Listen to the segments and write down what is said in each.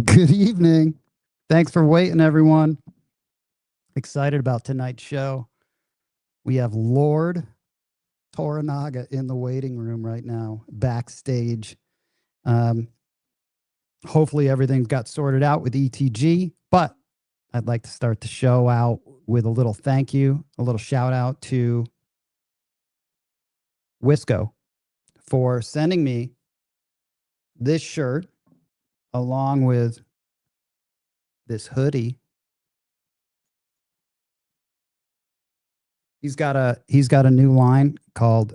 Good evening. Thanks for waiting, everyone. Excited about tonight's show. We have Lord Toronaga in the waiting room right now, backstage. Um, Hopefully, everything's got sorted out with ETG, but I'd like to start the show out with a little thank you, a little shout out to Wisco for sending me this shirt along with this hoodie. He's got a new line called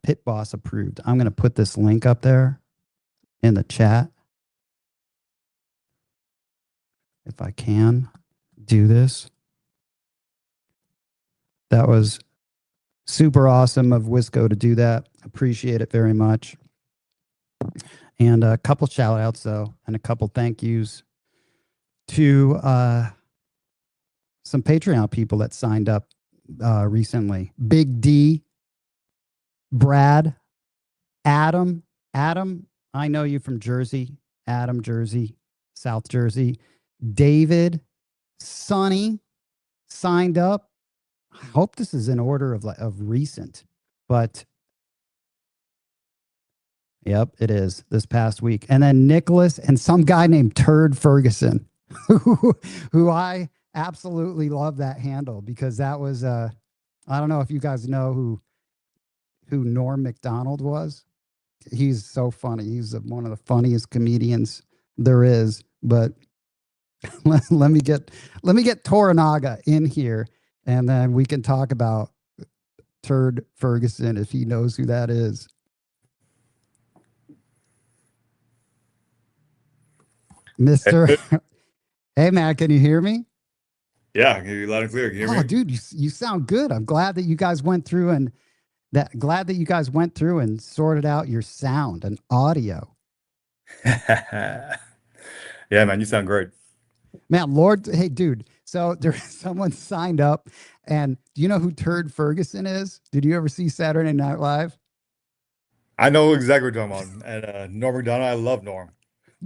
Pit Boss Approved. I'm going to put this link up there in the chat if I can do this. That was super awesome of Wisco to do that. Appreciate it very much. And a couple shout outs though, and a couple thank yous to some Patreon people that signed up recently. Big D, Brad, Adam, I know you from Jersey, Adam, Jersey, South Jersey. David, Sonny signed up. I hope this is in order of recent, but yep, it is this past week. And then Nicholas and some guy named Turd Ferguson, who I absolutely love that handle because that was I don't know if you guys know who Norm Macdonald was. He's so funny. He's one of the funniest comedians there is. But let me get Toronaga in here, and then we can talk about Turd Ferguson if he knows who that is. Mister, hey man, can you hear me? Yeah, I can hear you loud and clear. Can you hear me? Dude, you sound good. I'm glad that you guys went through and sorted out your sound and audio. Yeah, man, you sound great. Man, Lord, hey, dude. So someone signed up, and do you know who Turd Ferguson is? Did you ever see Saturday Night Live? I know exactly what you're talking about. And Norm Macdonald, I love Norm.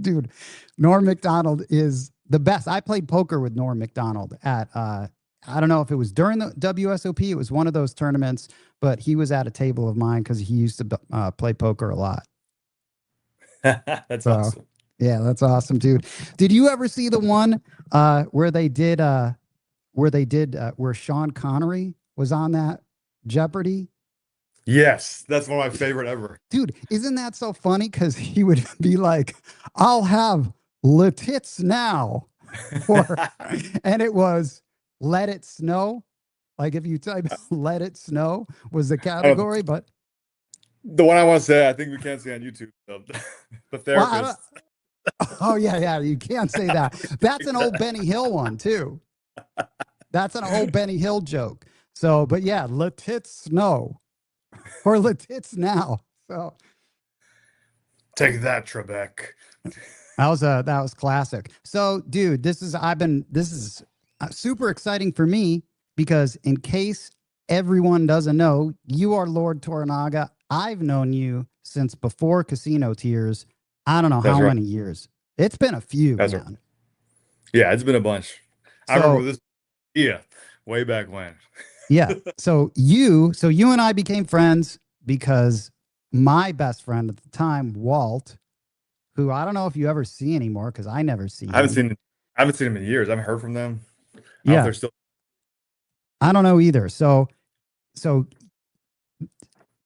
Dude, Norm Macdonald is the best. I played poker with Norm Macdonald at I don't know if it was during the WSOP. It was one of those tournaments, but he was at a table of mine because he used to play poker a lot. That's awesome. Yeah, that's awesome, dude. Did you ever see the one where Sean Connery was on that Jeopardy? Yes, that's one of my favorite ever. Dude, isn't that so funny? Because he would be like, I'll have le tits now. And it was Let It Snow. Like if you type Let It Snow was the category, but the one I want to say, I think we can't see on YouTube. The Therapist. Oh yeah, you can't say that. That's an old Benny Hill one too. That's an old Benny Hill joke. So, but yeah, le tits snow. Or le tits now. So take that, Trebek. That was classic. So, dude, this is super exciting for me because in case everyone doesn't know, you are Lord Toronaga. I've known you since before Casino Tears. I don't know how many years. It's been a few, man. Right. Yeah, it's been a bunch. I remember this. Yeah, way back when. Yeah. So you and I became friends because my best friend at the time, Walt, who I don't know if you ever see anymore because I never see him. I haven't seen him in years. I haven't heard from them. Yeah. They're still. I don't know either. So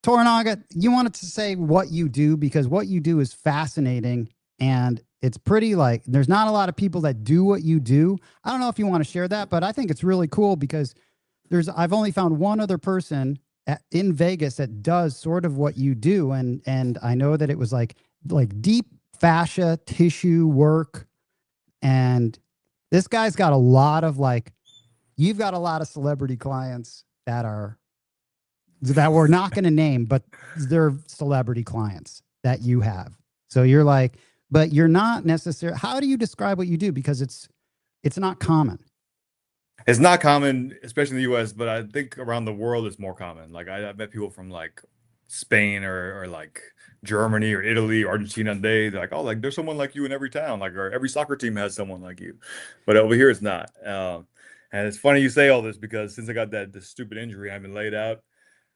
Toronaga, you wanted to say what you do because what you do is fascinating and it's pretty like there's not a lot of people that do what you do. I don't know if you want to share that, but I think it's really cool because I've only found one other person in Vegas that does sort of what you do. And I know that it was like deep fascia tissue work. And this guy's got a lot of you've got a lot of celebrity clients that we're not going to name, but they're celebrity clients that you have. So you're like, but you're not necessarily, how do you describe what you do? Because it's not common. It's not common, especially in the US, but I think around the world it's more common. Like I met people from like Spain or like Germany or Italy or Argentina, and they're like, oh, like there's someone like you in every town, like or every soccer team has someone like you, but over here it's not. And it's funny you say all this because since I got this stupid injury, I've been laid out.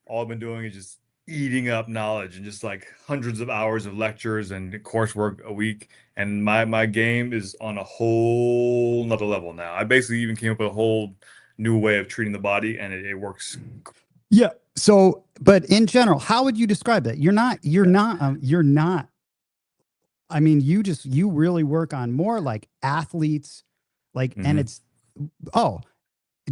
All I've been doing is just eating up knowledge and just like hundreds of hours of lectures and coursework a week. And my game is on a whole nother level now. I basically even came up with a whole new way of treating the body, and it works. Yeah. So, but in general, how would you describe that? You're not. I mean, you really work on more like athletes, like, and it's, oh,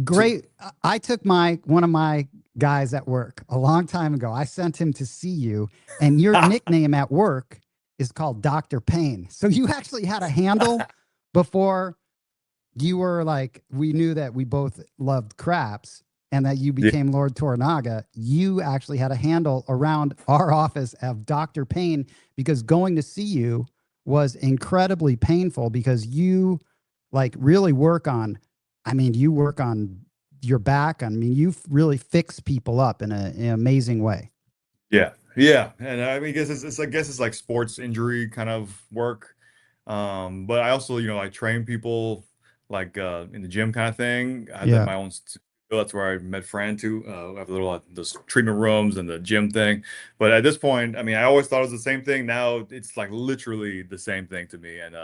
great. I took one of my guys at work a long time ago. I sent him to see you, and your nickname at work is called Dr. Pain. So you actually had a handle before you were like, we knew that we both loved craps and that you became Lord Toronaga. You actually had a handle around our office of Dr. Pain because going to see you was incredibly painful because you like really work on, I mean, you work on your back. I mean, you really fix people up in an amazing way. Yeah. Yeah. And I mean, I guess it's like sports injury kind of work. But I also, I train people like in the gym kind of thing. I have my own studio. That's where I met Fran too. I have a little those treatment rooms and the gym thing. But at this point, I mean, I always thought it was the same thing. Now it's like literally the same thing to me. And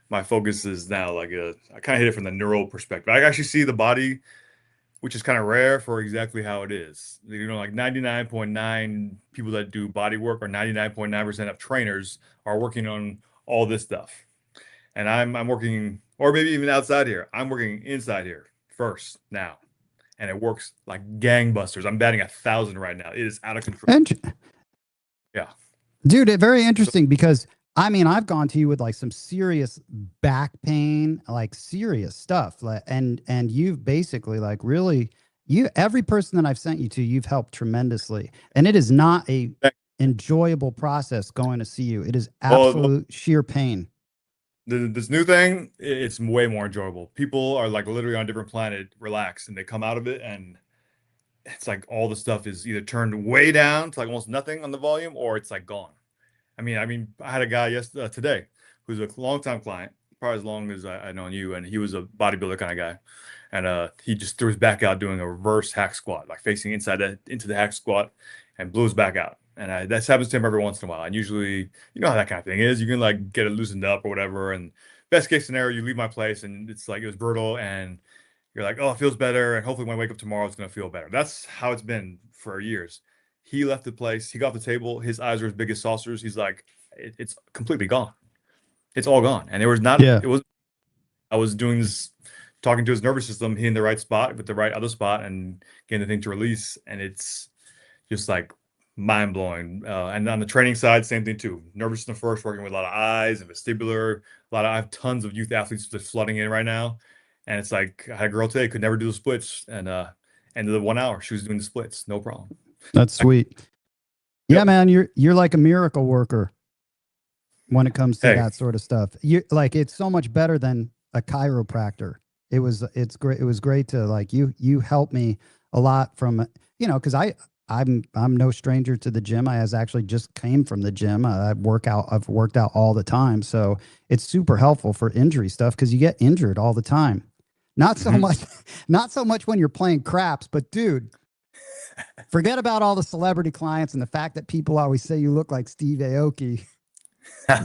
my focus is now like I kind of hit it from the neural perspective. I actually see the body, which is kind of rare for exactly how it is. Like 99.9 people that do body work or 99.9% of trainers are working on all this stuff. And I'm working, or maybe even outside here, I'm working inside here first now. And it works like gangbusters. I'm batting 1,000 right now. It is out of control. Yeah. Dude, very interesting because I mean, I've gone to you with like some serious back pain, like serious stuff. And you've basically like really every person that I've sent you to, you've helped tremendously. And it is not a enjoyable process going to see you. It is absolute sheer pain. This new thing, it's way more enjoyable. People are like literally on a different planet, relax, and they come out of it, and it's like all the stuff is either turned way down to like almost nothing on the volume, or it's like gone. I mean, I had a guy today who's a longtime client, probably as long as I known you, and he was a bodybuilder kind of guy, and he just threw his back out doing a reverse hack squat, like facing into the hack squat, and blew his back out. And that happens to him every once in a while. And usually, you know how that kind of thing is. You can like get it loosened up or whatever. And best case scenario, you leave my place and it's like it was brutal, and you're like, oh, it feels better, and hopefully when I wake up tomorrow, it's gonna feel better. That's how it's been for years. He left the place. He got off the table. His eyes were as big as saucers. He's like, it's completely gone. It's all gone. And it was not. Yeah. It was. I was doing this, talking to his nervous system, hitting the right spot with the right other spot, and getting the thing to release. And it's just like mind blowing. And on the training side, same thing too. Nervous system first, working with a lot of eyes and vestibular. I have tons of youth athletes just flooding in right now. And it's like I had a girl today could never do the splits, and end of the 1 hour she was doing the splits, no problem. That's sweet. Yeah, man, you're like a miracle worker when it comes to that sort of stuff. You like it's so much better than a chiropractor. It's great. It was great to like you helped me a lot from because I'm no stranger to the gym. I actually just came from the gym. I've worked out all the time, so it's super helpful for injury stuff because you get injured all the time. Not so much when you're playing craps, but dude, forget about all the celebrity clients and the fact that people always say you look like Steve Aoki.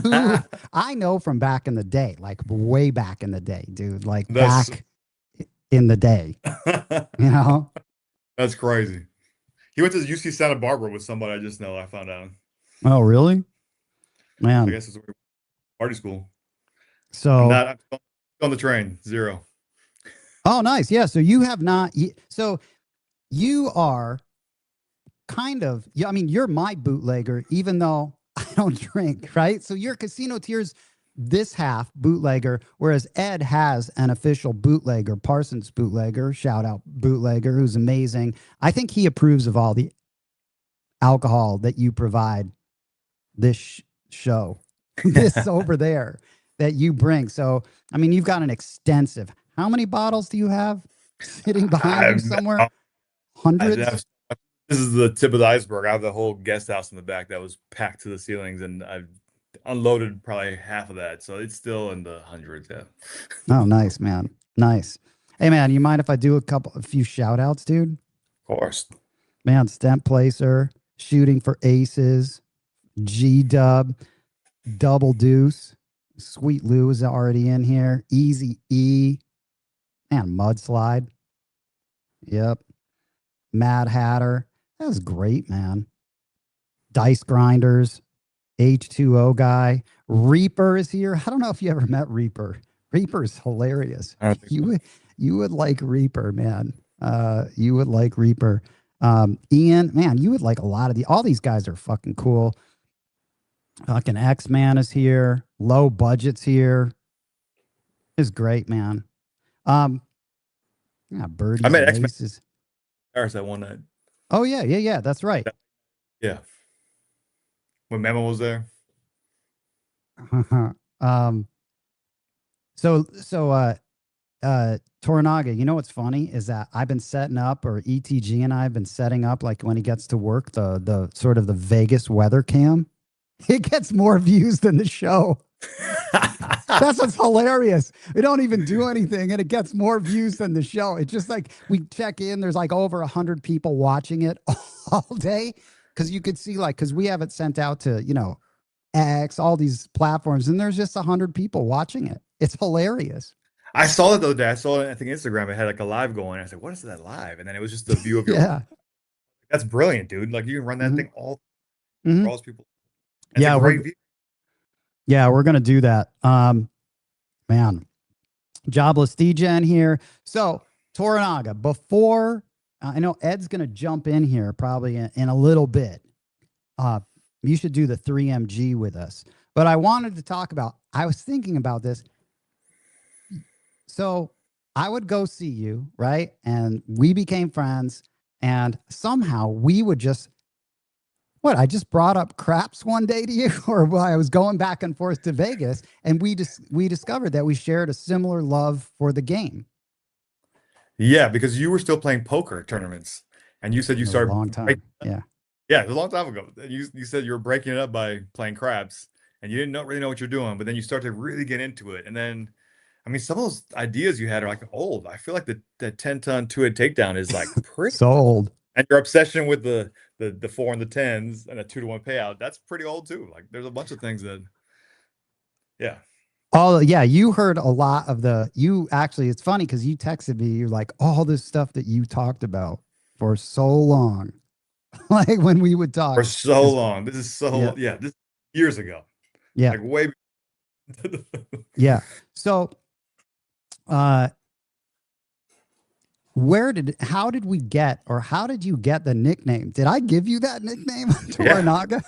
Who I know from back in the day, like way back in the day, dude, like back in the day, That's crazy. He went to UC Santa Barbara with somebody I just know. I found out. Oh, really? Man. I guess it's a party school. So I'm on the train, 0. Oh, nice. Yeah. So you have not. So you are kind of. Yeah. I mean, you're my bootlegger, even though I don't drink. Right. So you're Casino Tears this half bootlegger, whereas Ed has an official bootlegger, Parsons bootlegger, shout out bootlegger, who's amazing. I think he approves of all the alcohol that you provide this show, this over there that you bring. So, I mean, you've got an extensive, how many bottles do you have sitting behind you somewhere? Hundreds? This is the tip of the iceberg. I have the whole guest house in the back that was packed to the ceilings, and I've unloaded probably half of that, so it's still in the hundreds. Yeah. Oh, nice, man. Nice. Hey, man, you mind if I do a few shout outs, dude? Of course. Man, Stent Placer, Shooting for Aces, G Dub, Double Deuce, Sweet Lou is already in here, Easy E, and Mudslide. Yep. Mad Hatter. That was great, man. Dice Grinders, H2O Guy. Reaper is here. I don't know if you ever met Reaper. Reaper's hilarious. You would like Reaper, man. You would like Reaper. Ian, man, you would like a lot of all these guys are fucking cool. Fucking X-Man is here. Low Budget's here. It's great, man. Yeah, Birdie's I met X-Man Aces. Paris that one night. Oh yeah, that's right. Yeah. When Memo was there. Toronaga, you know what's funny is that I've been setting up, or ETG and I have been setting up, like when he gets to work, the sort of the Vegas weather cam. It gets more views than the show. That's what's hilarious. We don't even do anything, and it gets more views than the show. It's just like we check in. There's like over 100 people watching it all day, because you could see, like, because we have it sent out to, you know, X, all these platforms, and there's just 100 people watching it. It's hilarious. I saw it the other day. I saw it, I think Instagram. It had like a live going. I said, "What is that live?" And then it was just the view of your. Yeah, that's brilliant, dude. Like you can run that thing all for all those people. That's yeah, we're gonna do that. Man, Jobless DJ in here. So Toronaga, before I know Ed's gonna jump in here probably in a little bit. You should do the 3MG with us. But I wanted to talk about. I was thinking about this. So I would go see you, right? And we became friends, and somehow we would just. What, I just brought up craps one day to you, or while I was going back and forth to Vegas, and we discovered that we shared a similar love for the game. Yeah, because you were still playing poker tournaments, and you said you started a long time. Yeah, it was a long time ago. You said you were breaking it up by playing craps, and you didn't really know what you're doing, but then you started to really get into it, and then, I mean, some of those ideas you had are like old. I feel like the 10-ton two-head takedown is like pretty so old. And your obsession with the 4 and the 10s and a 2-to-1 payout, that's pretty old too. Like there's a bunch of things that, yeah. Oh yeah, you heard a lot of you actually, it's funny because you texted me, you're like, all this stuff that you talked about for so long. Like when we would talk. For so long. This is so, this is years ago. Yeah. Like way. Yeah. So, how did we get, or how did you get the nickname? Did I give you that nickname, Toronaga?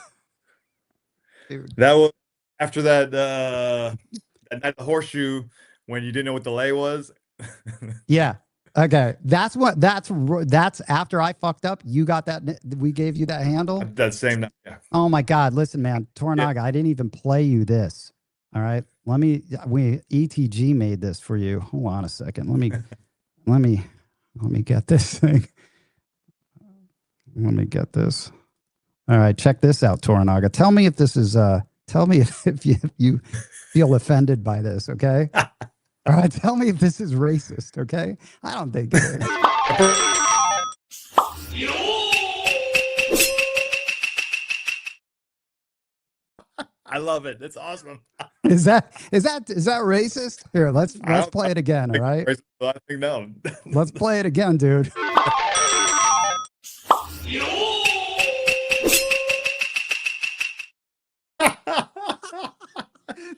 Dude. That was after that night the horseshoe, when you didn't know what the lay was. Yeah. Okay. That's after I fucked up. You got that. We gave you that handle. That same night. Yeah. Oh my God. Listen, man, Toronaga, I didn't even play you this. All right. ETG made this for you. Hold on a second. Let me get this thing. Let me get this. All right, check this out, Toronaga. Tell me if this is tell me if you feel offended by this, okay? All right, tell me if this is racist, okay? I don't think it is. I love it. It's awesome. Is that racist? Here, let's play it again, all right? I think no. Let's play it again, dude.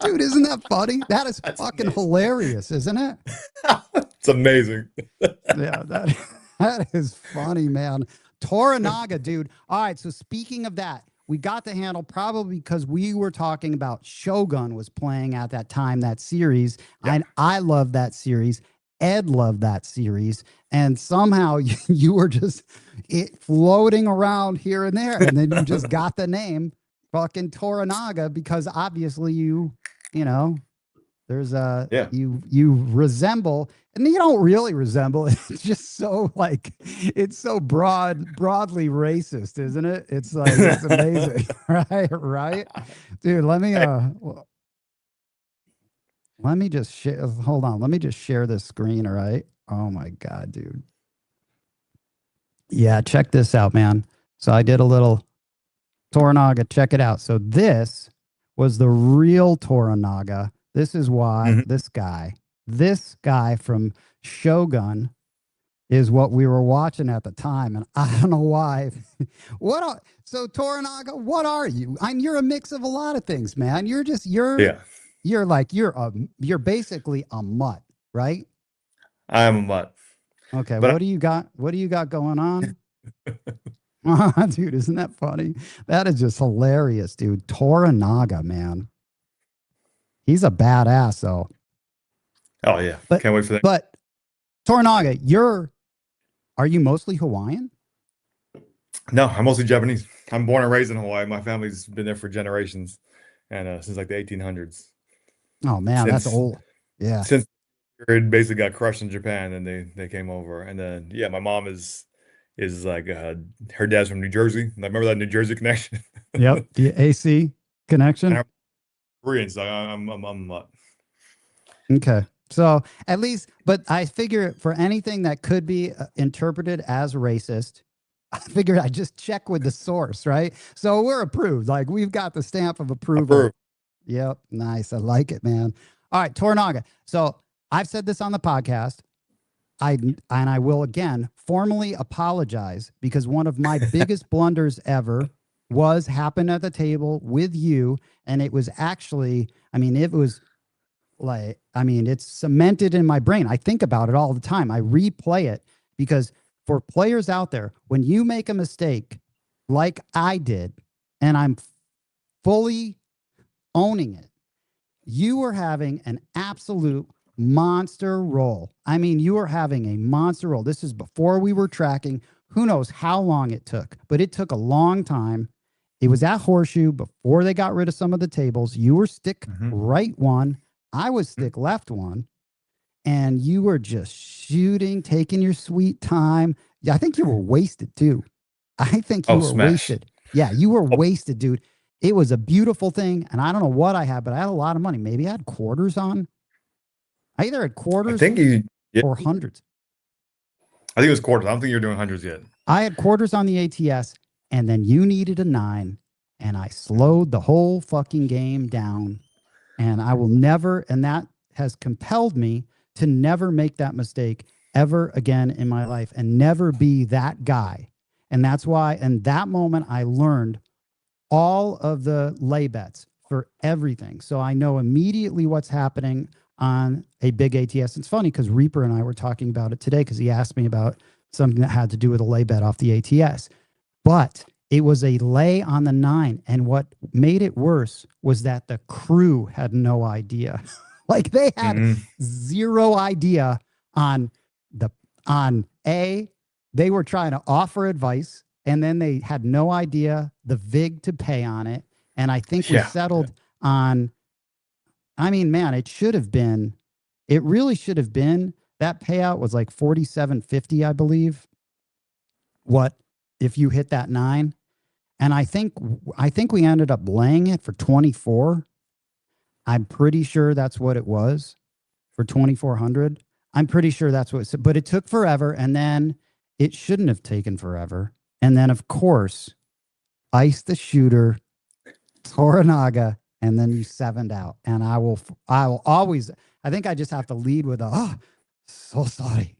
Dude, isn't that funny? That's fucking amazing. Hilarious, isn't it? It's amazing. Yeah, that is funny, man. Toronaga, dude. All right, so speaking of that, we got the handle probably because we were talking about Shogun was playing at that time, that series. Yep. And I love that series. Ed loved that series. And somehow you were just floating around here and there. And then you just got the name fucking Toronaga because obviously you know, There's Yeah. you resemble, and you don't really resemble. It's just so like it's so broadly racist, isn't it? It's like it's amazing, right, dude. Let me just share. Hold on, let me just share this screen. All right. Oh my god, dude. Yeah, check this out, man. So I did a little Toronaga. Check it out. So this was the real Toronaga. This is why this guy from Shogun is what we were watching at the time. And I don't know why. So Toronaga, what are you? You're a mix of a lot of things, man. Yeah. You're basically a mutt, right? I'm a mutt. Okay. But What do you got? What do you got going on? Dude, isn't that funny? That is just hilarious, dude. Toronaga, man. He's a badass, though. oh yeah, But can't wait for that. but Toronaga, are you mostly Hawaiian? No, I'm mostly Japanese. I'm born and raised in Hawaii. My family's been there for generations, and since like the 1800s. Oh man, that's Since old. Yeah. since it basically got crushed in Japan, and they came over, and then yeah, my mom is like her dad's from New Jersey. I remember that New Jersey connection. Yep. The AC connection. And I'm Korean, so I'm Okay. So at least, but I figure for anything that could be interpreted as racist, I figured I'd just check with the source, right? So we're approved. Like we've got the stamp of approval. approved. Yep. Nice. I like it, man. All right, Toronaga. So I've said this on the podcast. I will again formally apologize because one of my biggest blunders ever happened at the table with you. And it was actually, it was like, it's cemented in my brain. I think about it all the time. I replay it because for players out there, when you make a mistake like I did, and I'm fully owning it, you were having an absolute monster roll. You were having a monster roll. This is before we were tracking. Who knows how long it took, but it took a long time. It was at Horseshoe before they got rid of some of the tables. You were stick right one. I was stick left one. And you were just shooting, taking your sweet time. Yeah, I think you were wasted too. I think you were wasted. Yeah, you were wasted, dude. It was a beautiful thing. And I don't know what I had, but I had a lot of money. Maybe I had quarters on. I either had quarters or hundreds. I think it was quarters. I don't think you're doing hundreds yet. I had quarters on the ATS, and then you needed a 9, and I slowed the whole fucking game down. And I will never, and that has compelled me to never make that mistake ever again in my life and never be that guy. And that's why, in that moment, I learned all of the lay bets for everything. So I know immediately what's happening on a big ATS. It's funny because Reaper and I were talking about it today because he asked me about something that had to do with a lay bet off the ATS. But it was a lay on the 9. And what made it worse was that the crew had no idea. Like they had zero idea on they were trying to offer advice, and then they had no idea the VIG to pay on it. And I think we settled on, man, it really should have been, that payout was like 47.50, I believe. What if you hit that 9? And I think we ended up laying it for 24. I'm pretty sure that's what it was for 2,400. I'm pretty sure that's what it said, but it took forever. And then it shouldn't have taken forever. And then of course, Ice the Shooter, Toronaga, and then you 7'd out. And I will always, I think I just have to lead with so sorry.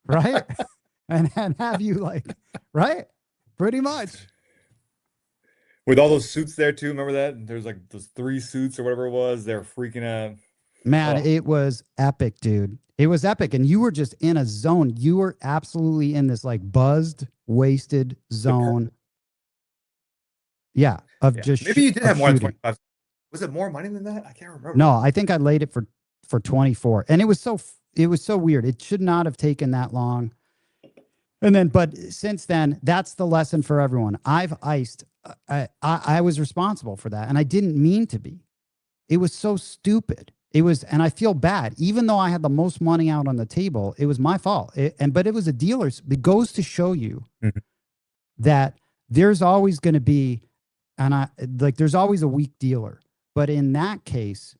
Right? And have you right? Pretty much. With all those suits there too, remember that? There's like those 3 suits or whatever it was. They're freaking out. Man, It was epic, dude. It was epic. And you were just in a zone. You were absolutely in this buzzed, wasted zone. Yeah. Just maybe you did have more than 25. Was it more money than that? I can't remember. No, I think I laid it for 24. And it was so weird. It should not have taken that long. And then, but since then, that's the lesson for everyone. I've iced. I was responsible for that, and I didn't mean to be. it was so stupid. It was, and I feel bad, even though I had the most money out on the table, it was my fault. But it was a dealer's. It goes to show you Mhm. that there's always going to be, and there's always a weak dealer. But in that case,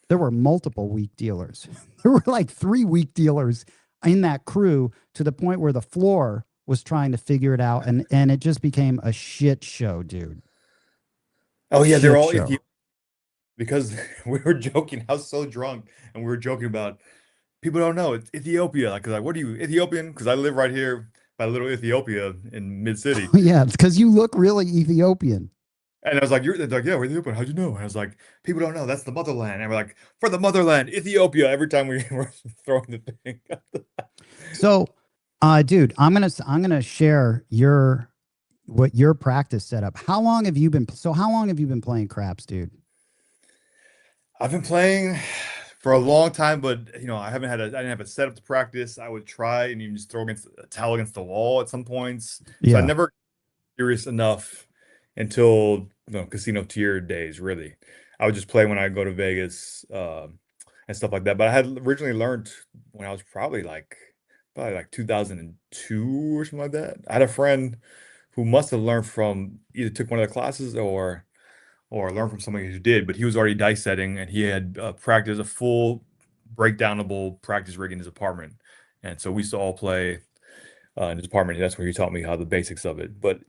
there were multiple weak dealers. There were like 3 weak dealers in that crew, to the point where the floor was trying to figure it out, and it just became a shit show, dude. Oh yeah, they're Shit all show. because we were joking. I was so drunk, and we were joking about people don't know it's Ethiopia. Like, what are you, Ethiopian? Because I live right here by Little Ethiopia in mid city. Yeah, it's because you look really Ethiopian. And I was like, they're like, yeah, we're Ethiopian. How'd you know? And I was like, people don't know that's the motherland. And we're like, for the motherland, Ethiopia. Every time we were throwing the thing. So, dude, I'm gonna share what your practice setup. How long have you been? So, how long have you been playing craps, dude? I've been playing for a long time, but I didn't have a setup to practice. I would try and even just throw against a towel against the wall at some points. So I Yeah. never serious enough until casino tier days, really. I would just play when I go to Vegas, and stuff like that. But I had originally learned when I was probably like 2002 or something like that. I had a friend who must have learned from either took one of the classes or learned from somebody who did, but he was already dice setting and he had practiced a full breakdownable practice rig in his apartment. And so we used to all play in his apartment. That's where he taught me how the basics of it. But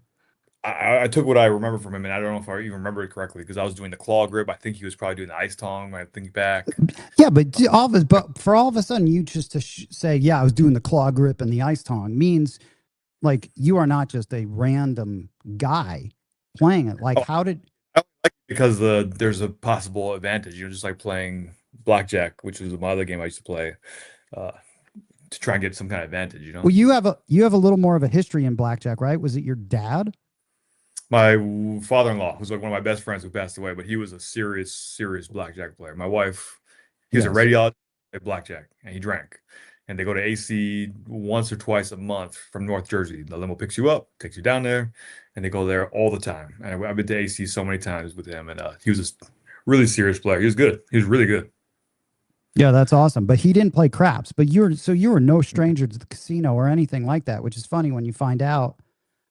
I took what I remember from him, and I don't know if I even remember it correctly because I was doing the claw grip. I think he was probably doing the ice tongue. I think back. Yeah, but for all of a sudden, you just to say, yeah, I was doing the claw grip and the ice tongue, means like you are not just a random guy playing it. Like, Oh, how did? I like it because there's a possible advantage. Just like playing blackjack, which was my other game I used to play, uh, to try and get some kind of advantage. Well, you have a little more of a history in blackjack, right? Was it your dad? My father-in-law was like one of my best friends who passed away, but he was a serious, serious blackjack player. My wife, he was a Yes. radiologist at blackjack, and he drank. And they go to AC once or twice a month from North Jersey. The limo picks you up, takes you down there, and they go there all the time. And I've been to AC so many times with him, and he was a really serious player. He was good. He was really good. Yeah, that's awesome. But he didn't play craps. But you were no stranger to the casino or anything like that, which is funny when you find out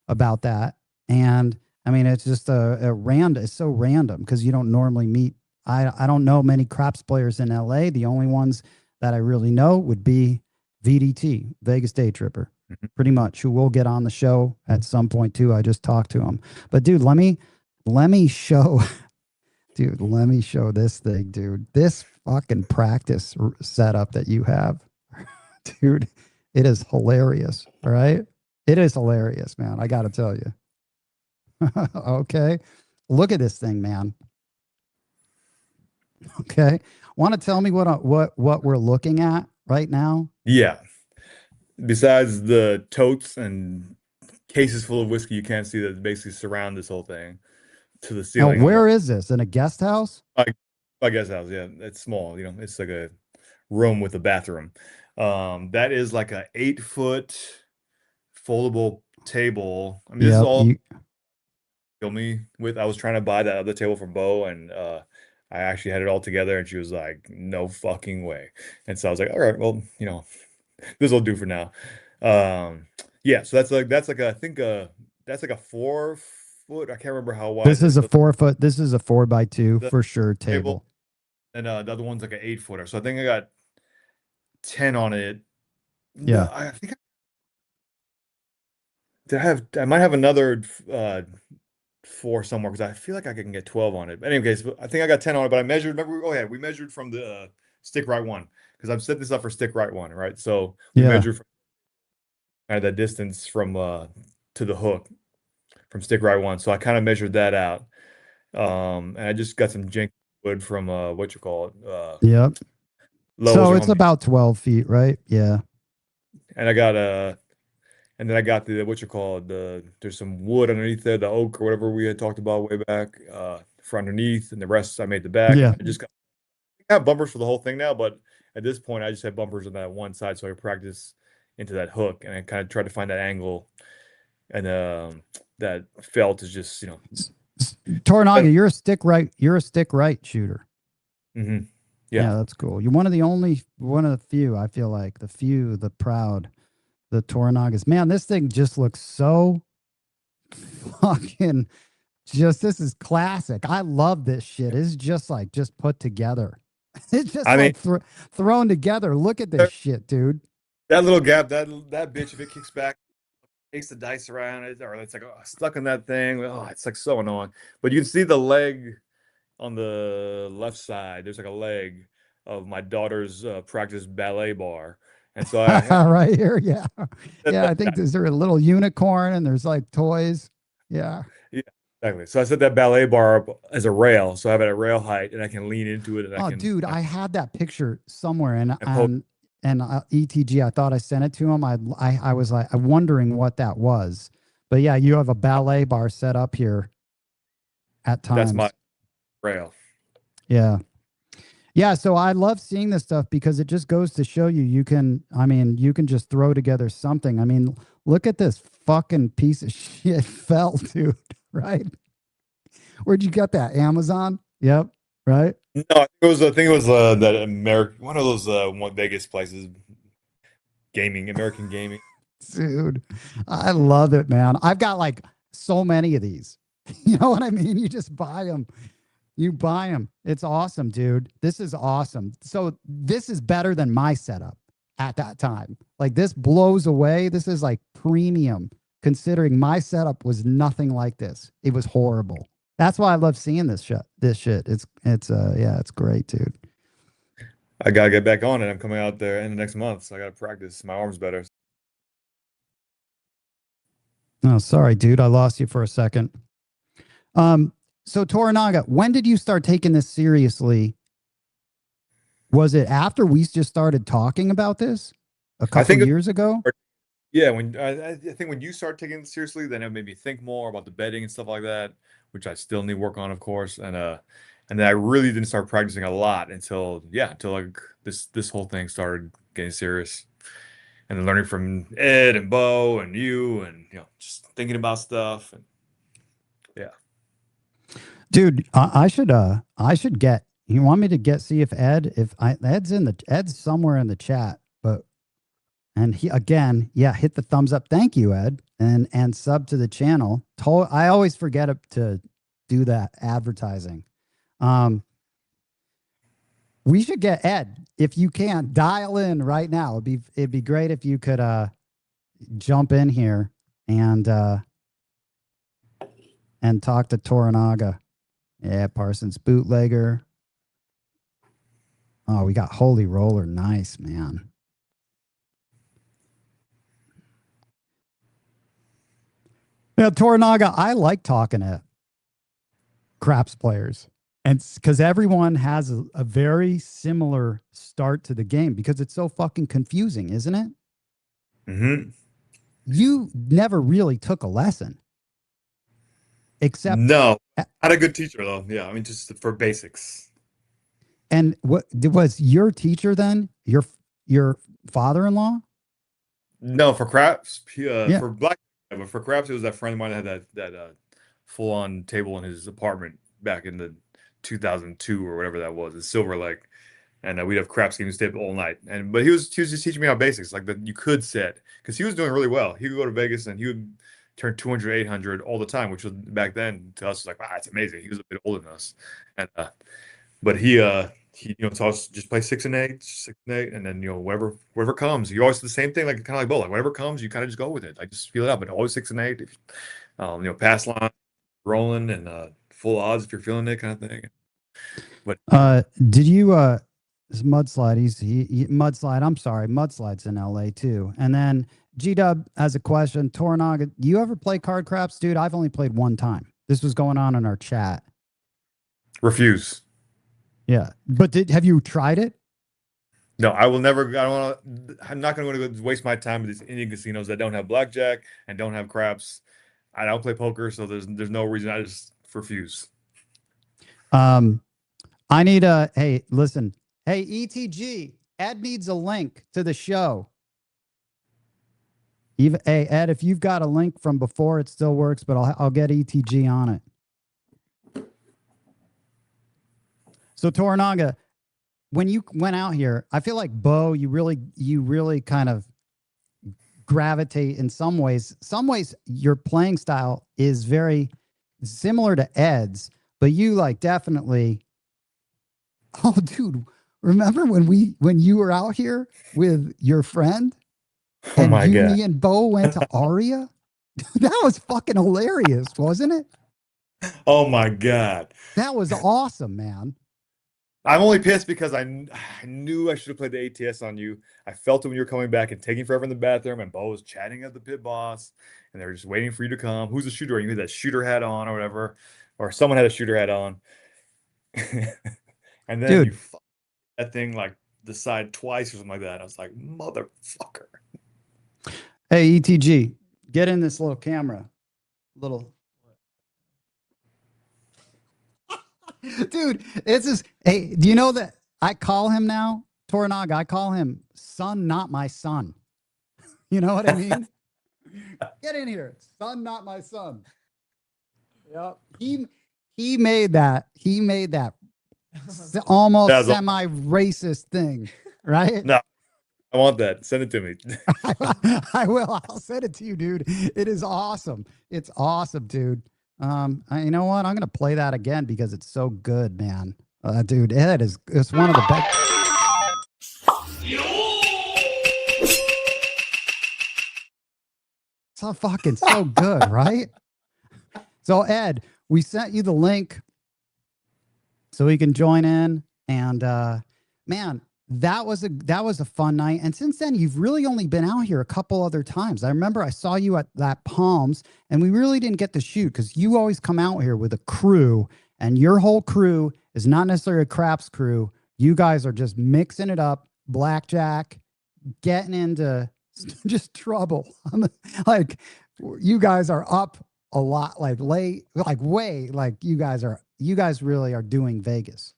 about that. And I mean, it's just a random. It's so random because you don't normally meet. I don't know many craps players in LA. The only ones that I really know would be VDT, Vegas Day Tripper, Mhm. pretty much, who will get on the show at some point too. I just talked to him. But dude, let me show dude, let me show this thing, dude. This fucking practice setup that you have, dude, it is hilarious. All right. It is hilarious, man. I got to tell you. Okay. Look at this thing, man. Okay. Want to tell me what we're looking at right now? Yeah. Besides the totes and cases full of whiskey, you can't see that basically surround this whole thing to the Now, ceiling. where is this? In a guest house? I guess house, yeah, it's small. It's like a room with a bathroom. That is like a 8 foot foldable table. I mean, this is Yep. all kill me with. I was trying to buy that other table from Bo, and I actually had it all together, and she was like, "No fucking way." And so I was like, "All right, well, this will do for now." Yeah, so that's like I think that's like a 4 foot. I can't remember how wide This is a 4 foot. This is a 4x2 the for sure table, table. and the other one's like an 8 footer. So I think I got 10 on it. No, Yeah. I think I might have another four somewhere because I feel like I can get 12 on it. But anyways, I think I got 10 on it, but I measured. Remember, oh yeah, we measured from the stick right one because I've set this up for stick right one, right? So we Yeah. measured from kind of that distance from to the hook from stick right one. So I kind of measured that out. And I just got some jank wood from what you call it, Yep. Lowe's So or it's Home Depot. about 12 feet, right? Yeah. And I got and then I got the what you call it, there's some wood underneath there, the oak or whatever we had talked about way back, for underneath, and the rest I made the back. Yeah. I just I have bumpers for the whole thing now, but at this point I just have bumpers on that one side so I practice into that hook and I kind of try to find that angle and that felt is just Toronaga, but you're a stick right. You're a stick right shooter. Hmm. Yeah, Yeah. that's cool. You're one of the few, I feel like, the proud, the Toronagas. Man, this thing just looks so fucking this is classic. I love this shit. It's just like just put together. It's just I mean, like thrown together. Look at this shit, dude. that little gap, that bitch, if it kicks back, takes the dice around it, or it's like stuck in that thing. Oh, it's like so annoying. But you can see the leg on the left side. There's like a leg of my daughter's practice ballet bar, and so I Right here. Yeah. set Yeah. that, I think there's a little unicorn and there's like toys. Yeah. yeah, exactly. So I set that ballet bar up as a rail, so I have it at rail height, and I can lean into it, and I Oh, can dude, I had that picture somewhere and and poke. ETG. I thought I sent it to him. I was like, I'm wondering what that was. But yeah, you have a ballet bar set up here at That's my times. rail. Yeah. Yeah, so I love seeing this stuff because it just goes to show you you can just throw together something. I mean, look at this fucking piece of shit felt, dude, right? Where'd you get that? Amazon? Yep, right? No, I think it was that American one of those one Vegas places, gaming, American gaming. Dude, I love it, man. I've got like so many of these. You know what I mean? You just buy them. You buy them. It's awesome, dude. This is awesome. So this is better than my setup at that time. Like this blows away. This is like premium considering my setup was nothing like this. It was horrible. That's why I love seeing this shit. Yeah, it's great, dude. I gotta get back on it. I'm coming out there in the next month, so I gotta practice. My arm's better. Oh, sorry, dude. I lost you for a second. Um, so Toranaga, when did you start taking this seriously? Was it after we just started talking about this a I couple think, years ago? yeah, when I think when you start taking it seriously, then it made me think more about the bedding and stuff like that, which I still need work on, of course. And then I really didn't start practicing a lot until like this whole thing started getting serious. And then learning from Ed and Bo and you and just thinking about stuff and yeah. Dude, I should get, you want me to see if Ed's somewhere in the chat, but, and he, again, yeah, hit the thumbs up. Thank you, Ed. And sub to the channel. I always forget to do that advertising. We should get Ed, if you can dial in right now. It'd be great if you could, jump in here and talk to Toranaga. Yeah, Parsons bootlegger. Oh, we got Holy Roller. Nice, man. Yeah, Toranaga, I like talking to craps players. And because everyone has a very similar start to the game because it's so fucking confusing, isn't it? Mm-hmm. You never really took a lesson. Except No, not a good teacher though. Yeah, I mean just for basics. and what was your teacher then? Your father-in-law? No, for craps, Yeah. for black, but for craps, it was that friend of mine that had that full-on table in his apartment back in the 2002 or whatever that was, in Silver Lake, and we'd have craps games, stay up all night. But he was just teaching me how basics, like that you could set, because he was doing really well. He would go to Vegas and he would turn 200, 800 all the time, which was back then to us was like, wow, that's amazing. He was a bit older than us, and but he taught us just play 6 and 8, 6 and 8, and then whatever comes. You always do the same thing, like kind of like bowling. Whatever comes, you kind of just go with it. Like just feel it out, but always 6 and 8. Pass line, rolling, and full odds if you're feeling it, kind of thing. But Did you this mudslide? He mudslide. I'm sorry, mudslide's in LA too. And then G Dub has a question. Toranaga, do you ever play card craps, dude? I've only played one time. This was going on in our chat. refuse. Yeah, but have you tried it? No, I will never. I don't want to. I'm not going to go waste my time with these Indian casinos that don't have blackjack and don't have craps. I don't play poker, so there's no reason. I just refuse. I need a, hey, listen. Hey, ETG, Ed needs a link to the show. Even, hey, Ed, if you've got a link from before, it still works, but I'll get ETG on it. So Toranaga, when you went out here, I feel like Bo, you really kind of gravitate in some ways. Some ways your playing style is very similar to Ed's, but you like definitely. Oh, dude, remember when you were out here with your friend Oh and my you, God. me, and Bo went to Aria? That was fucking hilarious, wasn't it? Oh my God. That was awesome, man. I'm only pissed because I knew I should have played the ATS on you. I felt it when you were coming back and taking forever in the bathroom, and Bo was chatting at the pit boss, and they were just waiting for you to come. Who's the shooter? And you had that shooter hat on or whatever, or someone had a shooter hat on. And then Dude, you that thing like the side twice or something like that. I was like, motherfucker. hey, ETG, get in this little camera. Little. Dude, it's just, hey, do you know that I call him now, Toronaga? I call him son, not my son. You know what I mean? Get in here, son, not my son. Yep. He made that. He made that almost semi-racist thing, right? No, I want that. Send it to me. I will. I'll send it to you, dude. It is awesome. It's awesome, dude. You know what? I'm gonna play that again because it's so good, man. Dude, it's one of the best. So fucking so good, right? So Ed, we sent you the link so we can join in, and man, that was a fun night. And since then, you've really only been out here a couple other times. I remember I saw you at that Palms, and we really didn't get to shoot because you always come out here with a crew, and your whole crew is not necessarily a craps crew. You guys are just mixing it up, blackjack, getting into just trouble. Like you guys are up a lot, like late, like way, like you guys really are doing Vegas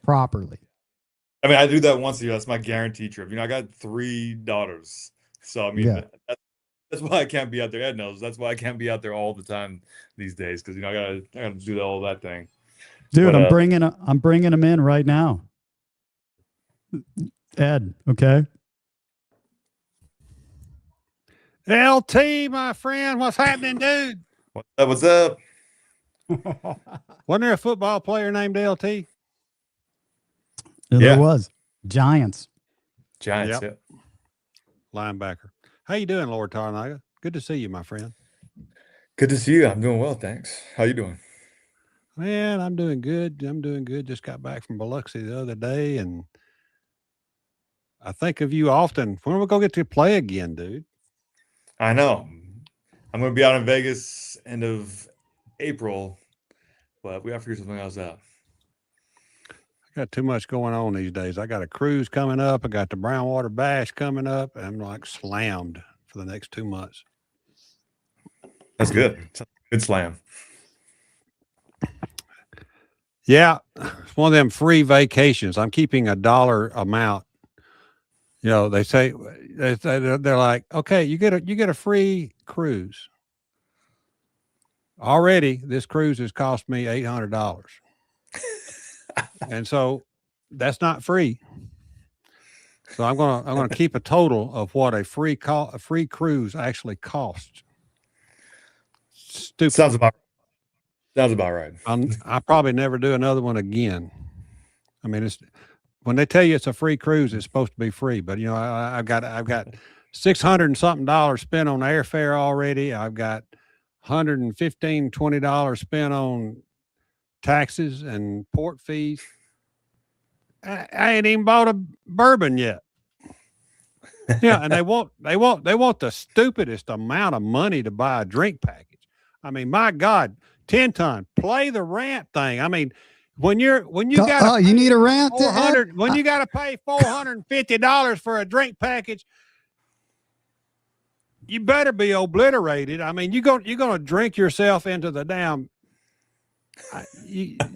properly. I mean, I do that once a year. That's my guaranteed trip. You know, I got 3 daughters. So, I mean, Yeah. that's why I can't be out there. Ed knows. That's why I can't be out there all the time these days because, you know, I gotta do all that thing. Dude, But, I'm bringing him in right now. Ed, okay? LT, my friend, what's happening, dude? what's up? Wasn't there a football player named LT? There was. Giants. Giants, yeah. Linebacker. How you doing, Lord Toronaga? Good to see you, my friend. Good to see you. I'm doing well, thanks. How you doing? Man, I'm doing good. I'm doing good. Just got back from Biloxi the other day, and I think of you often. When are we going to get to play again, dude? I know. I'm going to be out in Vegas end of April, but we have to figure something else out. I got too much going on these days. I got a cruise coming up. I got the Brownwater Bash coming up, and I'm like slammed for the next 2 months. That's good. Good slam. Yeah, it's one of them free vacations. I'm keeping $1 amount. You know, they say they're like, okay, you get a free cruise. Already, this cruise has cost me $800, and so that's not free. So I'm gonna keep a total of what a free cruise actually costs. Stupid. Sounds about right. I'll probably never do another one again. I mean, it's when they tell you it's a free cruise, it's supposed to be free. But you know, I've got $600 and something spent on airfare already. I've got $115-$120 spent on taxes and port fees. I ain't even bought a bourbon yet. Yeah, and they want the stupidest amount of money to buy a drink package. I mean, my God, 10-ton, play the rant thing. I mean, when you got you need a rant when you got to pay $450 for a drink package, you better be obliterated. I mean, you're going to drink yourself into the damn.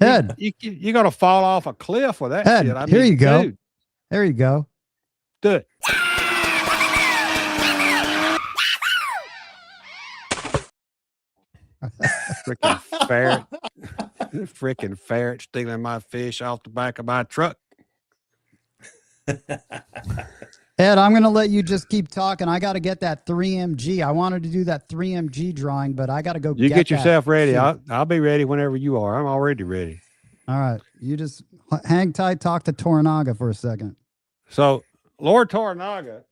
Ed, you're going to fall off a cliff with that Ed, shit. I mean, here you go. Dude, there you go. Do it. Freaking ferret. Freaking ferret stealing my fish off the back of my truck. Ed, I'm going to let you just keep talking. I got to get that 3MG. I wanted to do that 3MG drawing, but I got to go You get yourself ready. Shoot. I'll be ready whenever you are. I'm already ready. All right. You just hang tight, talk to Toronaga for a second. So, Lord Toronaga,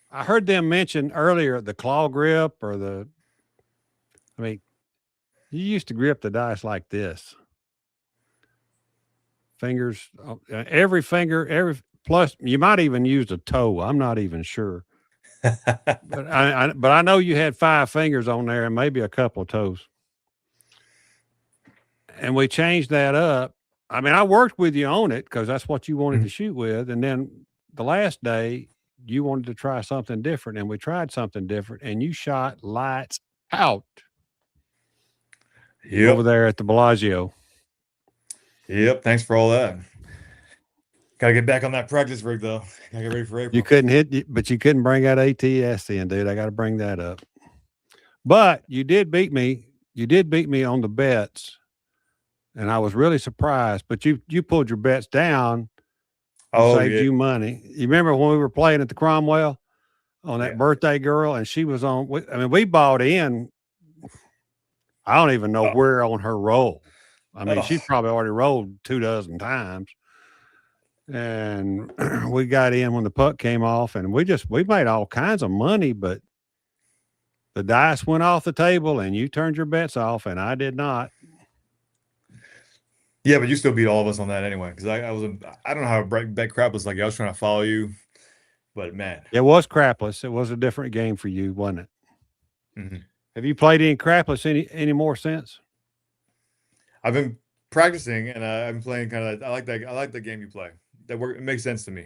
I heard them mention earlier the claw grip I mean, you used to grip the dice like this. Fingers, every finger, plus you might even use a toe. I'm not even sure. But I know you had 5 fingers on there and maybe a couple of toes. And we changed that up. I mean, I worked with you on it because that's what you wanted to shoot with. And then the last day, you wanted to try something different, and we tried something different, and you shot lights out over there at the Bellagio. Yep. Thanks for all that. Gotta get back on that practice rig though. Gotta get ready for April. You couldn't hit, but you couldn't bring that ATS in, dude. I got to bring that up. But you did beat me. You did beat me on the bets, and I was really surprised. But you pulled your bets down. Saved you money. You remember when we were playing at the Cromwell on that birthday girl, and she was on. I mean, we bought in. I don't even know where on her roll. I mean, she's probably already rolled 24 times. And we got in when the puck came off, and we made all kinds of money, but the dice went off the table and you turned your bets off, and I did not. Yeah, but you still beat all of us on that anyway. Because I don't know how to bet Crapless like you. I was trying to follow you, but man, it was Crapless. It was a different game for you, wasn't it? Mm-hmm. Have you played any Crapless any more since? I've been practicing, and I'm playing kind of. I like the game you play. It makes sense to me,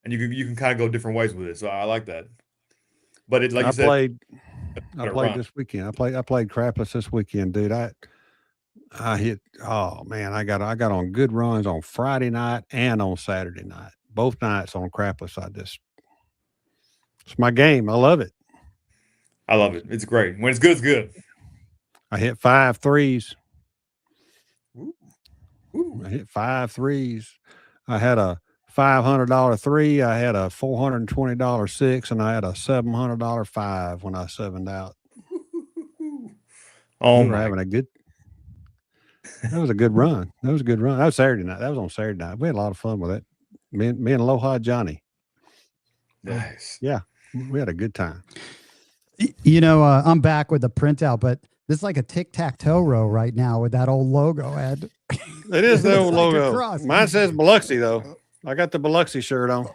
and you can kind of go different ways with it. So I like that. But it, like you said, I played this weekend. I played Crapless this weekend, dude. I hit. Oh man, I got on good runs on Friday night and on Saturday night. Both nights on Crapless. It's my game. I love it. I love it. It's great. When it's good, it's good. I hit 5 threes. Ooh. I hit 5 threes. I had a $500 3. I had a $420 6, and I had a $700 5 when I 7'd out. Oh, we were having a good. That was a good run. That was a good run. That was Saturday night. That was on Saturday night. We had a lot of fun with it. Me and Aloha Johnny. Nice. Yeah, we had a good time. You know, I'm back with the printout, but this is like a tic-tac-toe row right now with that old logo, Ed. It is the old logo. Mine says Biloxi, though. I got the Biloxi shirt on.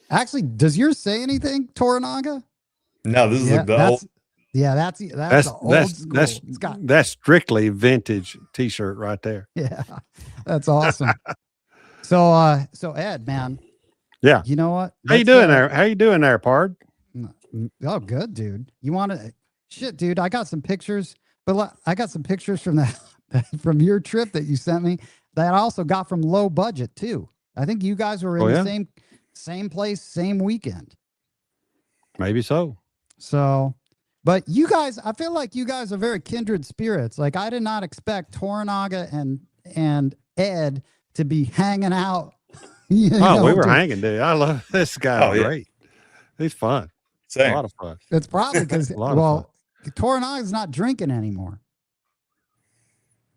Actually, does yours say anything, Toronaga? No, this is like the old. Yeah, that's the old school. That's strictly vintage T-shirt right there. Yeah, that's awesome. So Ed, man. Yeah. You know what? How you doing there? How you doing there, Pard? Oh, good, dude. You want to? Shit, dude. I got some pictures, but I got some pictures from from your trip that you sent me that I also got from Low Budget too. I think you guys were in the same place, same weekend. Maybe so. So, but you guys, I feel like you guys are very kindred spirits. Like I did not expect Toronaga and Ed to be hanging out. We were hanging, dude. I love this guy. Great. He's fun. Same. A lot of fun. It's probably because Toronaga's not drinking anymore.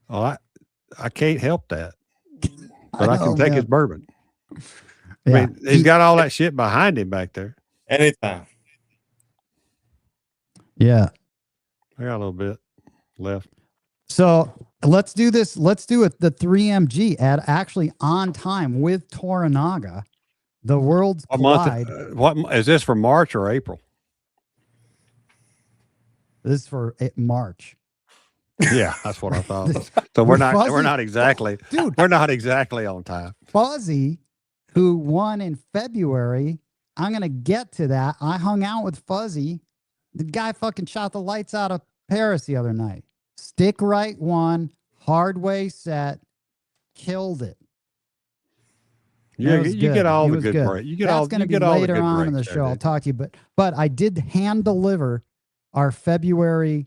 Oh, I can't help that. But I can take his bourbon. Yeah. I mean, he's got all that shit behind him back there. Anytime. Yeah. I got a little bit left. So let's do this. Let's do it. The 3MG ad actually on time with Toronaga. The Worlds Collide. What is this for, March or April? This is for March. Yeah, that's what I thought. So we're not exactly, dude. We're not exactly on time. Fuzzy, who won in February, I'm gonna get to that. I hung out with Fuzzy. The guy fucking shot the lights out of Paris the other night. Stick right won, hard way set, killed it. Yeah, you get all the good part. You get all. That's going to be later on in the show. I'll talk to you, but I did hand deliver our February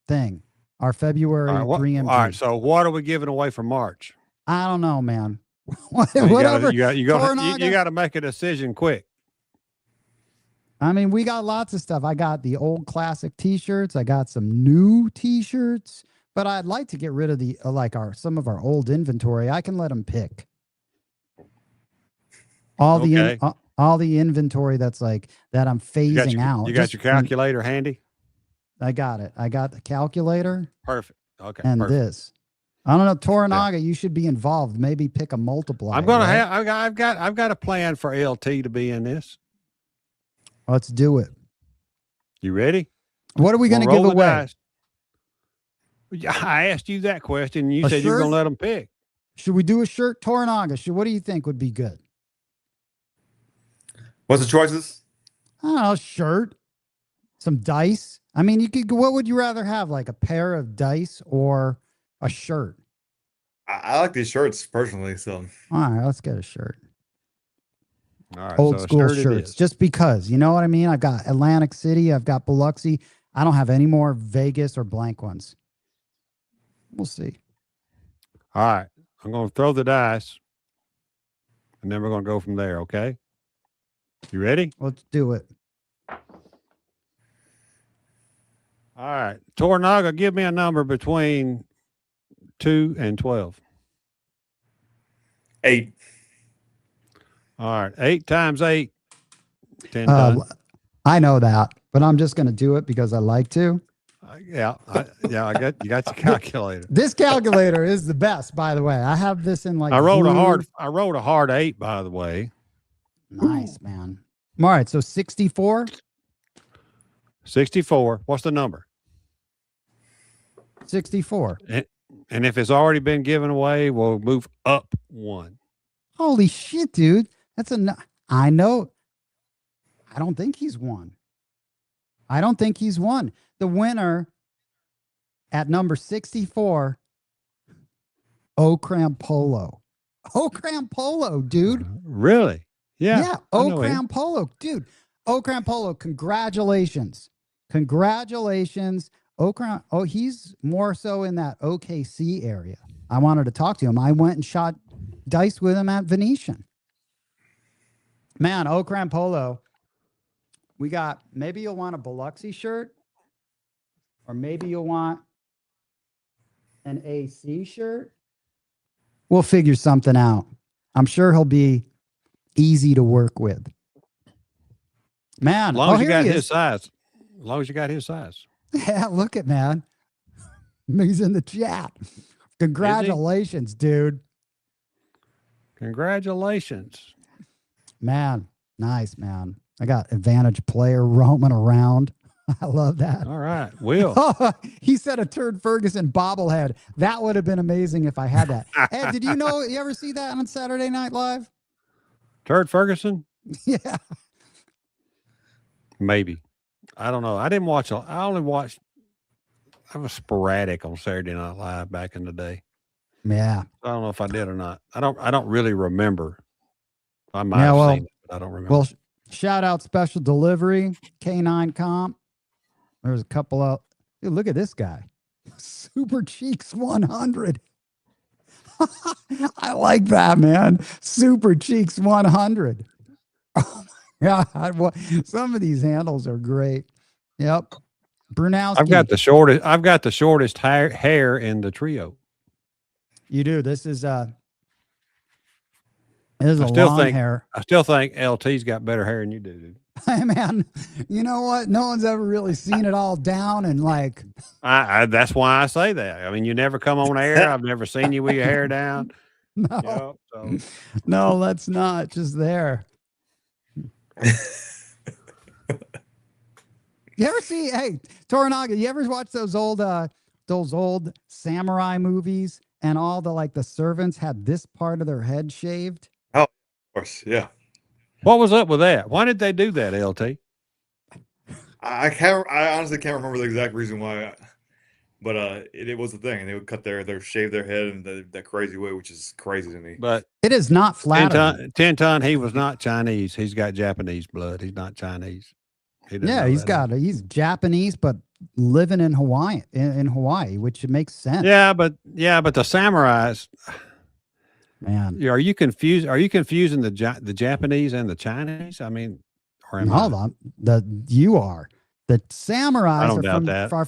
thing, our February 3MG. All right. So what are we giving away for March? I don't know, man. Whatever. You got to make a decision quick. I mean, we got lots of stuff. I got the old classic T-shirts. I got some new T-shirts, but I'd like to get rid of the some of our old inventory. I can let them pick all the inventory that's like that. I'm phasing out. You got your calculator handy? I got it. I got the calculator. Perfect. Okay. And perfect. this. I don't know, Toronaga. You should be involved. Maybe pick a multiplier. I'm gonna have. I've got a plan for LT to be in this. Let's do it. You ready? What are we going to give away? Dice. I asked you that question, and you said you're going to let them pick. Should we do a shirt, Toronaga? What do you think would be good? What's the choices? I don't know, shirt, some dice. I mean, you could. What would you rather have, like a pair of dice or a shirt? I like these shirts personally. So all right, let's get a shirt. All right, old school shirts, just because, you know what I mean? I've got Atlantic City, I've got Biloxi. I don't have any more Vegas or blank ones. We'll see. All right, I'm going to throw the dice, and then we're going to go from there. Okay, you ready? Let's do it. All right, Toronaga, give me a number between 2 and 12. 8. All right, 8 times 8, 10 done. I know that, but I'm just going to do it because I like to. I got you got your calculator. This calculator is the best, by the way. I have this in like. I wrote a hard 8, by the way. Nice, man. All right, so 64. 64. What's the number? 64. And if it's already been given away, we'll move up 1. Holy shit, dude. I know. I don't think he's won. The winner at number 64, Crampolo. Crampolo, dude. Really? Yeah. Yeah. Crampolo, dude. Crampolo, congratulations. Congratulations. He's more so in that OKC area. I wanted to talk to him. I went and shot dice with him at Venetian. Man, Crampolo. We got, maybe you'll want a Biloxi shirt, or maybe you'll want an AC shirt. We'll figure something out. I'm sure he'll be easy to work with. Man, as long as you got his size. As long as you got his size. Yeah, look at man. He's in the chat. Congratulations, dude. Congratulations. Man, nice, man. I got advantage player roaming around. I love that. All right, Will. He said a Turd Ferguson bobblehead. That would have been amazing if I had that. Ed, did you ever see that on Saturday Night Live? Turd Ferguson? Yeah. Maybe. I don't know. I didn't watch. I only watched. I was sporadic on Saturday Night Live back in the day. Yeah. I don't know if I did or not. I don't really remember. I might have seen it, but I don't remember. Well, shout out Special Delivery, K9 Comp. There's a couple of, dude, look at this guy. Super Cheeks 100. I like that, man. Super Cheeks 100. Oh my God. Well, some of these handles are great. Yep. Brunowski. I've got the shortest hair in the trio. You do. This is long hair. I still think LT's got better hair than you do, dude. Hey man, you know what? No one's ever really seen it all down and like. That's why I say that. I mean, you never come on air. I've never seen you with your hair down. No, no, that's not just there. You ever see? Hey, Toronaga, you ever watch those old samurai movies and all the servants had this part of their head shaved? Oh, of course, yeah. What was up with that? Why did they do that, LT? I honestly can't remember the exact reason why, but it was the thing, and they would shave their head in that crazy way, which is crazy to me. But it is not flattering. 10 ton, he was not Chinese. He's got Japanese blood. He's not Chinese. He's Japanese, but living in Hawaii, which makes sense. Yeah, but the samurais, Man, Are you confused? Are you confusing the Japanese and the Chinese? I mean, or am I? no, you are. The I samurais don't doubt that. are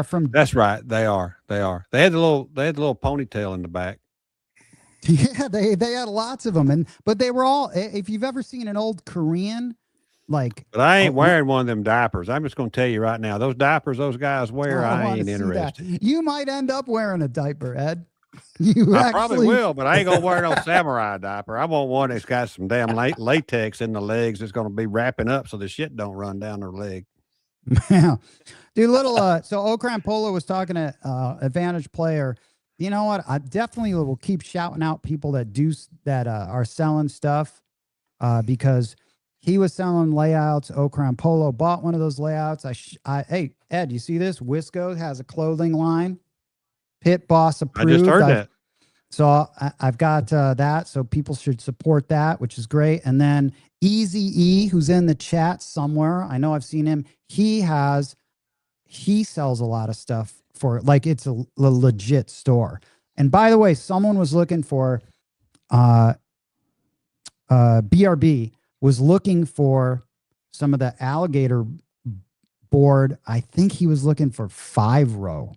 from. That's right. They are. They are. They had the little ponytail in the back. Yeah, they had lots of them, but they were all. If you've ever seen an old Korean, like, But I ain't wearing one of them diapers. I'm just going to tell you right now. Those diapers those guys wear, I I want to ain't see interested. that. You might end up wearing a diaper, Ed. You I actually probably will, but I ain't gonna wear no samurai diaper. I want one that's got some damn latex in the legs that's gonna be wrapping up so the shit don't run down their leg. Yeah. Dude, so Okran Polo was talking to Advantage Player. You know what? I definitely will keep shouting out people that are selling stuff because he was selling layouts. Okran Polo bought one of those layouts. Hey, Ed, you see this? Wisco has a clothing line. Pit Boss approved. I just heard that. So I've got that. So people should support that, which is great. And then Easy E, who's in the chat somewhere. I know I've seen him. He sells a lot of stuff for, like, it's a legit store. And by the way, someone was looking for BRB was looking for some of the alligator board. I think he was looking for 5-row,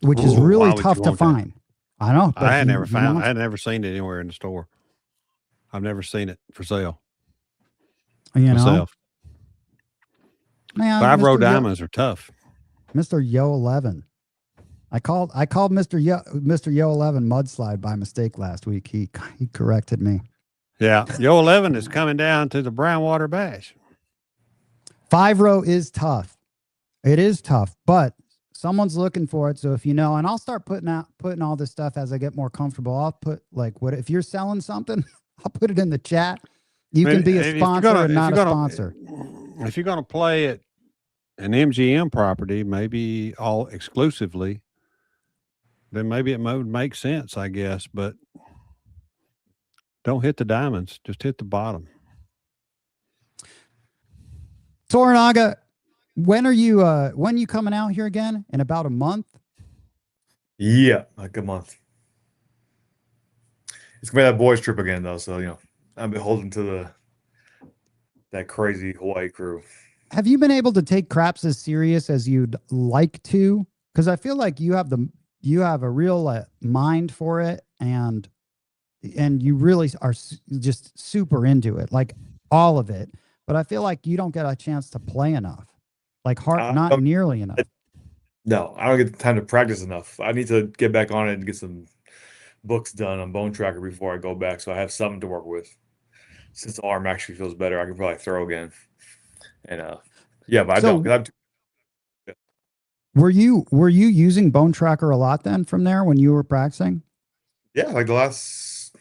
which is really tough to find. I know. I had never seen it anywhere in the store. I've never seen it for sale. You myself. Know? Man, 5-row diamonds are tough. Mr. Yo 11. I called Mr. Yo 11 mudslide by mistake last week. He corrected me. Yeah, Yo 11 is coming down to the Brownwater Bash. 5-row is tough. It is tough, but someone's looking for it. So if you know, and I'll start putting all this stuff as I get more comfortable. I'll put, like, what if you're selling something, I'll put it in the chat. You can be a sponsor and not a sponsor. If you're going to play at an MGM property, maybe all exclusively, then maybe it would make sense, I guess. But don't hit the diamonds; just hit the bottom. Toronaga, when are you coming out here again? In about a month? Yeah, like a month. It's gonna be that boys trip again, though. So I'm beholden to that crazy Hawaii crew. Have you been able to take craps as serious as you'd like to? Because I feel like you have a real mind for it, and you really are just super into it, like all of it. But I feel like you don't get a chance to play enough, like not nearly enough. No, I don't get the time to practice enough. I need to get back on it and get some books done on Bone Tracker before I go back, so I have something to work with. Since the arm actually feels better, I can probably throw again. And yeah, but So, I don't. Were you using Bone Tracker a lot then from there when you were practicing? Yeah, like the last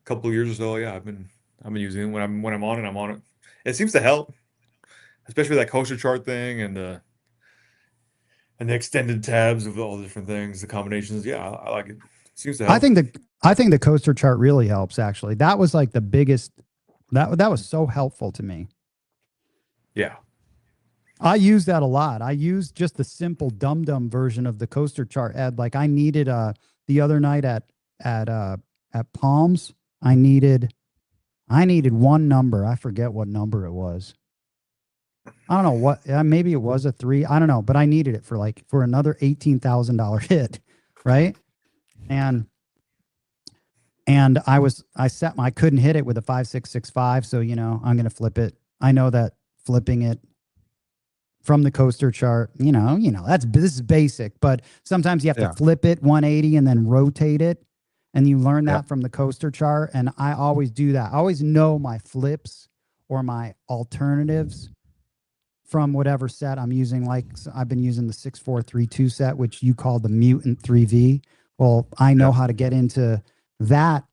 couple of years or so. Yeah, I've been using it when I'm on it. I'm on it. It seems to help, especially that coaster chart thing and the extended tabs of all the different things, the combinations. Yeah, I like it. It seems to help. I think the coaster chart really helps. Actually, that was like the biggest. That was so helpful to me. Yeah. I use that a lot. I use just the simple dum-dum version of the coaster chart, Ed. Like I needed the other night at Palms, I needed one number. I forget what number it was. I don't know what, maybe it was a 3. I don't know, but I needed it for another $18,000 hit, right? And I couldn't hit it with a 5.665, so I'm gonna flip it. I know that flipping it from the coaster chart, this is basic, but sometimes you have to flip it 180 and then rotate it. And you learn that from the coaster chart. And I always do that. I always know my flips or my alternatives from whatever set I'm using. Like I've been using the 6432 set, which you call the Mutant 3V. Well, I know how to get into that,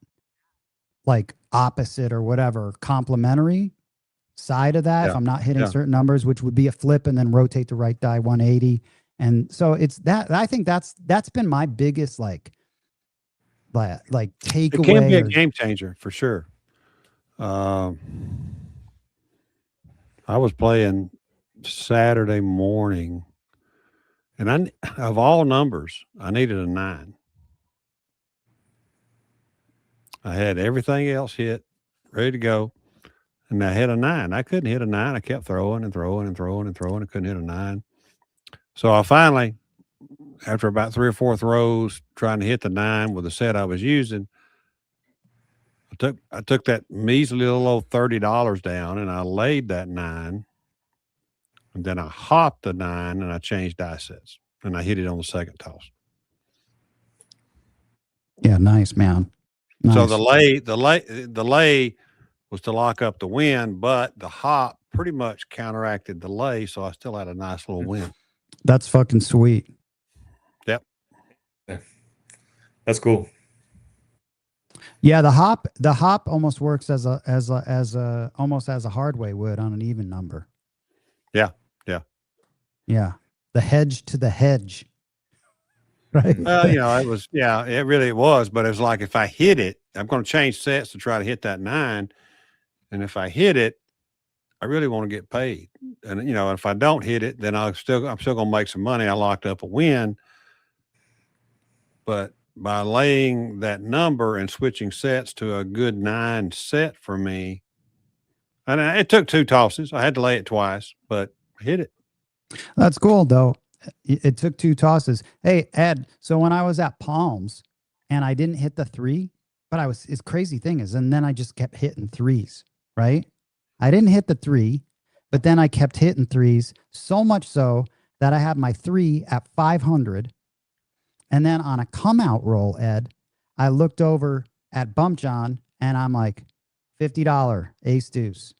like opposite or whatever complementary side of that if I'm not hitting certain numbers, which would be a flip and then rotate the right die 180. And so it's that. I think that's been my biggest like takeaway. It can be a game changer for sure. I was playing Saturday morning, and of all numbers, I needed a 9. I had everything else hit, ready to go. And I hit a 9. I couldn't hit a 9. I kept throwing and throwing and throwing and throwing. I couldn't hit a 9. So I finally, after about 3 or 4 throws, trying to hit the 9 with the set I was using, I took that measly little old $30 down and I laid that 9. And then I hopped the 9 and I changed die sets. And I hit it on the second toss. Yeah, nice, man. Nice. So the lay was to lock up the wind, but the hop pretty much counteracted the lay, so I still had a nice little win. That's fucking sweet. Yep. Yeah. That's cool. Yeah, the hop almost works as a almost as a hardway would on an even number. Yeah. Yeah. The hedge to the hedge. Right. Well, it really was, but it was like if I hit it, I'm going to change sets to try to hit that 9. And if I hit it, I really want to get paid. And if I don't hit it, then I'm still going to make some money. I locked up a win. But by laying that number and switching sets to a good 9 set for me, and it took 2 tosses. I had to lay it twice, but I hit it. That's cool, though. It took 2 tosses. Hey, Ed, so when I was at Palms and I didn't hit the 3, but it's crazy thing is, and then I just kept hitting 3s, right? I didn't hit the 3, but then I kept hitting 3s, so much so that I had my 3 at 500. And then on a come out roll, Ed, I looked over at Bump John and I'm like, $50 ace deuce,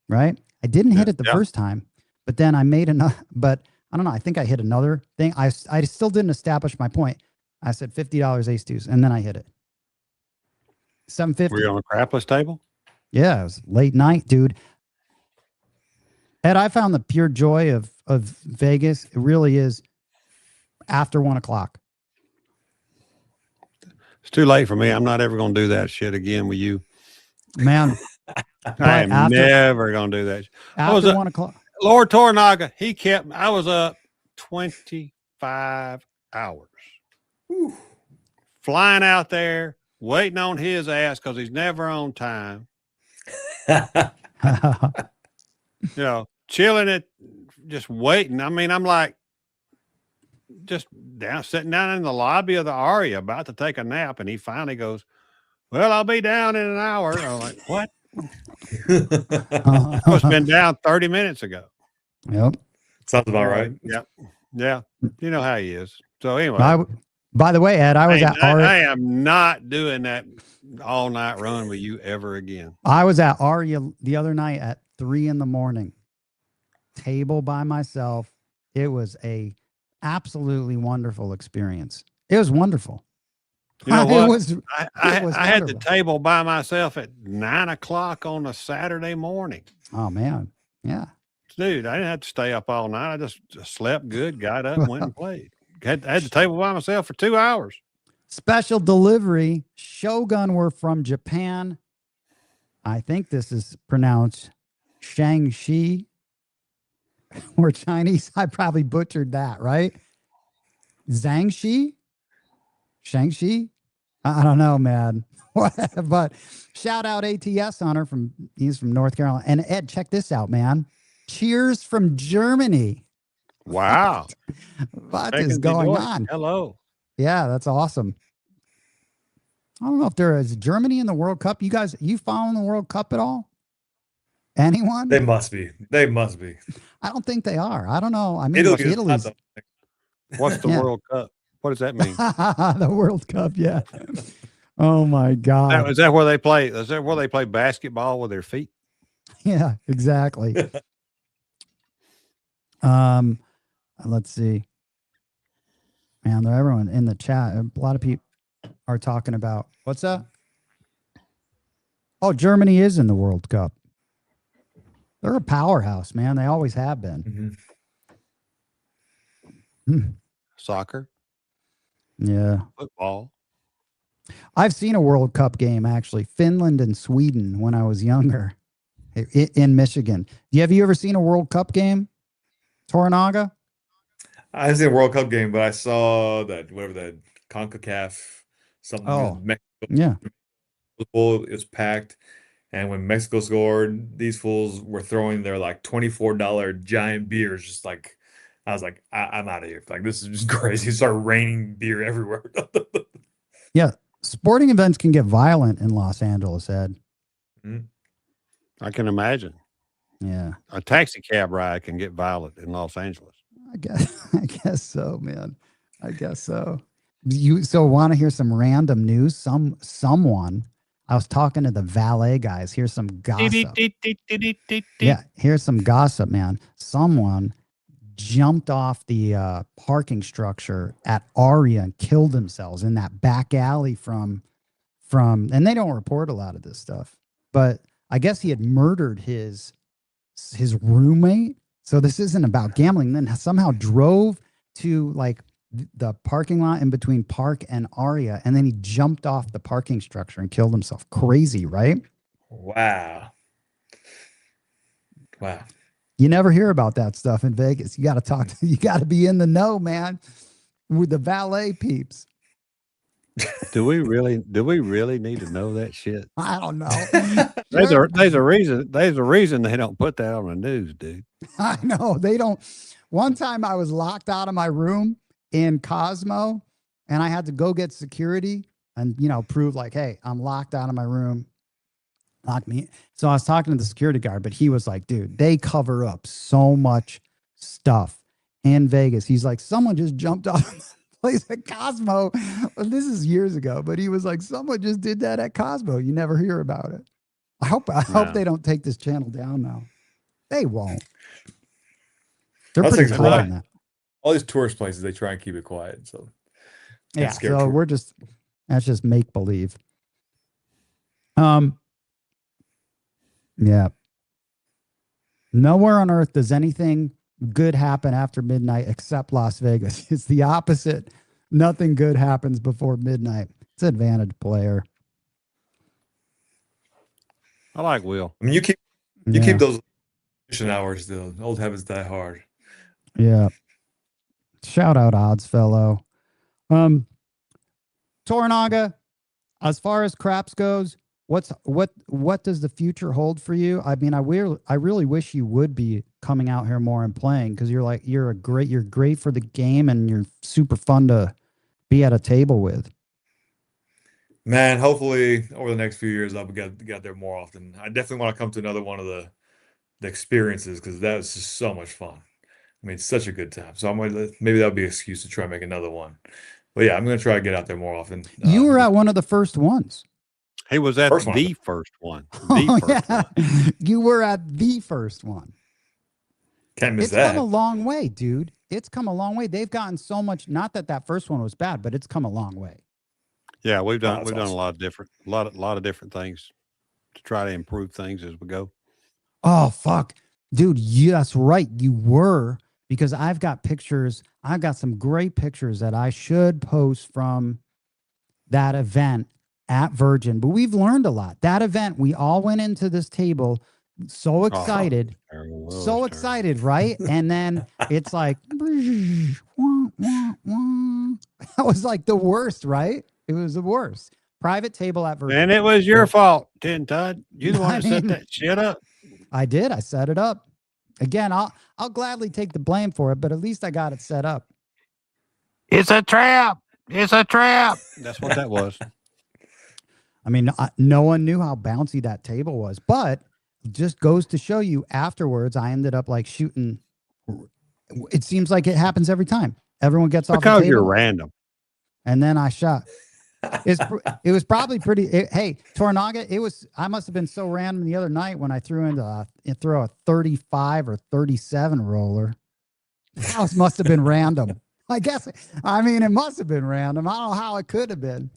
right? I didn't hit it the first time, but then I made enough, but I don't know. I think I hit another thing. I still didn't establish my point. I said $50 ace deuce, and then I hit it. 750. Were you on a crapless table? Yeah, it was late night, dude. Ed, I found the pure joy of Vegas. It really is after 1 o'clock. It's too late for me. I'm not ever going to do that shit again with you. Man. I am never going to do that. After 1 o'clock. Lord Toronaga, I was up 25 hours. Whew. Flying out there, waiting on his ass because he's never on time. Chilling it, just waiting. I mean, I'm like just sitting down in the lobby of the Aria about to take a nap. And he finally goes, "Well, I'll be down in an hour." I'm like, what? I must have been down 30 minutes ago. Yep. Sounds about right. Yep. Yeah. You know how he is. So anyway. By the way, Ed, I am not doing that all night run with you ever again. I was at Aria the other night at 3 a.m. Table by myself. It was a absolutely wonderful experience. It was wonderful. You know what? I had the table by myself at 9 o'clock on a Saturday morning. Oh man. Yeah. Dude, I didn't have to stay up all night. I just slept good, got up, went and played. I had the table by myself for 2 hours. Special delivery. Shogun were from Japan. I think this is pronounced Shang-Chi or Chinese. I probably butchered that, right? Zhangxi? Shang-Chi? I don't know, man. But shout out ATS Hunter he's from North Carolina. And Ed, check this out, man. Cheers from Germany. Wow. What is going on? Hello. Yeah, that's awesome. I don't know if there is Germany in the World Cup. You following the World Cup at all? Anyone? They must be. They must be. I don't think they are. I don't know. I mean, Italy's. What's the World Cup? What does that mean? The World Cup, yeah. Oh my God. Is that where they play? Is that where they play basketball with their feet? Yeah, exactly. Let's see. Man, everyone in the chat. A lot of people are talking about what's that? Oh, Germany is in the World Cup. They're a powerhouse, man. They always have been. Mm-hmm. Soccer. Yeah. Football. I've seen a World Cup game, actually. Finland and Sweden when I was younger in Michigan. Have you ever seen a World Cup game, Toronaga? I didn't see a World Cup game, but I saw that CONCACAF something. Oh, Mexico. Yeah. was full, it was packed. And when Mexico scored, these fools were throwing their like $24 giant beers, just like I was like, I'm out of here. Like this is just crazy. It started raining beer everywhere. Yeah, sporting events can get violent in Los Angeles, Ed. I can imagine. Yeah, A taxi cab ride can get violent in Los Angeles. I guess so, man. I guess so. You so want to hear some random news? Someone. I was talking to the valet guys. Here's some gossip. Yeah, here's some gossip, man. Someone jumped off the parking structure at Aria and killed themselves in that back alley from, and they don't report a lot of this stuff, but I guess he had murdered his roommate. So this isn't about gambling. Then somehow drove to like the parking lot in between Park and Aria, and then he jumped off the parking structure and killed himself. Crazy, right? Wow. Wow. You never hear about that stuff in Vegas. You got to talk to, you got to be in the know, man, with the valet peeps. Do we really need to know that shit? I don't know. There's a reason they don't put that on the news, dude. I know they don't. One time I was locked out of my room in Cosmo and I had to go get security and, prove like, hey, I'm locked out of my room. Lock me. So I was talking to the security guard, but he was like, dude, they cover up so much stuff in Vegas. He's like, someone just jumped off the place at Cosmo. Well, this is years ago, but he was like, someone just did that at Cosmo. You never hear about it. I hope they don't take this channel down now. They won't. They're pretty tight on that. All these tourist places, they try and keep it quiet. So yeah, so that's just make believe. Yeah. Nowhere on earth does anything good happen after midnight except Las Vegas. It's the opposite. Nothing good happens before midnight. It's an advantage player. I like Will. I mean, you keep those hours. The old habits die hard. Yeah. Shout out Odds Fellow. Toronaga, as far as craps goes, what does the future hold for you? I mean, I really wish you would be coming out here more and playing, because you're great for the game and you're super fun to be at a table with. Man, hopefully over the next few years I'll get there more often. I definitely want to come to another one of the experiences, because that was just so much fun. I mean, it's such a good time. So maybe that'll be an excuse to try and make another one. But yeah, I'm gonna try to get out there more often. You were at one of the first ones. He was at the first one. You were at the first one. Can't miss that. It's come a long way, dude. It's come a long way. They've gotten so much. Not that first one was bad, but it's come a long way. Yeah, we've done a lot of different things to try to improve things as we go. Oh fuck, dude. That's right. You were, because I've got pictures. I've got some great pictures that I should post from that event at Virgin. But we've learned a lot. That event, we all went into this table so excited, excited, right? And then it's like, that was like the worst, right? It was the worst. Private table at Virgin. And it was your fault, Tin Todd. You the one who set that shit up. I did. I set it up. Again, I'll gladly take the blame for it, but at least I got it set up. It's a trap. It's a trap. That's what that was. I mean, no one knew how bouncy that table was, but it just goes to show you afterwards, I ended up like shooting. It seems like it happens every time. Everyone gets off the table. Because you're random. And then I shot. It was probably pretty. Hey, Toronaga, I must have been so random the other night when I throw a 35 or 37 roller. That must have been random. I guess. I mean, it must have been random. I don't know how it could have been.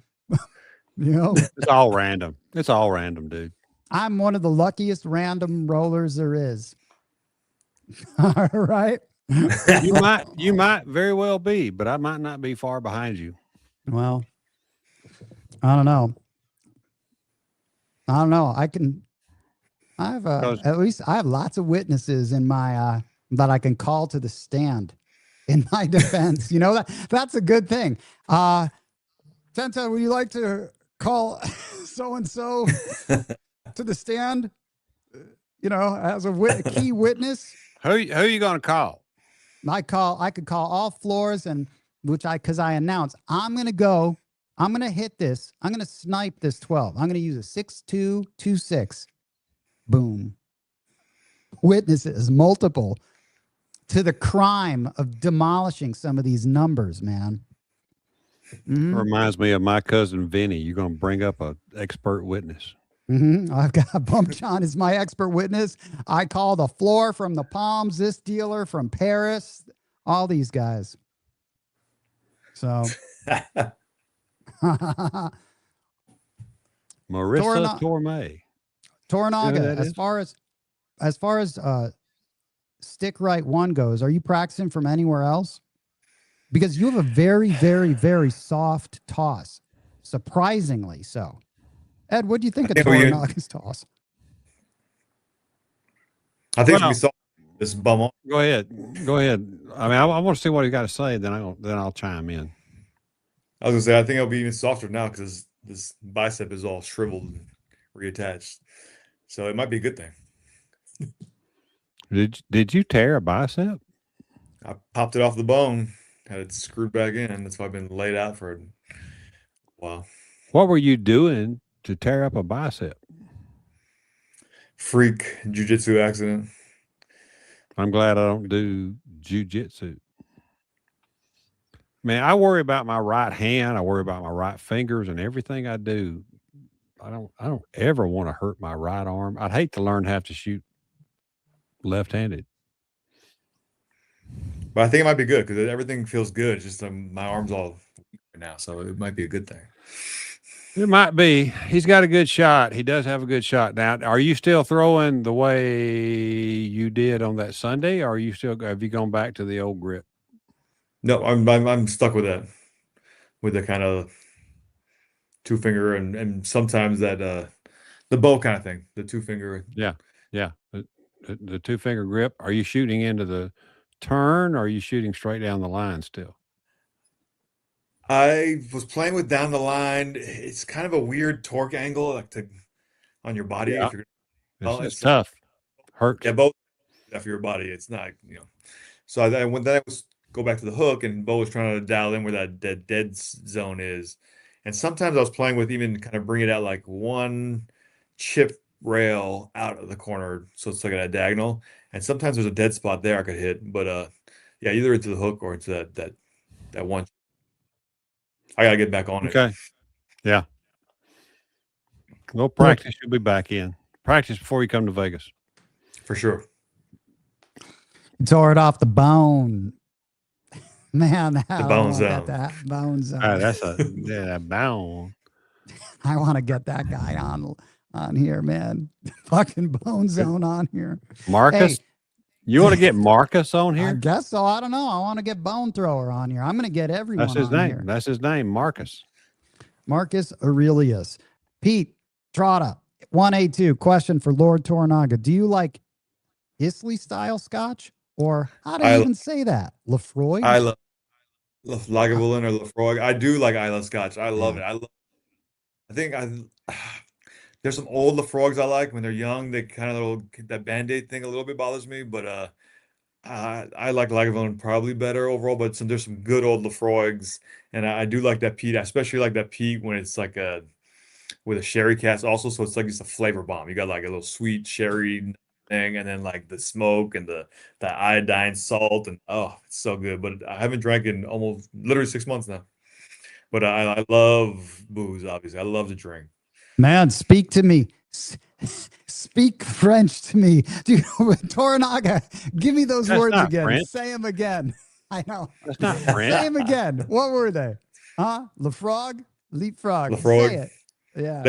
It's all random. It's all random, dude. I'm one of the luckiest random rollers there is. All right. You might very well be, but I might not be far behind you. Well, I don't know. At least I have lots of witnesses in my that I can call to the stand in my defense. That's a good thing. Tenta, would you like to call so and so to the stand, as a key witness. Who you going to call? I could call all floors, and because I announced I'm going to hit this. I'm going to snipe this 12. I'm going to use a 6-2-2-6. Boom. Witnesses, multiple, to the crime of demolishing some of these numbers, man. Mm-hmm. Reminds me of my cousin Vinny. You're going to bring up an expert witness. Mm-hmm. I've got Bump John as my expert witness. I call the floor from the Palms, this dealer from Paris, all these guys. So Marissa Torme. Toronaga, as far as stick right one goes, are you practicing from anywhere else? Because you have a very, very, very soft toss. Surprisingly so. Ed, what do you think of Toronaga's toss? I think we saw this bum on. Go ahead. I mean, I want to see what he got to say. Then I'll chime in. I was gonna say I think it'll be even softer now because this bicep is all shriveled and reattached. So it might be a good thing. Did you tear a bicep? I popped it off the bone, had it screwed back in. That's why I've been laid out for a while. What were you doing to tear up a bicep? Freak jiu-jitsu accident. I'm glad I don't do jiu-jitsu. Man, I worry about my right hand. I worry about my right fingers, and everything I do. I don't ever want to hurt my right arm. I'd hate to learn how to shoot left-handed. But I think it might be good because everything feels good. It's just my arm's all weak right now, so it might be a good thing. It might be. He's got a good shot. He does have a good shot. Now, are you still throwing the way you did on that Sunday, or have you gone back to the old grip? No, I'm stuck with that, with the kind of two finger and sometimes that the bow kind of thing, the two finger. Yeah. The two finger grip. Are you shooting into the turn, or are you shooting straight down the line still? I was playing with down the line. It's kind of a weird torque angle, like on your body. Yeah. If It's tough. Hurts. Yeah, both for your body. It's not, So I was go back to the hook, and Bo was trying to dial in where that dead zone is. And sometimes I was playing with even kind of bring it out like one chip rail out of the corner, so it's like a diagonal. And sometimes there's a dead spot there I could hit, but yeah, either into the hook or into that one. I gotta get back on it. Okay. Yeah. Well, practice. You'll be back in. Practice before you come to Vegas. For sure. Tore it off the bone. Man, the bone zone. That bone zone. That's a bone. I want to get that guy on here, man. Fucking bone zone on here. Marcus, hey, you want to get Marcus on here? I guess so. I don't know. I want to get Bone Thrower on here. I'm going to get everyone. That's his on name. Here. That's his name, Marcus. Marcus Aurelius. Pete Trotta, 182. Question for Lord Toronaga. Do you like Islay style scotch, or how do you even say that? Lefroy? I love Lagavulin or Lefroy. I do like Isla Scotch. I love it. I think there's some old Lefroys I like when they're young. They kind of that Band-Aid thing a little bit bothers me, but I like Lagavulin probably better overall. But there's some good old Lefroys, and I do like that peat. I especially like that peat when it's like with a sherry cask also. So it's like just a flavor bomb. You got like a little sweet sherry thing, and then like the smoke and the iodine salt, and oh, it's so good. But I haven't drank in almost literally 6 months now. But I love booze, obviously. I love to drink. Man, speak to me. Speak French to me. Dude, Toronaga, give me those words again. French. Say them again. I know. That's not French. Say them again. What were they? Huh? Lefrog? Leapfrog. Lefrog. Say it. Yeah.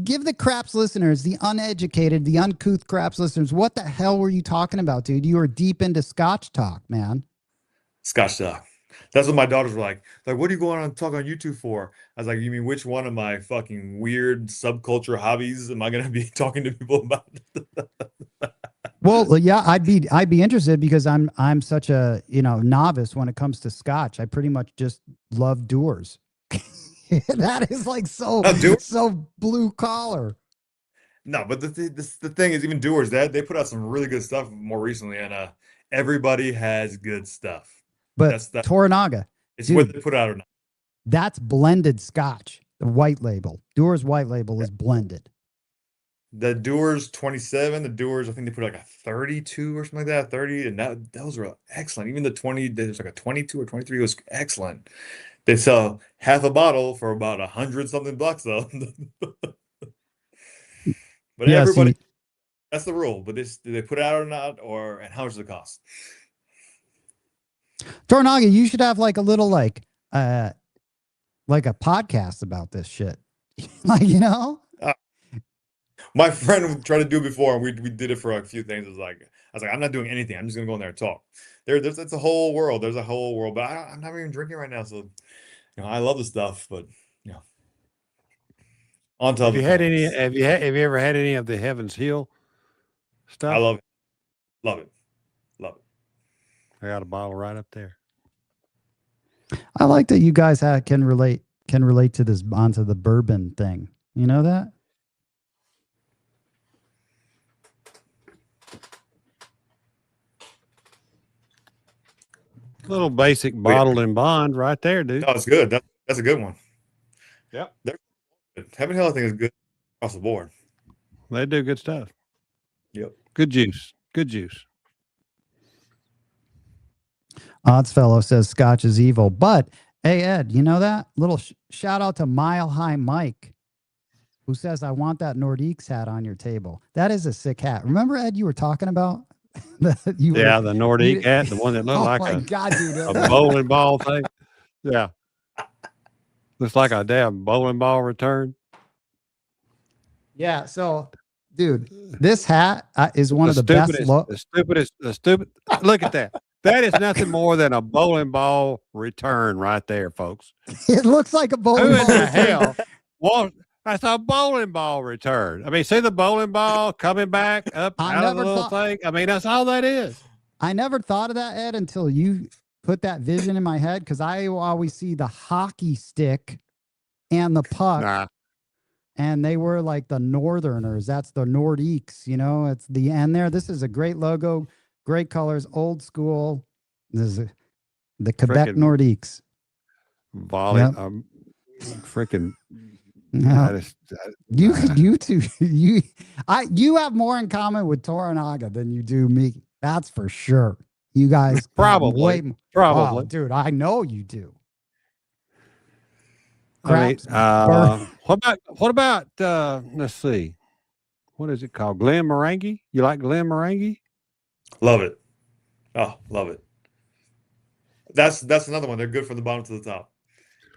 Give the Craps listeners, the uneducated, the uncouth Craps listeners, what the hell were you talking about, dude? You were deep into Scotch talk, man. Scotch talk. That's what my daughters were like, what are you going on talk on YouTube for? I was like, you mean which one of my fucking weird subculture hobbies am I going to be talking to people about? Well, yeah, I'd be interested because I'm such a, novice when it comes to Scotch. I pretty much just love Doers. That is like so blue collar. No, but the thing is, even Doers, that they put out some really good stuff more recently, and everybody has good stuff. But That's Toronaga, it's dude, what they put out or not. That's blended Scotch. The white label, Doers white label is blended. The Doers 27, the Doers, I think they put like a 32 or something like that, 30, and those were excellent. Even the 20, there's like a 22 or 23 was excellent. They sell half a bottle for about $100 something though. But yeah, everybody, that's the rule. But do they put it out or not, and how much does it cost? Toronaga, you should have like a little like a podcast about this shit. Like, you know? My friend tried to do it before, and we did it for a few things. I was like, I'm not doing anything. I'm just gonna go in there and talk. It's a whole world. There's a whole world, but I'm not even drinking right now. So, I love the stuff, but on top. Have you ever had any of the Heaven's Hill stuff? I love it. Love it. Love it. I got a bottle right up there. I like that you guys can relate to this onto the bourbon thing. You know that? Little basic bottled and bond right there, dude. Oh, it's good. That's a good one. Yep. Heaven Hill, I think, is good across the board. They do good stuff. Yep. Good juice. Good juice. Oddsfellow says Scotch is evil. But, hey, Ed, you know that? Little shout out to Mile High Mike, who says, I want that Nordiques hat on your table. That is a sick hat. Remember, Ed, you were talking about? The Nordique hat, the one that looked like a bowling ball thing. Yeah. Looks like a damn bowling ball return. Yeah. So, dude, this hat is one of the best. The stupid. Look at that. That is nothing more than a bowling ball return right there, folks. It looks like a bowling ball. Who in the hell? Well, that's a bowling ball return. I mean, see the bowling ball coming back up out of the little thing? I mean, that's all that is. I never thought of that, Ed, until you put that vision in my head, because I always see the hockey stick and the puck. Nah. And they were like the Northerners. That's the Nordiques, it's the end there. This is a great logo, great colors, old school. This is the Quebec Nordiques. Volley. Yep. Freaking. No. You two, you have more in common with Toronaga than you do me. That's for sure. You guys probably. Oh, dude, I know you do. What about let's see, what is it called? Glen Morangi? You like Glen Morangi? Love it. Oh, love it. That's another one. They're good from the bottom to the top.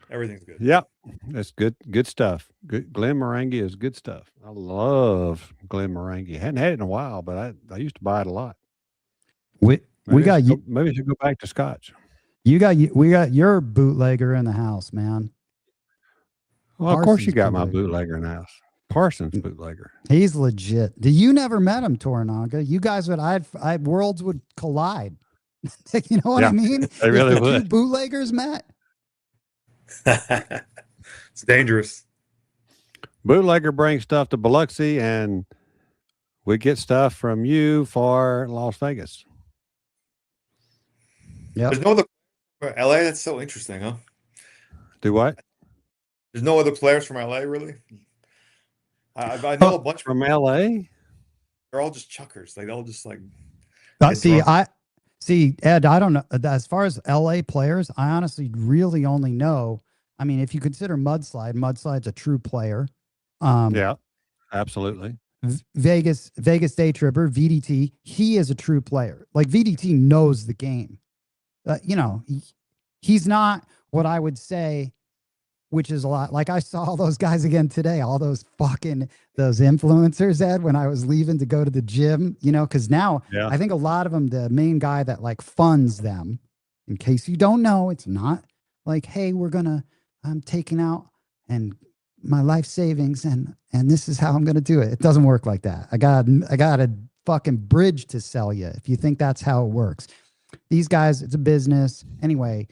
Everything's good. Yep. That's good stuff. Good Glen Morangi is good stuff. I love Glen Morangi. Hadn't had it in a while, but I used to buy it a lot. Maybe I should go back to Scotch. We got your bootlegger in the house, man. Well, of course you got my bootlegger in the house. Parsons bootlegger. He's legit. You never met him, Toronaga. You guys worlds would collide. You know what I mean? They really would. Two bootleggers met. It's dangerous. Bootlegger brings stuff to Biloxi, and we get stuff from you for Las Vegas. Yeah. There's no other LA. That's so interesting, huh? Do what? There's no other players from LA, really. I know a bunch from LA. They're all just chuckers. They all just like. See, Ed, I don't know. As far as LA players, I honestly really only know. I mean, if you consider Mudslide's a true player. Yeah, absolutely. Vegas Day Tripper, VDT, he is a true player. Like VDT knows the game. He's not what I would say, which is a lot. Like I saw all those guys again today, all those influencers, Ed, when I was leaving to go to the gym, because now I think a lot of them, the main guy that like funds them, in case you don't know, it's not like, hey, I'm taking out and my life savings and this is how I'm going to do it. It doesn't work like that. I got a fucking bridge to sell you if you think that's how it works. These guys, it's a business. Anyway,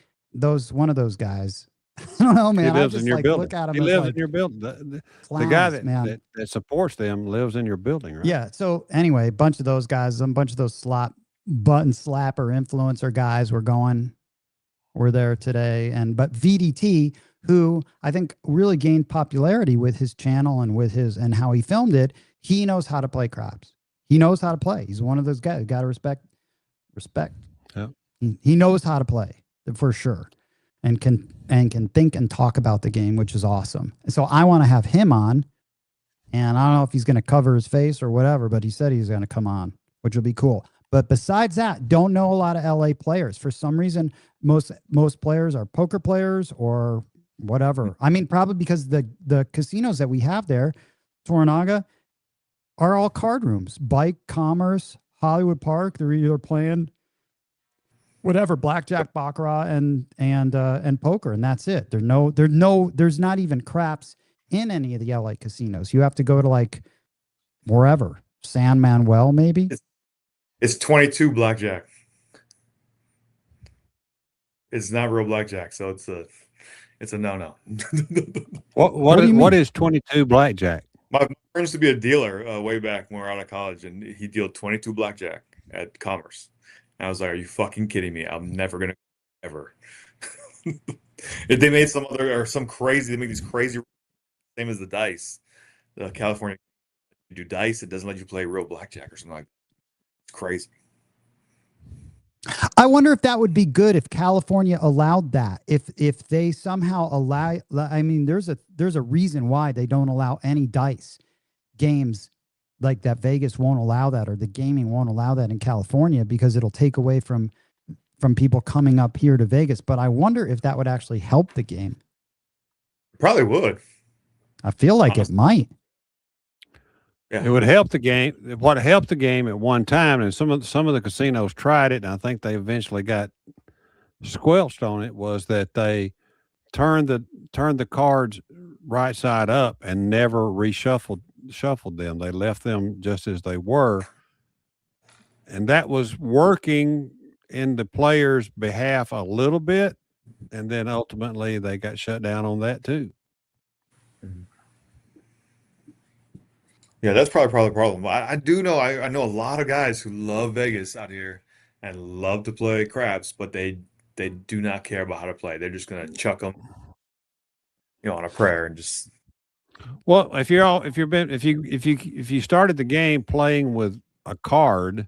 one of those guys, I don't know, man. He I lives just in your like building. look at him He as lives like in your building. The clowns, guy that, man. that supports them lives in your building, right? Yeah. So anyway, a bunch of those guys, a bunch of those button slapper influencer guys were there today. But VDT, who I think really gained popularity with his channel and with and how he filmed it, he knows how to play craps. He knows how to play. He's one of those guys. Got to respect. Yeah. He knows how to play for sure, and can think and talk about the game, which is awesome. So I want to have him on, and I don't know if he's going to cover his face or whatever, but he said he's going to come on, which will be cool. But besides that, don't know a lot of LA players. For some reason, most players are poker players or whatever. I mean, probably because the casinos that we have there, Toronaga, are all card rooms. Bike, Commerce, Hollywood Park. They're either playing whatever, blackjack, baccarat, and poker, and that's it. There's not even craps in any of the LA casinos. You have to go to like wherever, San Manuel, maybe. It's 22 blackjack. It's not real blackjack, so it's a no. What is 22 blackjack? My friend used to be a dealer way back when we were out of college, and he dealt 22 blackjack at Commerce. And I was like, "Are you fucking kidding me? I'm never gonna ever." If they made they make these crazy, same as the dice. The California, you do dice, it doesn't let you play real blackjack or something like that. It's crazy. I wonder if that would be good if California allowed that. If they somehow allow, I mean, there's a reason why they don't allow any dice games like that. Vegas won't allow that, or the gaming won't allow that in California, because it'll take away from people coming up here to Vegas. But I wonder if that would actually help the game. Probably would. I feel like it might. Yeah. It would help the game. What helped the game at one time, and some of the casinos tried it, and I think they eventually got squelched on it, was that they turned the cards right side up and never shuffled them. They left them just as they were, and that was working in the players' behalf a little bit, and then ultimately they got shut down on that too. Yeah, that's probably the problem. I do know I know a lot of guys who love Vegas out here and love to play craps, but they do not care about how to play. They're just gonna chuck them, on a prayer and just. Well, if you started the game playing with a card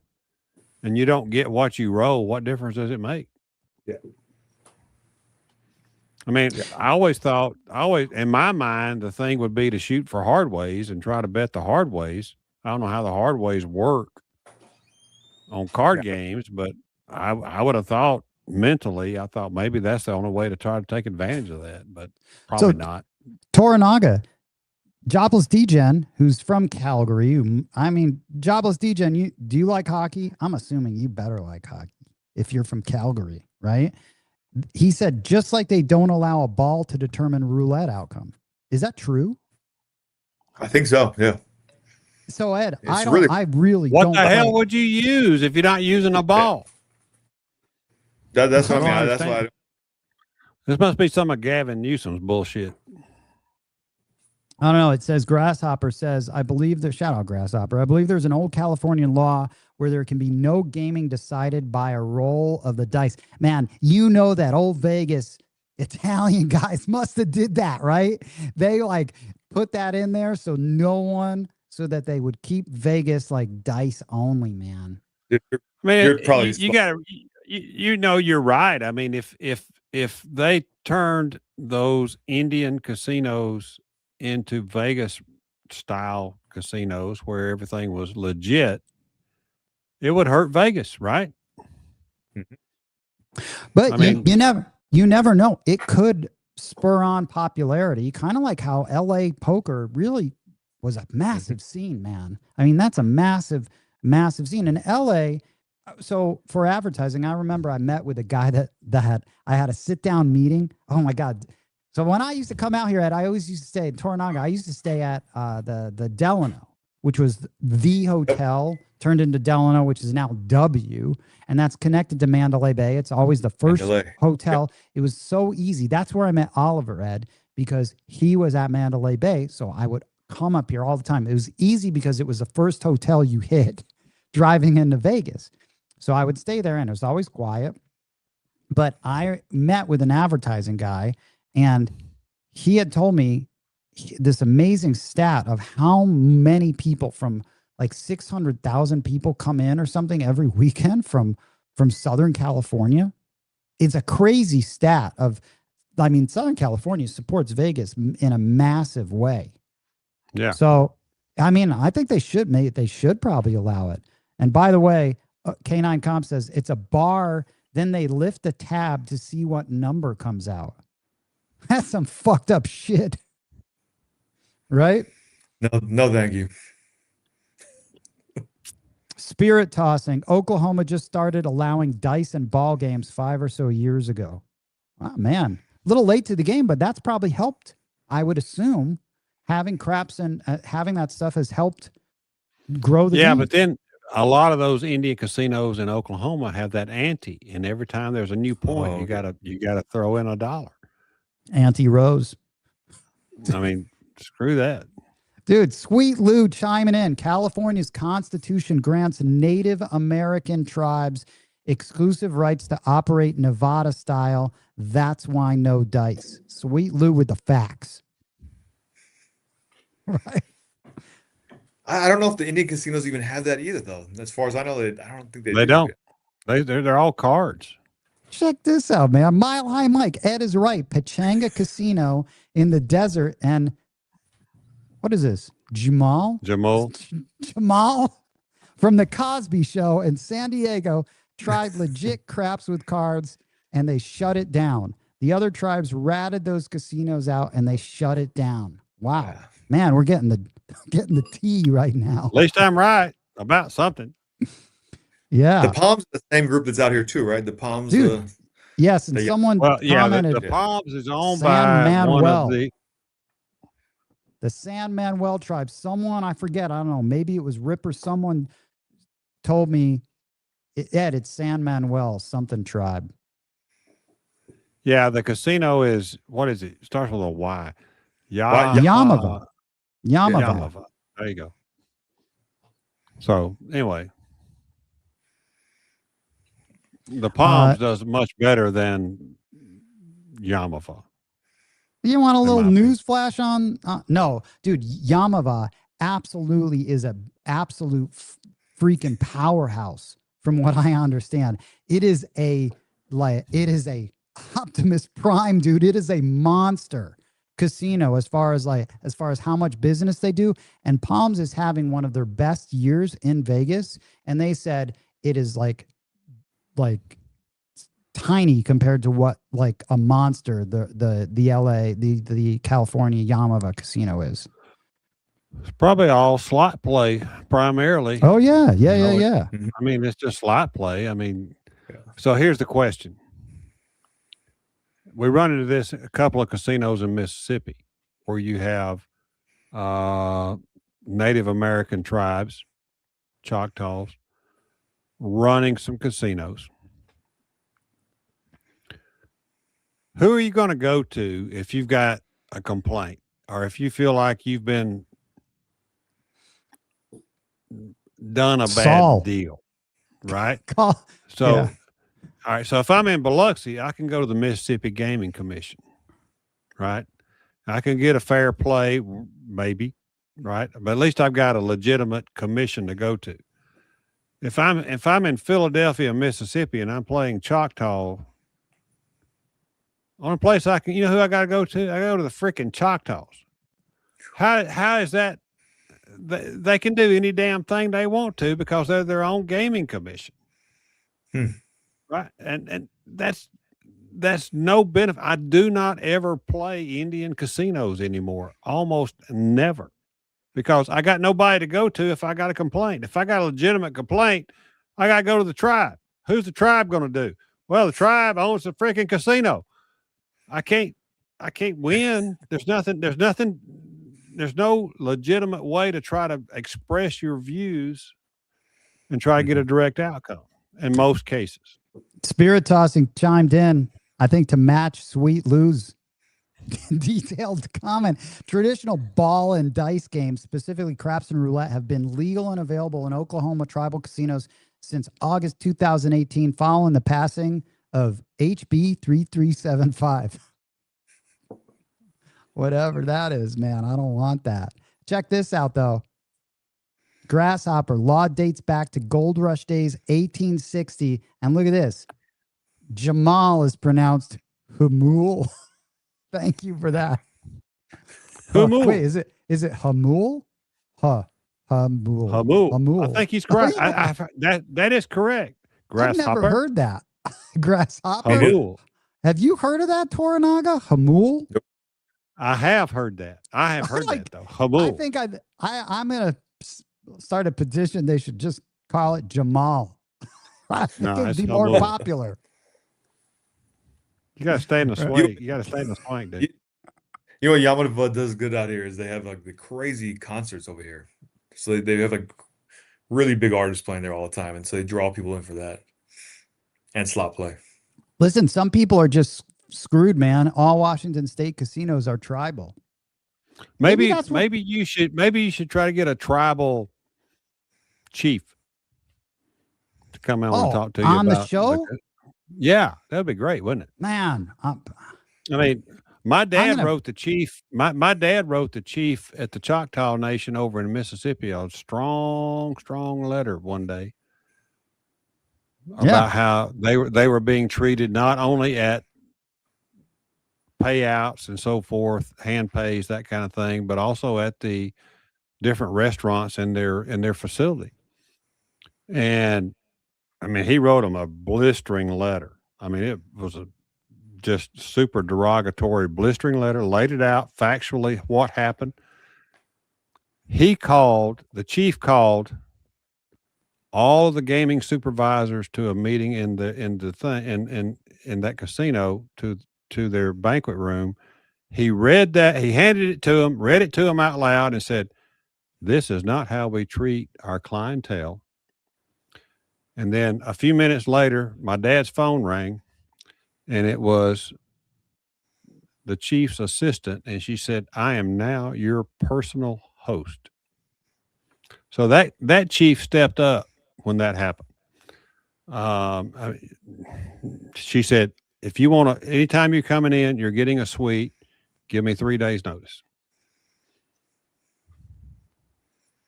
and you don't get what you roll, what difference does it make? Yeah. I mean, I always in my mind, the thing would be to shoot for hard ways and try to bet the hard ways. I don't know how the hard ways work on card games, but I would have thought mentally, I thought maybe that's the only way to try to take advantage of that, but probably not. Toronaga, Jobless Degen, who's from Calgary. Jobless Degen, do you like hockey? I'm assuming you better like hockey if you're from Calgary, right? He said, just like they don't allow a ball to determine roulette outcome. Is that true? I think so. Yeah. So Ed, What the hell would you use if you're not using a ball? That's what I mean. That's why. This must be some of Gavin Newsom's bullshit. I don't know. It says Grasshopper says, shout out Grasshopper. I believe there's an old Californian law where there can be no gaming decided by a roll of the dice. Man, that old Vegas Italian guys must have did that, right? They like put that in there so that they would keep Vegas like dice only, man. You're probably you're right. I mean, if they turned those Indian casinos into Vegas style casinos where everything was legit, it would hurt Vegas, right? But you never know. It could spur on popularity, kind of like how LA poker really was a massive scene, man. I mean, that's a massive scene in LA. So for advertising, I remember I met with a guy that I had a sit down meeting. Oh my God. So when I used to come out here I always used to stay in Toronaga. I used to stay at the Delano, which was the hotel, turned into Delano, which is now W, and that's connected to Mandalay Bay. It's always the first hotel. Yep. It was so easy. That's where I met Oliver, Ed, because he was at Mandalay Bay. So I would come up here all the time. It was easy because it was the first hotel you hit driving into Vegas. So I would stay there, and it was always quiet. But I met with an advertising guy, and he had told me this amazing stat of how many people from like 600,000 people come in or something every weekend from Southern California. It's a crazy stat of, I mean, Southern California supports Vegas in a massive way. Yeah. So, I mean, I think they should probably allow it. And by the way, K9 Comp says it's a bar. Then they lift the tab to see what number comes out. That's some fucked up shit. Right? No, thank you. Spirit tossing. Oklahoma just started allowing dice and ball games 5 or so years ago. Oh, man. A little late to the game, but that's probably helped. I would assume having craps and having that stuff has helped grow the game. But then a lot of those Indian casinos in Oklahoma have that ante, and every time there's a new point, you gotta throw in $1. Ante Rose. I mean, screw that. Dude, Sweet Lou chiming in. California's Constitution grants Native American tribes exclusive rights to operate Nevada style. That's why no dice. Sweet Lou with the facts. Right. I don't know if the Indian casinos even have that either, though. As far as I know, I don't think they don't. They're all cards. Check this out, man. Mile High Mike. Ed is right. Pechanga Casino in the desert. And what is this? Jamal from the Cosby Show in San Diego tried legit craps with cards, and they shut it down. The other tribes ratted those casinos out, and they shut it down. Wow. Yeah. Man, we're getting the tea right now. At least I'm right about something. Yeah. The Palms, the same group that's out here too, right? The Palms. Dude, yes, and someone commented. The Palms is owned by one of the San Manuel tribe. Someone, I forget, I don't know, maybe it was Rip or someone told me, Ed, it's San Manuel something tribe. Yeah, the casino is, what is it? It starts with a Y. Yamava. There you go. So anyway, the Palms does much better than Yamava. You want a little news flash on? No, dude, Yamava absolutely is a absolute freaking powerhouse from what I understand. It is a Optimus Prime, dude. It is a monster casino as far as how much business they do. And Palms is having one of their best years in Vegas, and they said it is like tiny compared to what like a monster the LA the California Yamava casino is. It's probably all slot play primarily. Oh yeah. I mean, it's just slot play. I mean, so here's the question. We run into this a couple of casinos in Mississippi where you have Native American tribes, Choctaws, running some casinos. Who are you going to go to if you've got a complaint or if you feel like you've been done a bad deal, right? All right. So if I'm in Biloxi, I can go to the Mississippi Gaming Commission, right? I can get a fair play, maybe, right? But at least I've got a legitimate commission to go to. If I'm in Philadelphia, Mississippi, and I'm playing Choctaw, only place I can, you know who I got to go to? I go to the freaking Choctaws. How is that? They can do any damn thing they want to because they're their own gaming commission. Right. And that's no benefit. I do not ever play Indian casinos anymore. Almost never. Because I got nobody to go to if I got a complaint. If I got a legitimate complaint, I got to go to the tribe. Who's the tribe going to do? Well, the tribe owns the freaking casino. I can't win. There's nothing legitimate way to try to express your views and try to get a direct outcome in most cases. Spirit Tossing chimed in, I think, to match Sweet Lou's detailed comment. Traditional ball and dice games, specifically craps and roulette, have been legal and available in Oklahoma tribal casinos since August 2018, following the passing of HB 3375. Whatever that is, man. I don't want that. Check this out, though. Grasshopper law dates back to Gold Rush days, 1860. And look at this. Jamal is pronounced Hamul. Thank you for that. Hamul. Wait, is it Hamul? Hamul. Hamul. I think he's correct. That is correct. Grasshopper. I've never heard that. Grasshopper. Hamul. Have you heard of that, Toronaga? Hamul? Nope. I have heard that. I have heard that though. Hamul. I think I'm gonna start a petition. They should just call it Jamal. I think it'd be more popular. You gotta stay in the swing. You gotta stay in the swing, dude. You know what Yamada does good out here is they have like the crazy concerts over here. So they have like really big artists playing there all the time, and so they draw people in for that and slot play. Listen, some people are just screwed, man. All Washington State casinos are tribal. Maybe you should try to get a tribal chief to come out and talk to you on the show. Yeah, that'd be great, wouldn't it? Man, I mean, my dad wrote the chief. My dad wrote the chief at the Choctaw Nation over in Mississippi a strong letter one day about how they were being treated not only at payouts and so forth, hand pays, that kind of thing, but also at the different restaurants in their facility. And I mean, he wrote them a blistering letter. I mean, it was a just super derogatory, blistering letter, laid it out factually what happened. The chief called all the gaming supervisors to a meeting in that casino to their banquet room. He read that, he handed it to them, read it to them out loud and said, "This is not how we treat our clientele." And then a few minutes later, my dad's phone rang, and it was the chief's assistant. And she said, "I am now your personal host." So that chief stepped up when that happened. She said, "If you want to, anytime you're coming in, you're getting a suite, give me 3 days notice."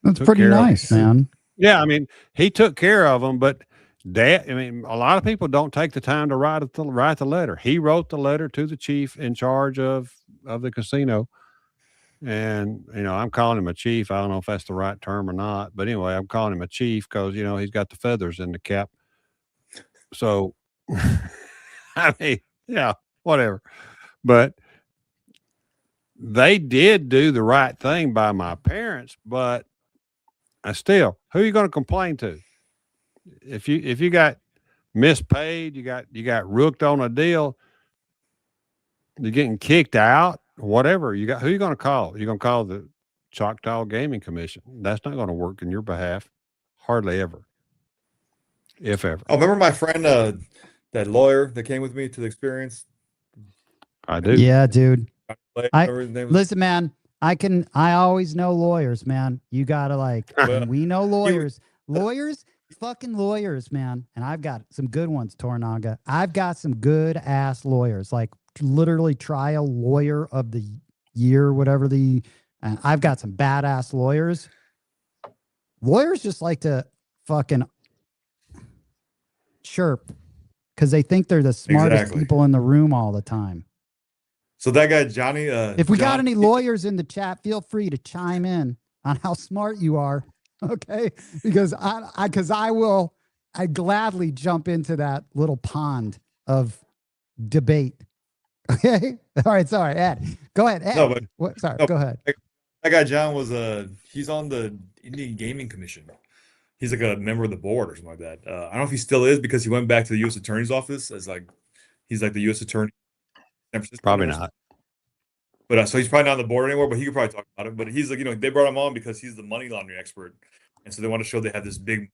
That's pretty nice, man. Yeah, I mean, he took care of them, but a lot of people don't take the time to write the letter. He wrote the letter to the chief in charge of the casino. And, I'm calling him a chief. I don't know if that's the right term or not, but anyway, I'm calling him a chief because, he's got the feathers in the cap. So, I mean, yeah, whatever. But they did do the right thing by my parents, but still, who are you going to complain to? If you got mispaid, you got rooked on a deal, you're getting kicked out, whatever, who are you going to call? You're going to call the Choctaw Gaming Commission. That's not going to work in your behalf. Hardly ever. If ever. Oh, remember my friend, that lawyer that came with me to the experience? I do. Yeah, dude. Listen, man, I always know lawyers, man. You gotta we know lawyers. Fucking lawyers, man. And I've got some good ones, Toronaga. I've got some good ass lawyers, like literally trial lawyer of the year, whatever I've got some badass lawyers. Lawyers just like to fucking chirp because they think they're the smartest people in the room all the time. So that guy, Johnny, if we got any lawyers in the chat, feel free to chime in on how smart you are. Okay. Because I'd gladly jump into that little pond of debate. Okay. All right. Sorry, Ed. Go ahead. Ed. Go ahead. That guy, John, he's on the Indian Gaming Commission. He's like a member of the board or something like that. I don't know if he still is because he went back to the U.S. Attorney's office he's like the U.S. Attorney. Probably not. But so he's probably not on the board anymore, but he could probably talk about it. But he's like, they brought him on because he's the money laundering expert. And so they want to show they have this big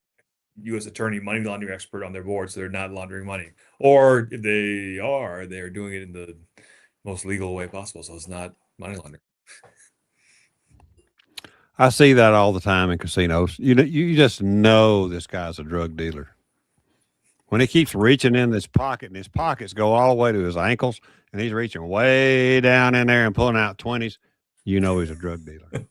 U.S. attorney money laundering expert on their board, so they're not laundering money. Or if they're doing it in the most legal way possible, so it's not money laundering. I see that all the time in casinos. You just know this guy's a drug dealer. When he keeps reaching in his pocket, and his pockets go all the way to his ankles, and he's reaching way down in there and pulling out 20s, you know he's a drug dealer.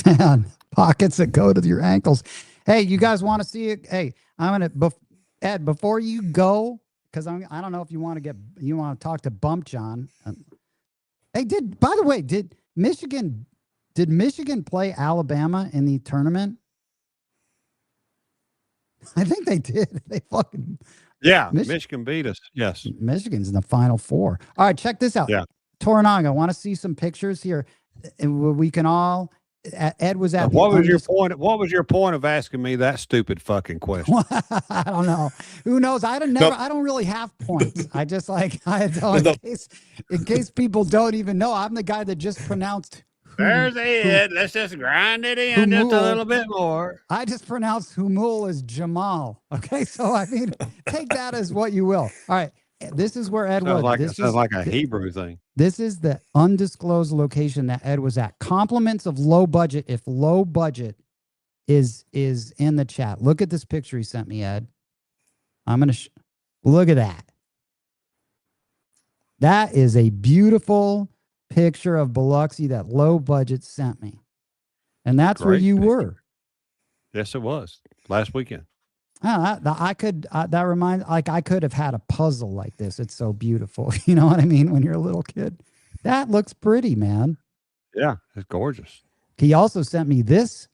Man, pockets that go to your ankles. Hey, you guys want to see it? Hey, I'm gonna Ed, before you go, because I don't know if you want to talk to Bump John. Hey, by the way, did Michigan play Alabama in the tournament? I think they did. They fucking Michigan beat us. Yes, Michigan's in the Final Four. All right, check this out. Yeah, Toronaga, I want to see some pictures here, and we can all. Ed was at. What was your point? What was your point of asking me that stupid fucking question? I don't know. Who knows? I don't really have points. I just in case people don't even know, I'm the guy that just pronounced. There's Ed. Let's just grind it in just a little bit more. I just pronounced Humul as Jamal. Okay, so I mean, take that as what you will. All right, this is where Ed was. Sounds like a Hebrew thing. This is the undisclosed location that Ed was at. Compliments of low budget. If low budget is in the chat, look at this picture he sent me, Ed. I'm gonna look at that. That is a beautiful picture of Biloxi that low budget sent me, and that's where you were. Yes, it was last weekend. I could I could have had a puzzle like this. It's so beautiful. You know what I mean? When you're a little kid, that looks pretty, man. Yeah, it's gorgeous. He also sent me this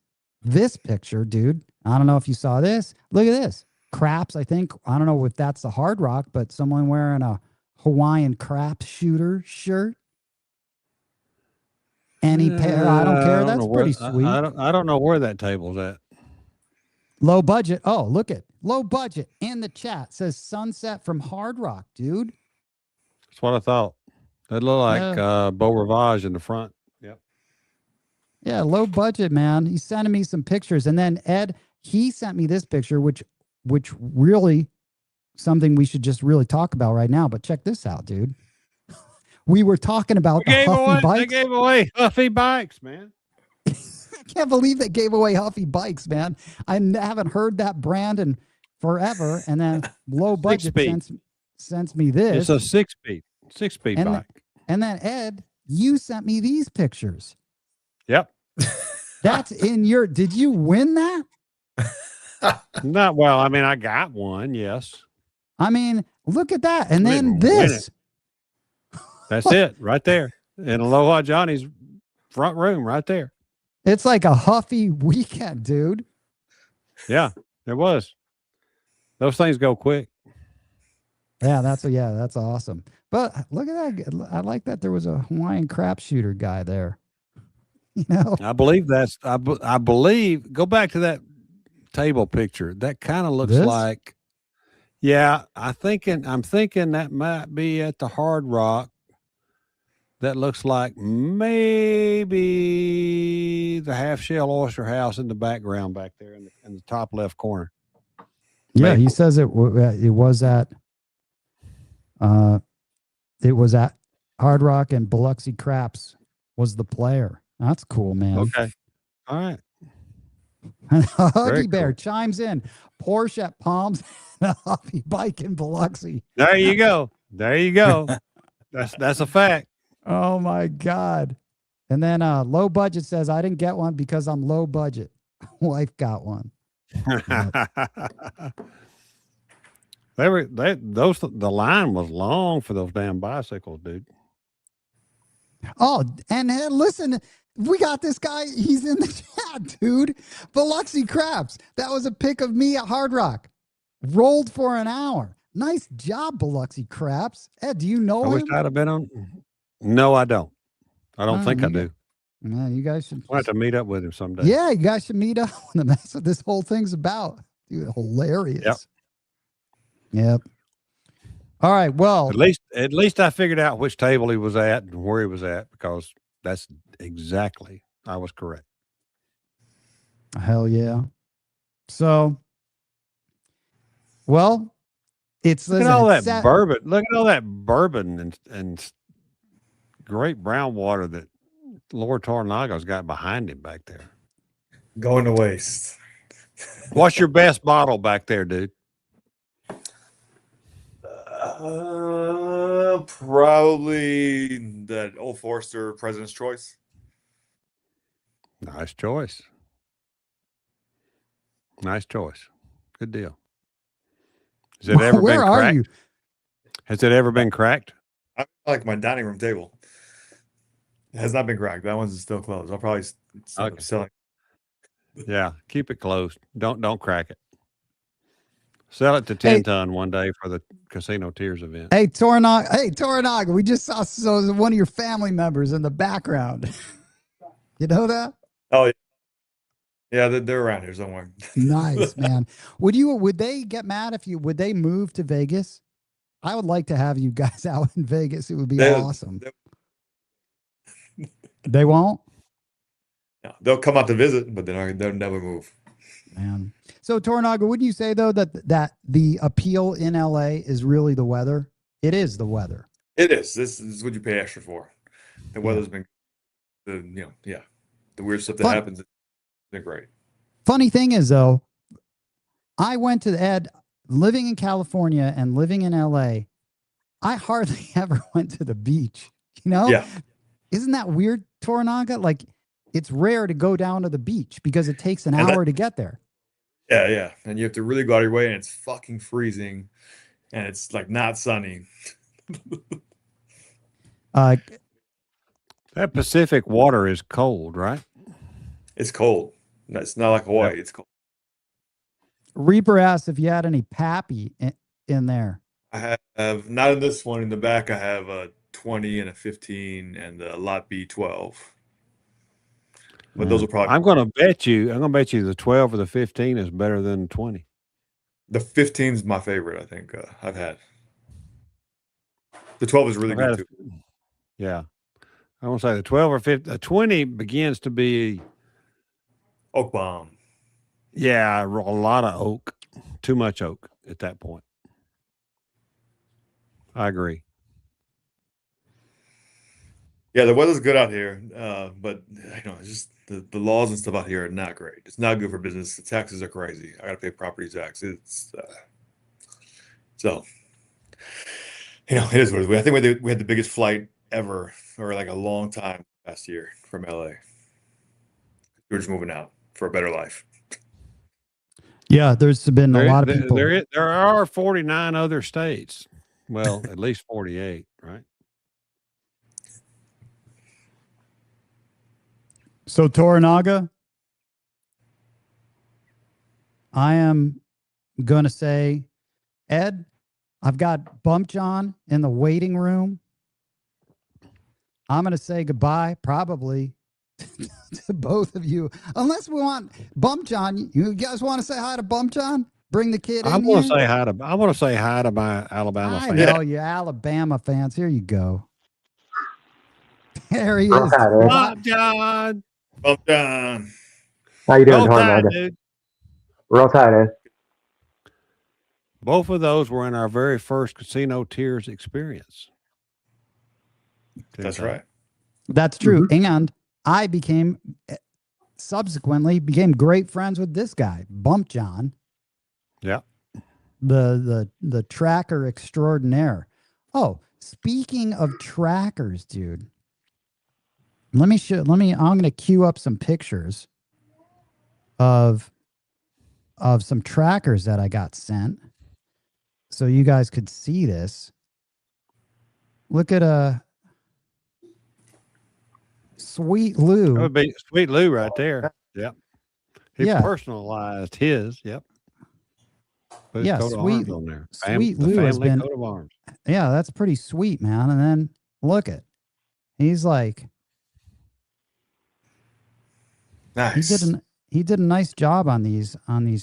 picture, dude. I don't know if you saw this. Look at this. Craps, I think. I don't know if that's the Hard Rock, but someone wearing a Hawaiian craps shooter shirt. Any pair, I don't care. That's pretty sweet. I don't know where that table's at. Low budget. Oh, look at low budget in the chat. Says Sunset from Hard Rock, dude. That's what I thought. That looked like Beau Rivage in the front. Yep. Yeah, low budget, man. He's sending me some pictures. And then Ed, he sent me this picture, which really something we should just really talk about right now. But check this out, dude. We were talking about the Huffy bikes. They gave away Huffy bikes, man. I can't believe they gave away Huffy bikes, man. I haven't heard that brand in forever. And then low budget sends me this. It's a six-speed bike. And then Ed, you sent me these pictures. Yep. That's in your. Did you win that? Not well. I mean, I got one. Yes. I mean, look at that, and then this. That's it, right there in Aloha Johnny's front room, right there. It's like a Huffy weekend, dude. Yeah, it was. Those things go quick. Yeah, that's awesome. But look at that. I like that there was a Hawaiian crap shooter guy there. You know, I believe that's. I believe. Go back to that table picture. That kind of looks like. Yeah, I'm thinking that might be at the Hard Rock. That looks like maybe the Half Shell Oyster House in the background back there in the top left corner. Yeah, he says it was at Hard Rock, and Biloxi Craps was the player. That's cool, man. Okay. All right. Huggy Bear chimes in. Porsche at Palms and a Huffy bike in Biloxi. There you go. There you go. That's a fact. Oh my God. And then low budget says, I didn't get one because I'm low budget. Wife got one. The line was long for those damn bicycles, dude. Oh, and listen, we got this guy. He's in the chat, dude. Biloxi Craps. That was a pic of me at Hard Rock. Rolled for an hour. Nice job, Biloxi Craps. Ed, do you know him? I wish I'd have been on. No, I don't. I don't think I do. Man, you guys should. I'll have to meet up with him someday. Yeah, you guys should meet up. That's what this whole thing's about. Dude, hilarious. Yep. All right. Well, At least I figured out which table he was at and where he was at, because that's exactly, I was correct. hell yeah. So, well, Look at all that bourbon. Look at all that bourbon and great brown water that Lord Toronaga's got behind him back there. Going to waste. What's your best bottle back there, dude? Probably that Old Forester President's Choice. Nice choice. Nice choice. Good deal. Has it ever Where been are cracked? you? Has it ever been cracked? I like my dining room table. It has not been cracked. That one's still closed. I'll probably end up selling. Yeah, keep it closed. Don't crack it. Sell it to 10 ton one day for the Casino Tears event. Hey, Toronaga, we just saw one of your family members in the background. You know that? Oh, yeah. Yeah, they're around here somewhere. Nice, man. Would they get mad if would they move to Vegas? I would like to have you guys out in Vegas. It would be awesome. They won't? No, they'll come out to visit, but they'll never move. Man. So Toronaga, wouldn't you say though that the appeal in LA is really the weather? It is the weather. It is. This is what you pay extra for. The weather's been the weird stuff that happens. It's been great. Funny thing is though, I went to Ed living in California and living in LA. I hardly ever went to the beach. You know? Yeah. Isn't that weird, Toronaga? Like, it's rare to go down to the beach because it takes an hour to get there. Yeah, yeah. And you have to really go out of your way, and it's fucking freezing, and it's like not sunny. That Pacific water is cold, right? It's cold. It's not like Hawaii. Yep. It's cold. Reaper asked if you had any pappy in there. I have, not in this one. In the back, I have a 20 and a 15 and a lot B 12. But those will probably. I'm going to bet you the 12 or the 15 is better than 20. The 15 is my favorite. I think I've had. The 12 is really good too. Yeah, I want to say the 12 or 15. The 20 begins to be oak bomb. Yeah, a lot of oak. Too much oak at that point. I agree. Yeah, the weather's good out here, but it's just the laws and stuff out here are not great. It's not good for business. The taxes are crazy. I got to pay property tax. It's so it is what it is. I think we had the biggest flight ever, or like a long time last year from LA. We're just moving out for a better life. Yeah, there's been a lot of people. There are 49 other states. Well, at least 48, right? So Toronaga, I am going to say, Ed, I've got Bump John in the waiting room. I'm going to say goodbye, probably, to both of you. Unless we want Bump John. You guys want to say hi to Bump John? Bring the kid in. I want to say hi to my Alabama fans. I know you Alabama fans. Here you go. There he is. Bump John. Bump John. How you doing, Toronaga? Real tight, Ed. Both of those were in our very first Casino Tears experience. That's right. That's true. Mm-hmm. And I subsequently became great friends with this guy, Bump John. Yeah. The tracker extraordinaire. Oh, speaking of trackers, dude. I'm going to queue up some pictures of some trackers that I got sent so you guys could see this. Look at Sweet Lou. That would be Sweet Lou right there. Yep. He personalized his. Yep. Put his coat of arms on there. Sweet Lou has been. Coat of arms. Yeah, that's pretty sweet, man. And then look at, he's like, nice. He did a nice job on these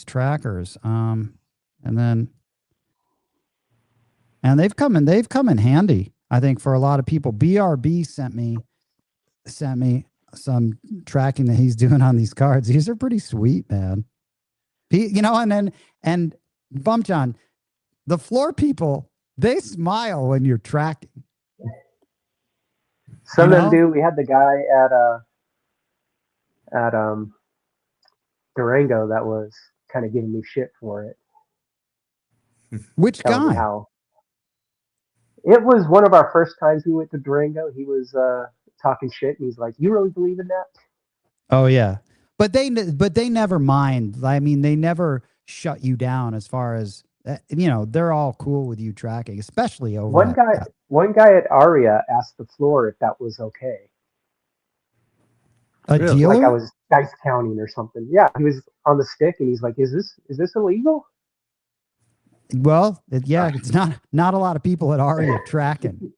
trackers. And then And they've come in handy, I think, for a lot of people. BRB sent me some tracking that he's doing on these cards. These are pretty sweet, man. And Bump John, the floor people, they smile when you're tracking. Some of them do. We had the guy at Durango that was kind of giving me shit for it. Which Telling me guy? how it was one of our first times we went to Durango. He was talking shit, and he's like, "You really believe in that?" Oh yeah, but they never mind. I mean, they never shut you down as far as they're all cool with you tracking, especially over One guy at Aria asked the floor if that was okay. A Really? dealer? Like I was dice counting or something. Yeah, he was on the stick, and he's like, "Is this illegal?" Well, it's not a lot of people at Aria tracking.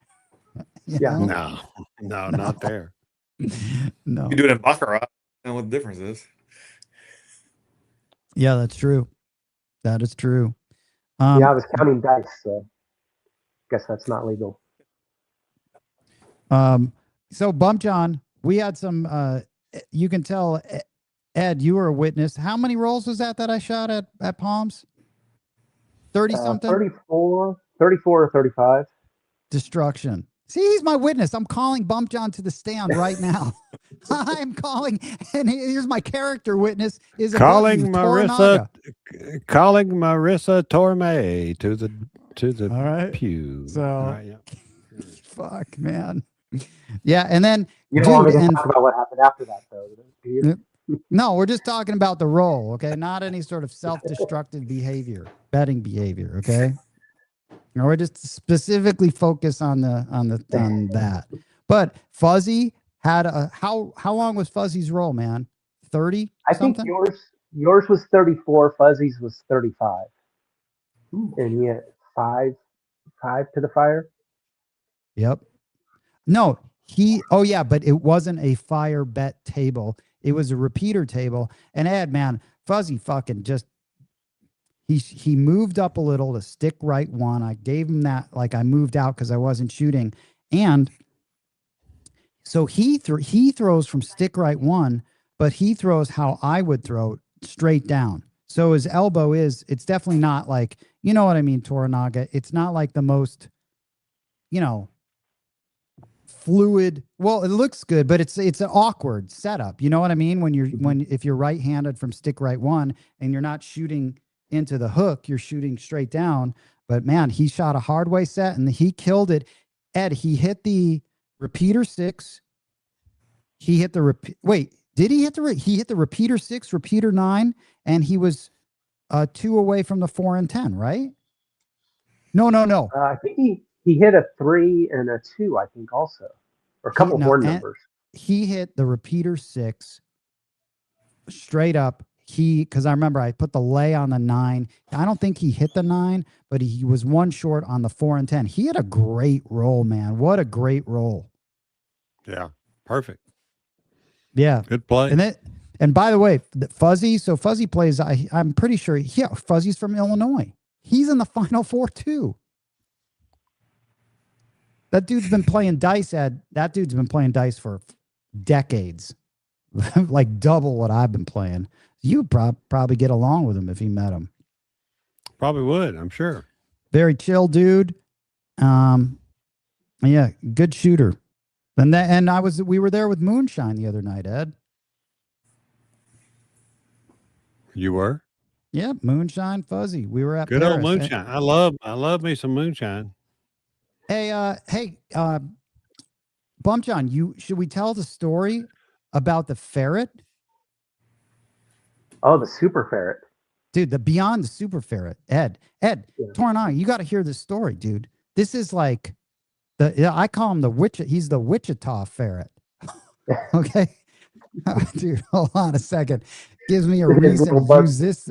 Yeah. No, not there. No. You do it in baccarat. And what the difference is? Yeah, that's true. That is true. Yeah, I was counting dice, so guess that's not legal. So Bump John, we had some. You can tell, Ed, you were a witness. How many rolls was that I shot at Palms? 30 something? 34 or 35. Destruction. See, he's my witness. I'm calling Bump John to the stand right now. I'm calling, and here's my character witness. Is calling Toronaga. Marissa Torme to the All right. pew. So, all right, yeah. fuck, man. Yeah, and then You don't want me to talk about what happened after that, though. Do you? No, we're just talking about the roll, okay? Not any sort of self-destructive behavior, betting behavior, okay? No, we're just specifically focused on that. But Fuzzy had how long was Fuzzy's roll, man? 30? I think yours was 34, Fuzzy's was 35. And he had five to the fire. Yep. No, but it wasn't a fire bet table. It was a repeater table. And Ed, man, Fuzzy fucking just he moved up a little to stick right one. I gave him that, like I moved out because I wasn't shooting. And so he throws from stick right one, but he throws how I would throw, straight down. So his elbow it's definitely not like, you know what I mean, Toronaga. It's not like the most, fluid. Well, it looks good, but it's an awkward setup. You know what I mean? If you're right-handed from stick right one and you're not shooting into the hook, you're shooting straight down. But man, he shot a hard way set and he killed it. Ed, he hit the repeater 6. He hit the did he hit he hit the repeater 6, repeater 9, and he was 2 away from the 4 and 10, right? No. I think he hit a 3 and a 2, I think, also. Or a couple more numbers. He hit the repeater 6 straight up. Because I remember I put the lay on the 9. I don't think he hit the 9, but he was one short on the 4 and 10. He had a great roll, man. What a great roll. Yeah, perfect. Yeah. Good play. And by the way, Fuzzy plays, I'm pretty sure, Fuzzy's from Illinois. He's in the Final Four too. That dude's been playing dice, Ed. That dude's been playing dice for decades. Like double what I've been playing. You probably get along with him if you met him. Probably would, I'm sure. Very chill dude. Yeah, good shooter. And we were there with Moonshine the other night, Ed. You were? Yeah, Moonshine, Fuzzy. We were at good Paris. Old moonshine. I love me some moonshine. Hey, Bump John, should we tell the story about the ferret? Oh, the super ferret. Dude, beyond the super ferret. Ed, yeah. Toronaga, you got to hear this story, dude. This is like I call him he's the Wichita ferret. Okay. Dude, hold on a second. Gives me a reason to use this.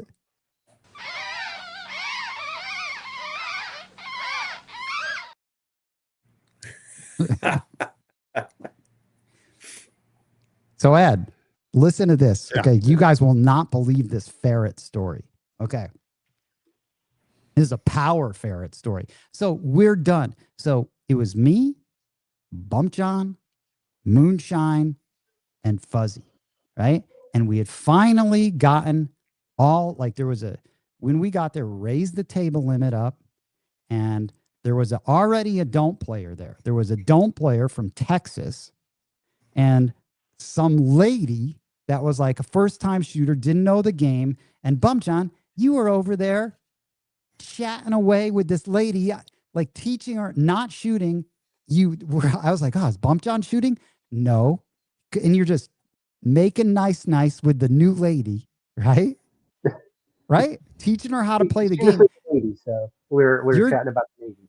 So Ed, listen to this. Yeah. Okay. You guys will not believe this ferret story. Okay. This is a power ferret story. So we're done. So it was me, Bump John, Moonshine, and Fuzzy, right? And we had finally gotten all, like, there was when we got there, raised the table limit up, and there was already a don't player there. There was a don't player from Texas, and some lady that was like a first-time shooter, didn't know the game. And Bump John, you were over there chatting away with this lady, like teaching her, not shooting. I was like, oh, is Bump John shooting? No. And you're just making nice with the new lady, right? Right? Teaching her how to play the game. Lady, so we're chatting about the Navy.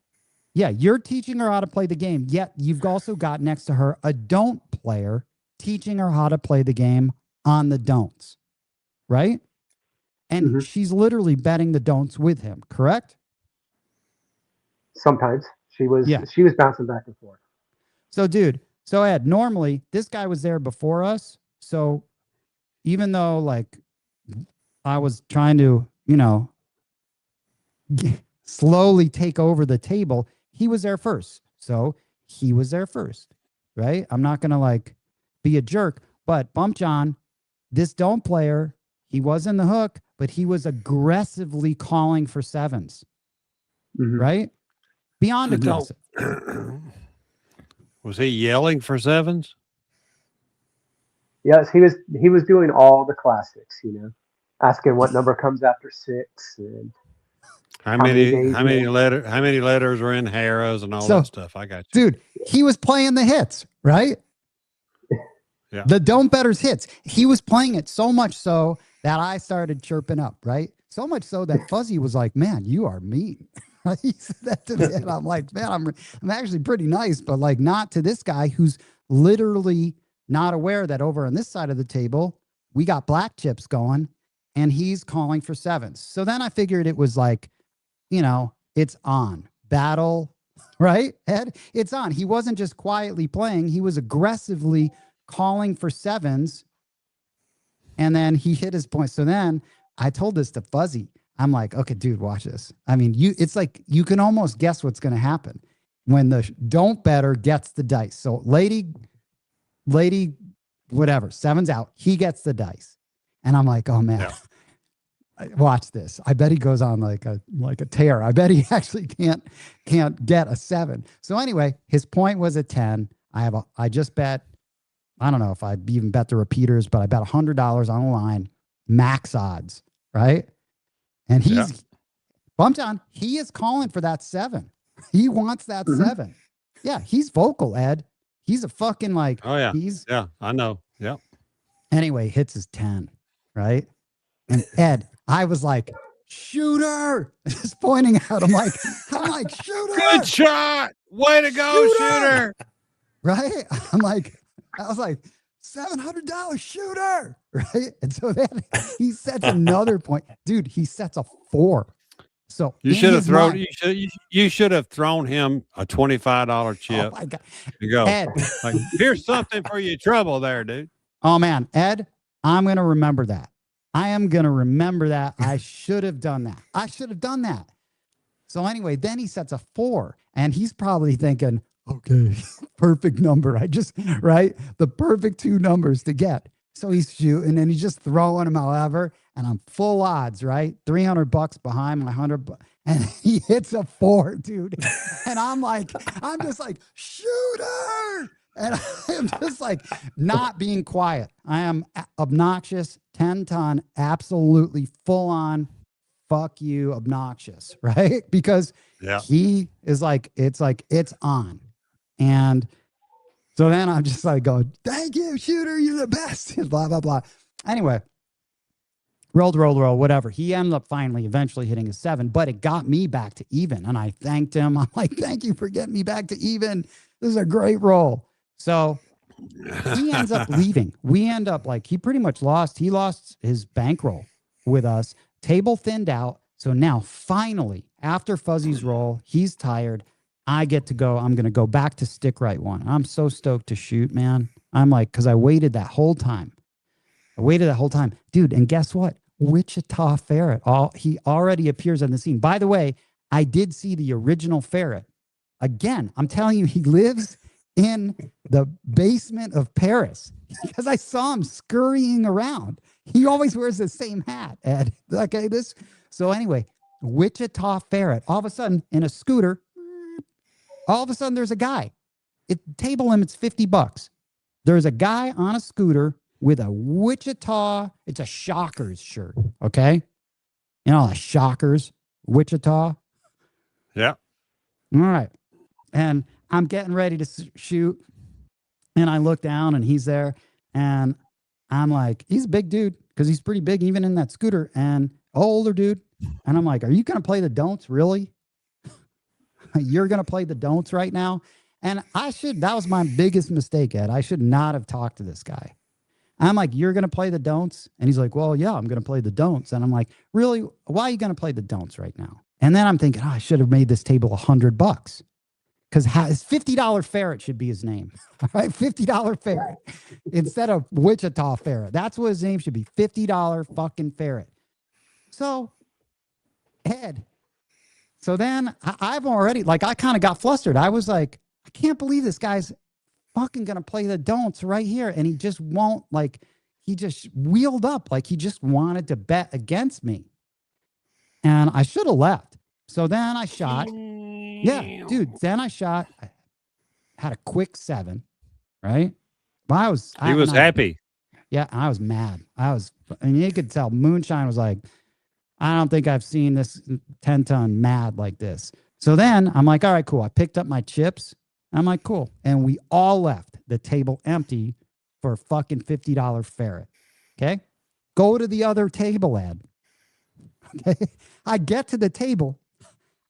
Yeah, you're teaching her how to play the game, yet you've also got next to her a don't player teaching her how to play the game on the don'ts, right? And she's literally betting the don'ts with him, correct? Sometimes she was bouncing back and forth. So, dude, Ed, normally this guy was there before us. So even though, like, I was trying to, slowly take over the table, he was there first. So he was there first, right? I'm not going to, like, be a jerk, but Bump John, this don't player, he was in the hook, but he was aggressively calling for sevens, right? Beyond aggressive. Was he yelling for sevens? Yes, he was doing all the classics, asking what number comes after 6 and how many letters are in Harrah's and all that stuff. I got you. Dude, he was playing the hits, right? Yeah. The don't betters hits. He was playing it so much so that I started chirping up, right? So much so that Fuzzy was like, man, you are mean. He said that to me, and I'm like, man, I'm actually pretty nice, but, like, not to this guy who's literally not aware that over on this side of the table, we got black chips going, and he's calling for sevens. So then I figured it was like, it's on. Battle, right, Ed? It's on. He wasn't just quietly playing. He was aggressively calling for sevens, and then he hit his point. So then I told this to Fuzzy. I'm like, okay, dude, watch this. I mean, it's like you can almost guess what's going to happen when the don't better gets the dice. So lady, whatever, sevens out, he gets the dice. And I'm like, oh man, watch this. I bet he goes on like a tear. I bet he actually can't get a 7. So anyway, his point was a 10. I just bet, I don't know if I'd even bet the repeaters, but I bet $100 on the line, max odds, right? And Bump John, he is calling for that 7. He wants that 7. Yeah, he's vocal, Ed. He's a fucking, like, oh yeah, I know. Yeah. Anyway, hits his 10, right? And Ed, I was like, shooter, just pointing out. I'm like, shooter. Good shot. Way to go, shooter. Right? I was like, $700 shooter, right? And so then he sets another point. Dude, he sets a 4. So you should have thrown him a $25 chip. Oh my God. And go, Ed, like, here's something for your trouble there, dude. Oh man, Ed, I'm going to remember that. I am going to remember that. I should have done that. So anyway, then he sets a 4, and he's probably thinking, okay, perfect number. Right? The perfect 2 numbers to get. So he's shooting, and he's just throwing them however, and I'm full odds, right? $300 behind my $100, and he hits a 4, dude. And I'm just like, shooter. And I'm just like not being quiet. I am obnoxious, 10-ton, absolutely full on, fuck you, obnoxious, right? Because he is like, it's on. And so then I'm just like going, thank you, shooter, you're the best, blah, blah, blah. Anyway, roll, whatever. He ended up eventually hitting a 7, but it got me back to even. And I thanked him. I'm like, thank you for getting me back to even. This is a great roll. So he ends up leaving. We end up he pretty much lost. He lost his bankroll with us. Table thinned out. So now finally, after Fuzzy's roll, he's tired. I get to go. I'm going to go back to stick right one. I'm so stoked to shoot, man. I'm like, because I waited that whole time. Dude, and guess what? Wichita ferret. He already appears on the scene. By the way, I did see the original ferret. Again, I'm telling you, he lives in the basement of Paris because I saw him scurrying around. He always wears the same hat, Ed. Okay, this. So anyway, Wichita ferret. All of a sudden, in a scooter, all of a sudden there's a guy. Table limit's $50. There's a guy on a scooter with a Wichita. It's a Shockers shirt. Okay, you know, a Shockers, Wichita. Yeah. All right. And I'm getting ready to shoot. And I look down and he's there. And I'm like, he's a big dude because he's pretty big, even in that scooter, and older dude. And I'm like, are you going to play the don'ts? Really? You're going to play the don'ts right now? And that was my biggest mistake, Ed. I should not have talked to this guy. I'm like, you're going to play the don'ts? And he's like, well, yeah, I'm going to play the don'ts. And I'm like, really? Why are you going to play the don'ts right now? And then I'm thinking, I should have made this table $100 because his $50 ferret should be his name. All right, $50 ferret instead of Wichita ferret. That's what his name should be, $50 fucking ferret. So, Ed, so then I've already, like, I kind of got flustered. I was like, I can't believe this guy's fucking going to play the don'ts right here. And he just won't, like, he just wheeled up like he just wanted to bet against me. And I should have left. So then I shot. Yeah, dude. Then I shot. I had a quick 7, right? But he was happy. Yeah, I was mad. And you could tell Moonshine was like, I don't think I've seen this 10-ton mad like this. So then I'm like, all right, cool. I picked up my chips. I'm like, cool. And we all left the table empty for a fucking $50 ferret. Okay. Go to the other table, Ed. Okay. I get to the table.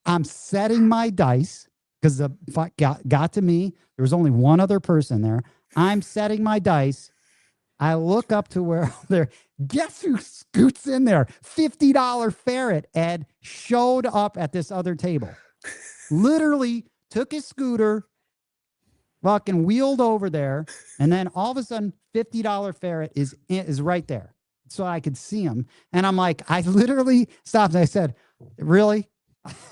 I'm setting my dice because the fight got to me. There was only one other person there. I'm setting my dice. I look up to where there. Guess who scoots in there? $50 ferret, Ed, showed up at this other table. Literally took his scooter, fucking wheeled over there, and then all of a sudden, $50 ferret is right there. So I could see him. And I'm like, I literally stopped and I said, really?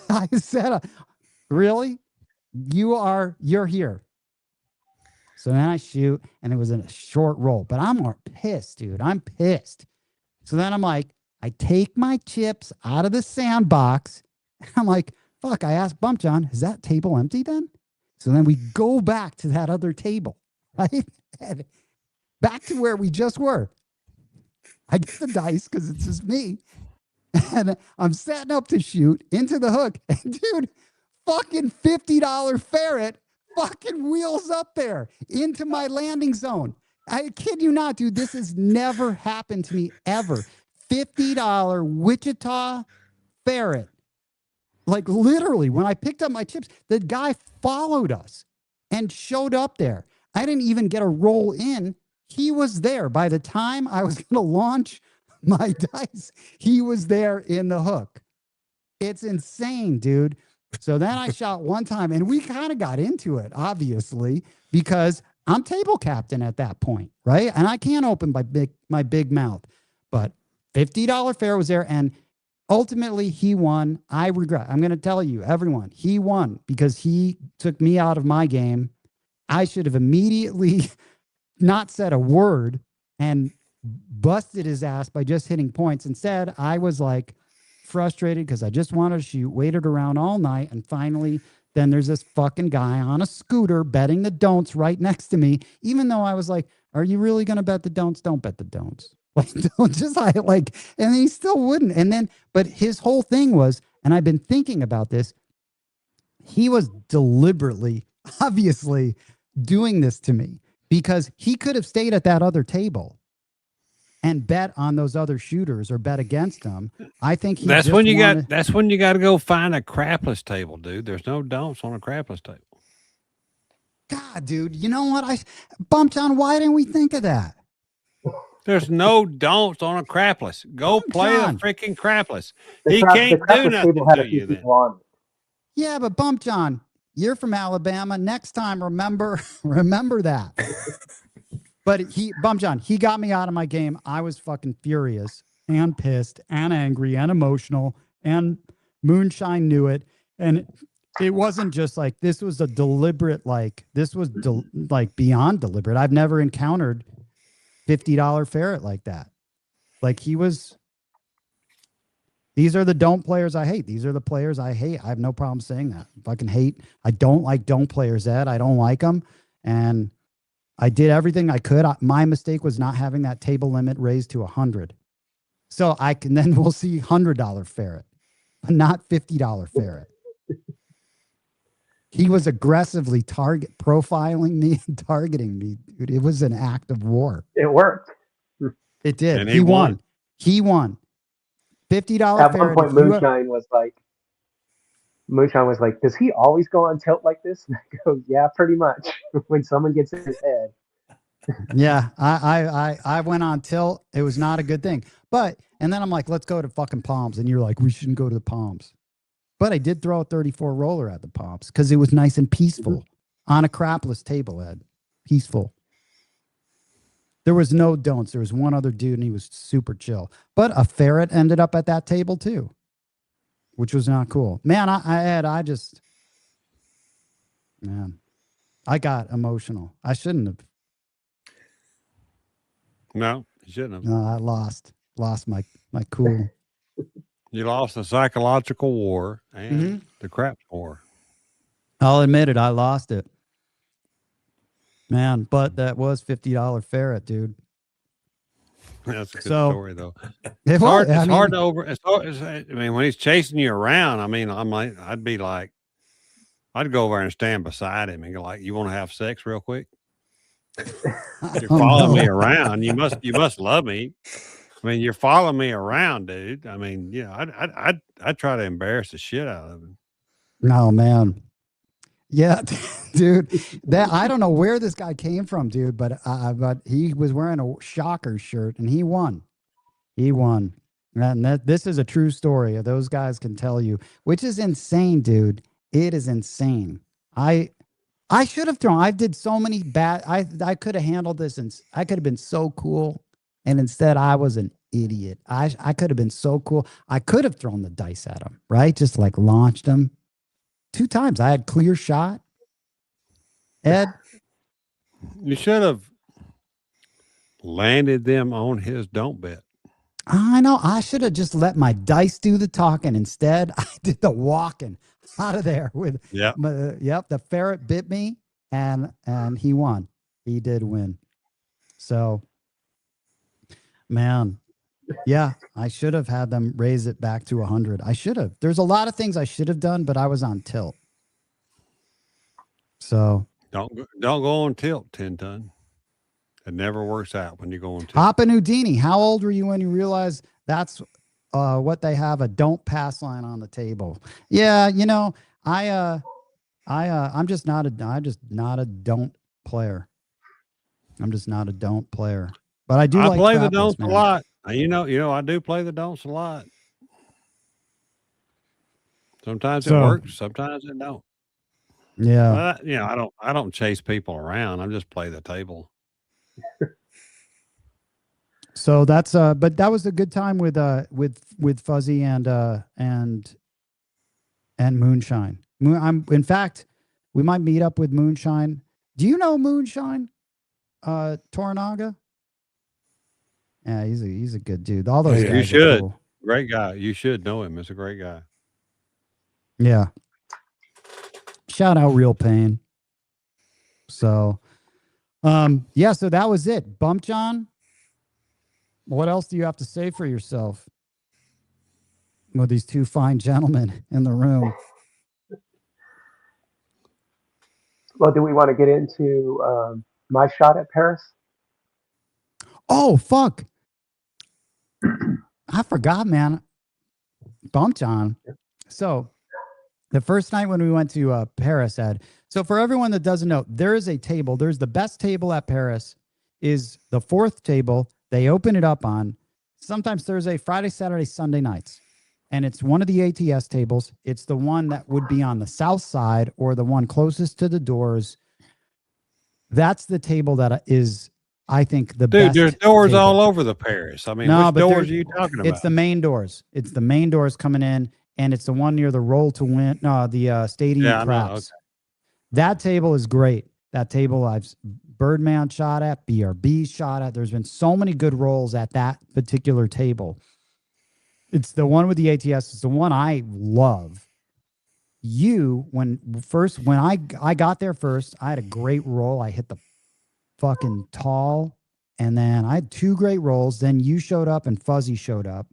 I said, really? You're here. So then I shoot, and it was in a short roll. But I'm more pissed, dude. I'm pissed. So then I'm like, I take my chips out of the sandbox. And I'm like, fuck, I asked Bump John, is that table empty then? So then we go back to that other table, right? And back to where we just were. I get the dice because it's just me. And I'm setting up to shoot into the hook. And dude, fucking $50 ferret fucking wheels up there into my landing zone. I kid you not, dude. This has never happened to me ever. $50 Wichita ferret. Like literally, when I picked up my chips, the guy followed us and showed up there. I didn't even get a roll in. He was there. By the time I was going to launch my dice, he was there in the hook. It's insane, dude. So then I shot one time, and we kind of got into it, obviously, because I'm table captain at that point, right? And I can't open my big mouth. But $50 ferret was there, and ultimately he won. I regret. I'm going to tell you, everyone, he won because he took me out of my game. I should have immediately not said a word and busted his ass by just hitting points. Instead, I was like frustrated because I just wanted to shoot, waited around all night, and finally then there's this fucking guy on a scooter betting the don'ts right next to me, even though I was like, are you really going to bet the don'ts? Don't bet the don'ts. Like, don't just like, and he still wouldn't. And then, but his whole thing was, and I've been thinking about this, he was deliberately, obviously doing this to me because he could have stayed at that other table and bet on those other shooters or bet against them. I think that's when you got to go find a crapless table, dude. There's no don'ts on a crapless table. God, dude, you know what? Bumped on. Why didn't we think of that? There's no don'ts on a crapless. Go play the freaking crapless. He can't do nothing to you then. Yeah, but Bump John, you're from Alabama. Next time, remember that. But Bump John, he got me out of my game. I was fucking furious. and pissed and angry and emotional, and Moonshine knew it. And it wasn't just like, this was a deliberate, like, this was like beyond deliberate. I've never encountered $50 ferret like that. Like, he was, these are the don't players I hate. These are the players I hate. I have no problem saying that. Fucking hate. I don't like don't players, Ed. I don't like them. And I did everything I could. My mistake was not having that table limit raised to 100. So I can, then we'll see $100 ferret, not $50 ferret. He was aggressively profiling me and targeting me. Dude, it was an act of war. It worked. It did. And He won. He won. $50 At ferret. one point, Moonshine was like, does he always go on tilt like this? And I go, yeah, pretty much. When someone gets in his head. Yeah, I went on tilt. It was not a good thing. But, and then I'm like, let's go to fucking Palms. And you're like, we shouldn't go to the Palms. But I did throw a 34 roller at the Palms because it was nice and peaceful on a crapless table, Ed. Peaceful. There was no don'ts. There was one other dude and he was super chill. But a ferret ended up at that table too, which was not cool. Man, I got emotional. I shouldn't have. No, you shouldn't have. No, I lost my cool. You lost the psychological war and the crap war. I'll admit it. I lost it. Man, but that was $50 ferret, dude. That's a good story, though. It's hard to over. I mean, when he's chasing you around, I mean, I'd go over and stand beside him and go like, "You want to have sex real quick? You're following me around. You must love me. I mean, you're following me around, dude. I mean, yeah, I'd try to embarrass the shit out of him. No, man. Yeah, dude. That I don't know where this guy came from, dude, but he was wearing a Shocker shirt and he won. He won. And this is a true story. Those guys can tell you, which is insane, dude. It is insane. I should have thrown. I did so many bad. I could have handled this and I could have been so cool. And instead, I was an idiot. I could have been so cool. I could have thrown the dice at him, right? Just like launched him 2 times. I had clear shot. Ed, you should have landed them on his don't bet. I know. I should have just let my dice do the talking. Instead, I did the walking out of there with. The ferret bit me, and he won. He did win. So. Man, yeah, I should have had them raise it back to 100. I should have. There's a lot of things I should have done, but I was on tilt. So don't go on tilt, 10-ton. It never works out when you go on tilt. Hop and Houdini. How old were you when you realized that's what they have, a don't pass line on the table? Yeah, you know, I'm just not a don't player. I'm just not a don't player. But I do like play the don'ts a lot. You know, I do play the don'ts a lot. Sometimes it works, sometimes it don't. Yeah. But, I don't chase people around. I just play the table. So that's but that was a good time with Fuzzy and Moonshine. In fact, we might meet up with Moonshine. Do you know Moonshine? Toronaga? Yeah, he's a good dude. All those guys. You should. Cool. Great guy. You should know him. He's a great guy. Yeah. Shout out Real Pain. So, yeah, so that was it. Bump John. What else do you have to say for yourself? With these 2 fine gentlemen in the room. Well, do we want to get into my shot at Paris? Oh, fuck. I forgot, man. Bump John. So the first night when we went to Paris, Ed. So for everyone that doesn't know, there is a table. There's the best table at Paris is the 4th table. They open it up on sometimes Thursday, Friday, Saturday, Sunday nights. And it's one of the ATS tables. It's the one that would be on the south side or the one closest to the doors. That's the table that is I think the Dude, best. there's doors table. all over the Paris. I mean, No, which but doors are you talking about? It's the main doors. It's the main doors coming in, and it's the one near the roll to win. No, the stadium Yeah, I know, craps. That table is great. That table I've Birdman shot at, BRB shot at. There's been so many good rolls at that particular table. It's the one with the ATS. It's the one I love. When I got there first, I had a great roll. I hit the fucking tall, and then I had 2 great rolls. Then you showed up and Fuzzy showed up,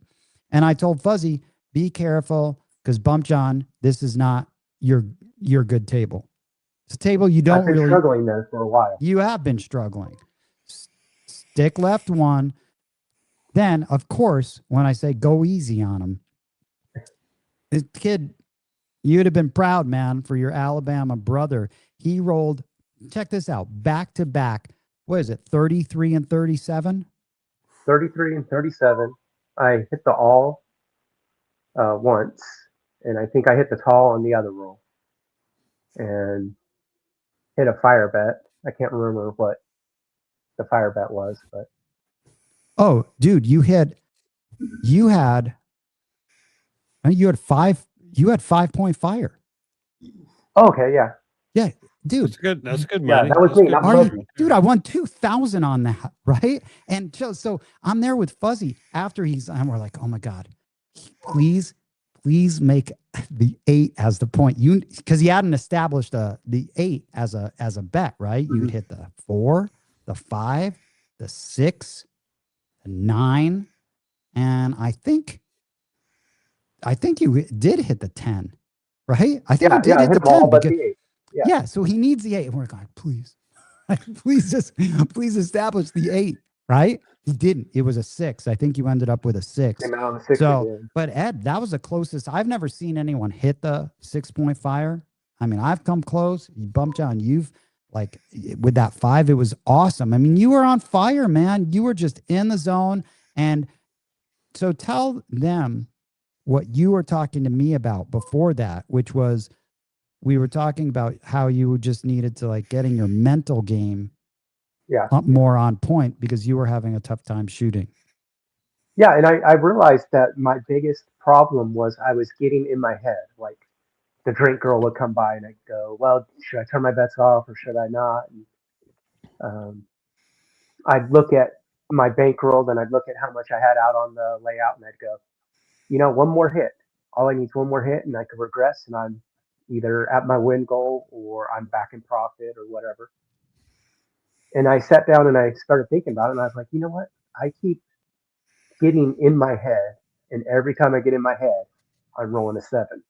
and I told Fuzzy, be careful, because Bump John, this is not your good table. It's a table you don't I've been really struggling there for a while. You have been struggling. Stick left one. Then, of course, when I say go easy on him, this kid, you'd have been proud, man, for your Alabama brother. He rolled, check this out, back to back. What is it, 33 and 37? 33 and 37. I hit the all once, and I think I hit the tall on the other roll. And hit a fire bet. I can't remember what the fire bet was, but oh, dude, you had 5-point fire. oh, okay, yeah, Dude, that's good yeah, money. that was That's me. good Not money. Fuzzy. dude, I won 2,000 on that, right? And so I'm there with Fuzzy after and we're like, oh my God, please make the 8 as the point. Because he hadn't established the 8 as a bet, right? Mm-hmm. You'd hit the 4, the 5, the 6, the 9, and I think you did hit the 10, right? I think you did I hit hit the them all 10 but because, the 8. yeah, so he needs the 8. And we're going, please establish the 8, right? He didn't. It was a 6. I think you ended up with a 6. Came out on the 6 So, again. but Ed, that was the closest. I've never seen anyone hit the 6-point fire. I mean, I've come close. You bumped John. You've like with that 5, it was awesome. I mean, you were on fire, man. You were just in the zone. And so tell them what you were talking to me about before that, which was we were talking about how you just needed to like getting your mental game up more on point because you were having a tough time shooting. Yeah, and I realized that my biggest problem was I was getting in my head. Like the drink girl would come by and I'd go, well, should I turn my bets off or should I not? And I'd look at my bankroll, then I'd look at how much I had out on the layout, and I'd go, one more hit. All I need is one more hit, and I could regress, and I'm either at my win goal or I'm back in profit or whatever. And I sat down and I started thinking about it, and I was like, you know what? I keep getting in my head, and every time I get in my head, I'm rolling a 7.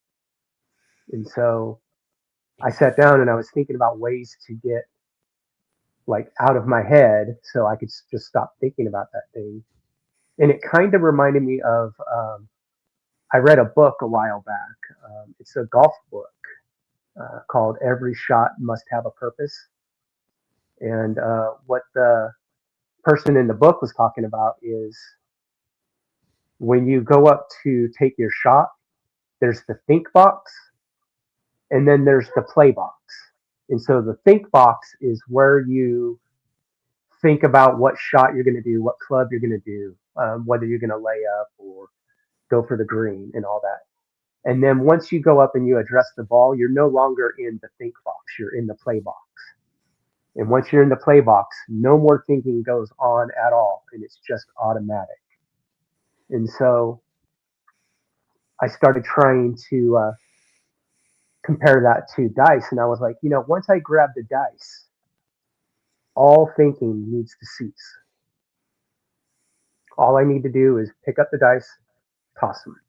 And so I sat down and I was thinking about ways to get like out of my head so I could just stop thinking about that thing. And it kind of reminded me of I read a book a while back. It's a golf book called Every Shot Must Have a Purpose. And what the person in the book was talking about is when you go up to take your shot, there's the think box and then there's the play box. And so the think box is where you think about what shot you're going to do, what club you're going to do, whether you're going to lay up or go for the green and all that. And then once you go up and you address the ball, you're no longer in the think box, you're in the play box. And once you're in the play box, no more thinking goes on at all, and it's just automatic. And so I started trying to compare that to dice, and I was like, once I grab the dice, all thinking needs to cease. All I need to do is pick up the dice, toss them.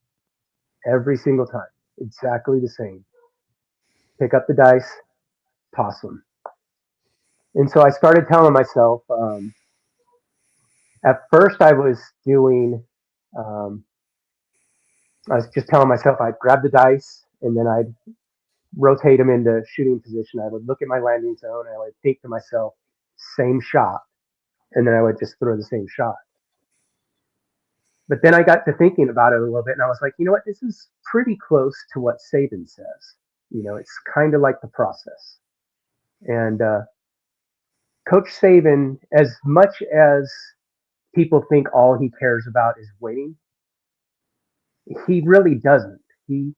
Every single time. Exactly the same. Pick up the dice, toss them. And so I started telling myself, at first I was doing, I was just telling myself I'd grab the dice and then I'd rotate them into shooting position. I would look at my landing zone and I would think to myself, same shot. And then I would just throw the same shot. But then I got to thinking about it a little bit and I was like, you know what? This is pretty close to what Saban says. It's kind of like the process. And Coach Saban, as much as people think all he cares about is winning, he really doesn't. He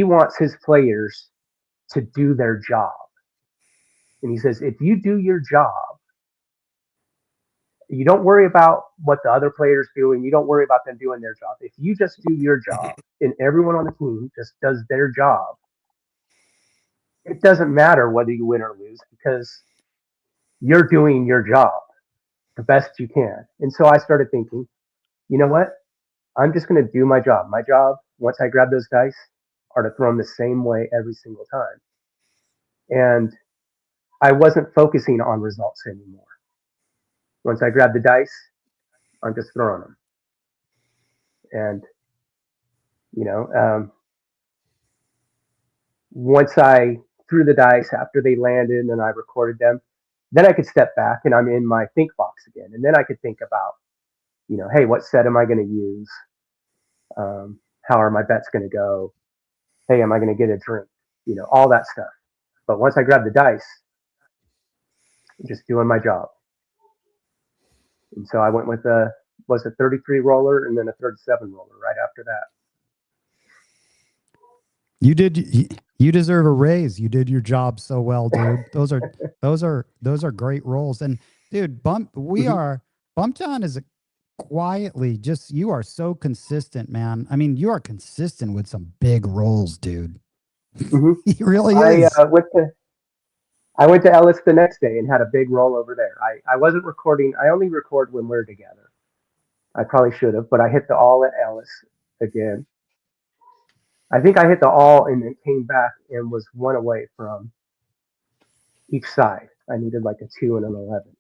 wants his players to do their job. And he says, if you do your job, you don't worry about what the other players do, and you don't worry about them doing their job. If you just do your job and everyone on the team just does their job, it doesn't matter whether you win or lose because you're doing your job the best you can. And so I started thinking, you know what? I'm just going to do my job. My job, once I grab those dice, are to throw them the same way every single time. And I wasn't focusing on results anymore. Once I grab the dice, I'm just throwing them. And, once I threw the dice after they landed and I recorded them, then I could step back and I'm in my think box again. And then I could think about, hey, what set am I going to use? How are my bets going to go? Hey, am I going to get a drink? All that stuff. But once I grabbed the dice, I'm just doing my job. And so I went with a 33 roller and then a 37 roller right after that. You deserve a raise. You did your job so well, dude. Those are great roles. And dude, Bump John is quietly you are so consistent, man. I mean, you are consistent with some big roles, dude. Mm-hmm. He really is. I went to Ellis the next day and had a big roll over there. I wasn't recording. I only record when we're together. I probably should have, but I hit the all at Ellis again. I think I hit the all and then came back and was one away from each side. I needed like a 2 and an 11,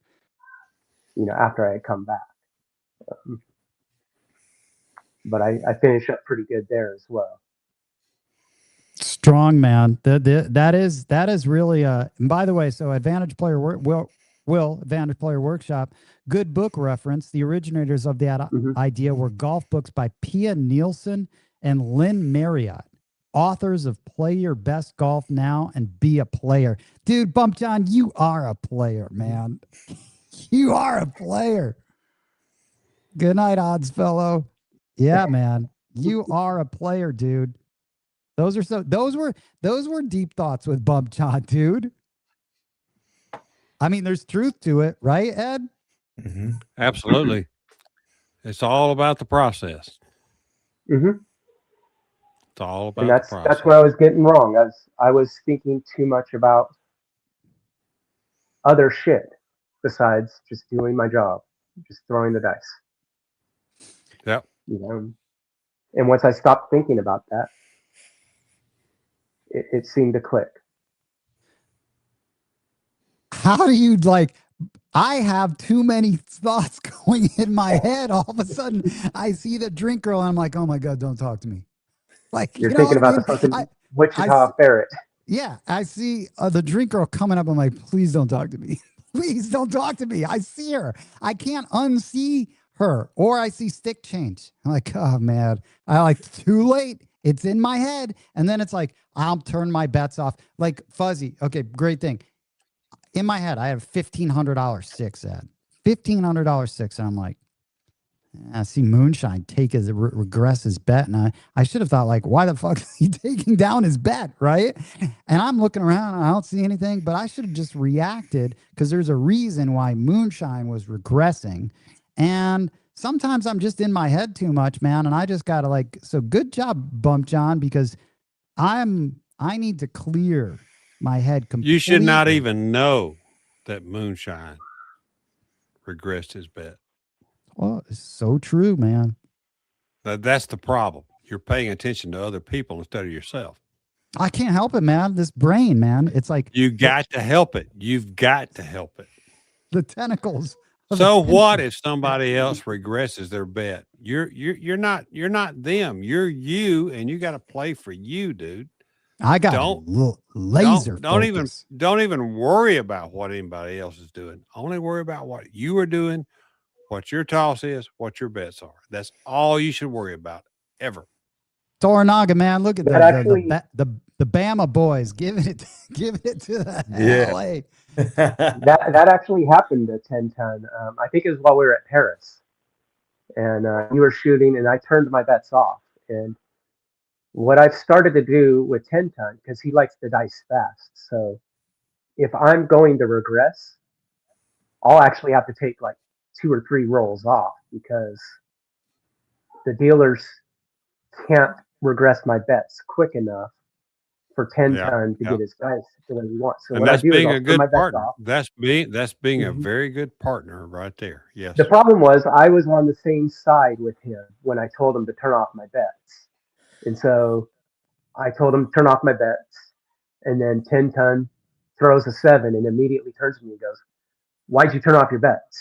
after I had come back. But I finished up pretty good there as well. Strong, man. That is really and by the way, so Advantage Player Advantage Player Workshop, good book reference. The originators of that idea were golf books by Pia Nielsen and Lynn Marriott, authors of Play Your Best Golf Now and Be a Player. Dude, Bump John, you are a player, man. You are a player. Good night, odds fellow. Yeah, man. You are a player, dude. Those were deep thoughts with Bump John, dude. I mean, there's truth to it, right, Ed? Mm-hmm. Absolutely. It's all about the process. Mm-hmm. It's all about and the process. That's where I was getting wrong. I was thinking too much about other shit besides just doing my job, just throwing the dice. Yep. And once I stopped thinking about that, it seemed to click. How do you I have too many thoughts going in my head. All of a sudden, I see the drink girl, and I'm like, "Oh my god, don't talk to me!" Like you're thinking about the fucking Wichita ferret. Yeah, I see the drink girl coming up. I'm like, "Please don't talk to me. Please don't talk to me." I see her. I can't unsee her, or I see stick change. I'm like, "Oh man!" Too late. It's in my head, and then it's like I'll turn my bets off. Like Fuzzy. Okay, great thing. In my head, I have $1,500 six at $1,500 six, and I'm like, I see Moonshine regress his bet, and I should have thought why the fuck is he taking down his bet, right? And I'm looking around, and I don't see anything, but I should have just reacted because there's a reason why Moonshine was regressing, and sometimes I'm just in my head too much, man, and I just gotta so good job, Bump John, because I need to clear my head completely. You should not even know that Moonshine regressed his bet. Well, it's so true, man. That's the problem. You're paying attention to other people instead of yourself. I can't help it, man. This brain, man. It's like you got to help it. You've got to help it. The tentacles. So what if somebody else regresses their bet? You're not them. You're you, and you got to play for you, dude. I got laser. Don't even worry about what anybody else is doing. Only worry about what you are doing, what your toss is, what your bets are. That's all you should worry about ever. Toronaga, man. Look at the The Bama boys giving it to the LA. that actually happened at 10-ton. I think it was while we were at Paris, and you were shooting, and I turned my bets off. And what I've started to do with 10-ton, because he likes the dice fast, so if I'm going to regress, I'll actually have to take like 2 or 3 rolls off because the dealers can't regress my bets quick enough for 10-ton to get his dice the way he wants. So and what I that's do is being I'll a turn good my bets partner. off. That's being a very good partner right there. Yes. The problem was I was on the same side with him when I told him to turn off my bets. And so I told him to turn off my bets. And then 10-ton throws a 7 and immediately turns to me and goes, "Why'd you turn off your bets?"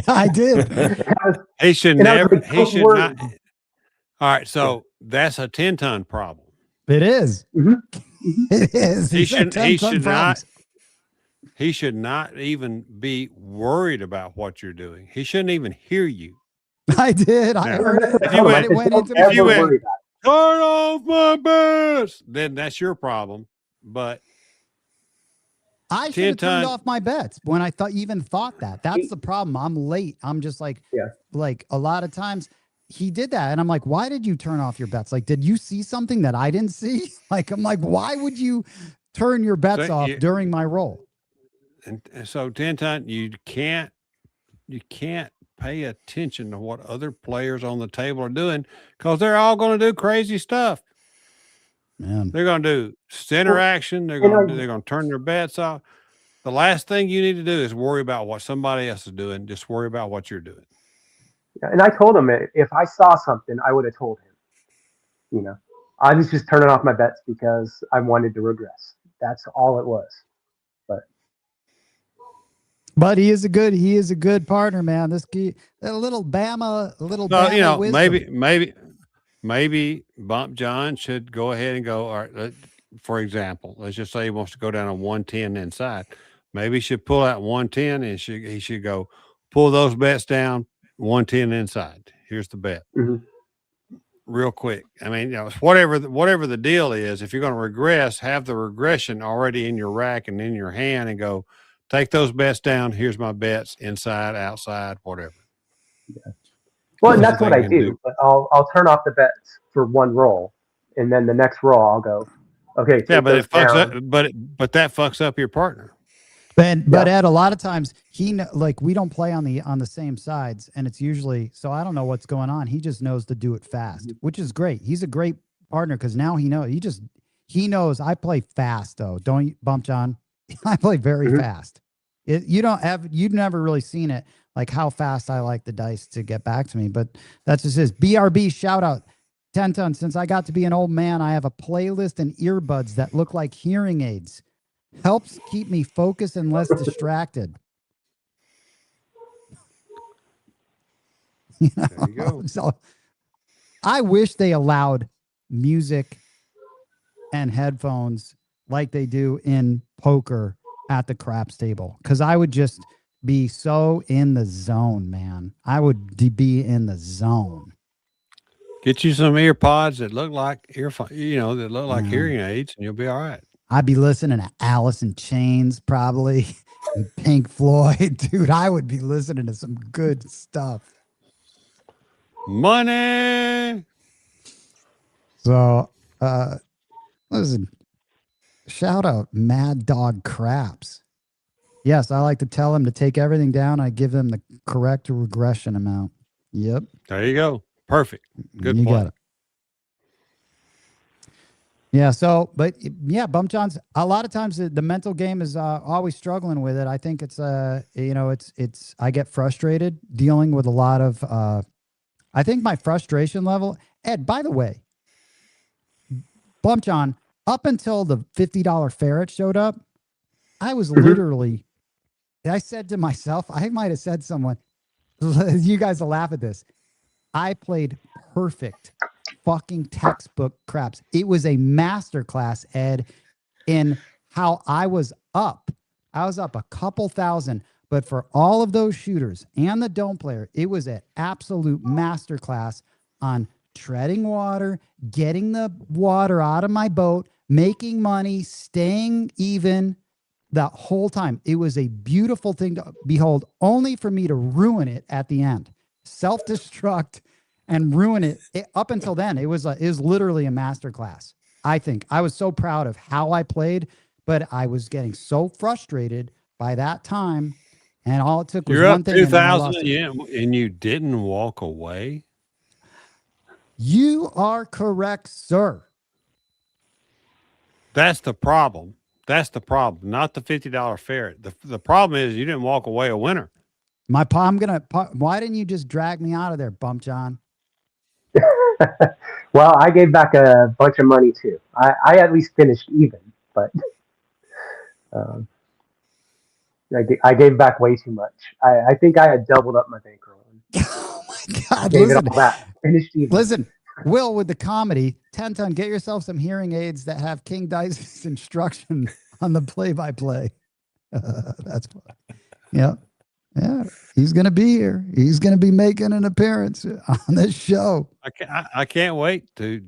I did. He should never. He should not. All right, so that's a 10-ton problem. It is. Mm-hmm. It is. He should not. He should not even be worried about what you're doing. He shouldn't even hear you. I did. I heard it. If you went, turn off my bets, then that's your problem. But I should have turned off my bets when I even thought that. That's the problem. I'm late. I'm just like a lot of times he did that. And I'm like, why did you turn off your bets? Like, did you see something that I didn't see? Like, I'm like, why would you turn your bets off during my roll? And so 10-ton, you can't pay attention to what other players on the table are doing because they're all going to do crazy stuff. Man. They're going to do center action. They're going to turn their bets off. The last thing you need to do is worry about what somebody else is doing. Just worry about what you're doing. Yeah, and I told him if I saw something, I would have told him. You know, I was just turning off my bets because I wanted to regress. That's all it was. But he is a good partner, man. This kid, a little Bama, wisdom. maybe Bump John should go ahead and go. All right, for example, let's just say he wants to go down a 110 inside. Maybe he should pull out 110 and he should go pull those bets down 110 inside. Here's the bet. Mm-hmm. Real quick. I mean, whatever the deal is, if you're going to regress, have the regression already in your rack and in your hand and go, take those bets down. Here's my bets inside, outside, whatever. Yeah. Well, and that's what I do. But I'll turn off the bets for one roll, and then the next roll I'll go, okay. Yeah, but it fucks up. But that fucks up your partner. But Ed, a lot of times we don't play on the same sides, and it's usually so I don't know what's going on. He just knows to do it fast, which is great. He's a great partner because now he knows I play fast though. Don't you, Bump John? I play very fast. You've never really seen it, like how fast I like the dice to get back to me, but that's just his BRB shout out. 10-ton, since I got to be an old man, I have a playlist and earbuds that look like hearing aids. Helps keep me focused and less distracted. There you go. So I wish they allowed music and headphones like they do in poker at the craps table, because I would just be so in the zone, man. I would be in the zone. Get you some ear pods that look like earphones, that look like hearing aids, and you'll be all right. I'd be listening to Alice in Chains, probably, and Pink Floyd. Dude, I would be listening to some good stuff. Money. So, listen, shout out Mad Dog Craps. Yes, I like to tell him to take everything down. I give them the correct regression amount. Yep. There you go. Perfect. Good you point. Got it. Yeah. So, but yeah, Bump John's a lot of times the mental game is always struggling with it. I think it's I get frustrated dealing with a lot of. I think my frustration level, Ed. By the way, Bump John, up until the $50 ferret showed up, I was literally. I said to myself, I might have said someone, you guys will laugh at this. I played perfect fucking textbook craps. It was a masterclass, Ed, in how I was up. I was up a couple thousand, but for all of those shooters and the dome player, it was an absolute masterclass on treading water, getting the water out of my boat, making money, staying even that whole time. It was a beautiful thing to behold, only for me to ruin it at the end. Self-destruct and ruin it. Up until then, it was literally a masterclass. I think I was so proud of how I played, but I was getting so frustrated by that time, and all it took was one thing. 2,000 and you didn't walk away. You are correct, sir. That's the problem. That's the problem, not the $50 ferret. The problem is you didn't walk away a winner. Why didn't you just drag me out of there, Bump John? Well, I gave back a bunch of money too. I at least finished even, but I gave back way too much. I think I had doubled up my bankroll. Oh my God! Gave it all back. Finished even. Listen, Will, with the comedy, 10-ton, get yourself some hearing aids that have King Dice's instruction on the play-by-play. That's fun. Yeah. Yeah. He's going to be here. He's going to be making an appearance on this show. I can't wait to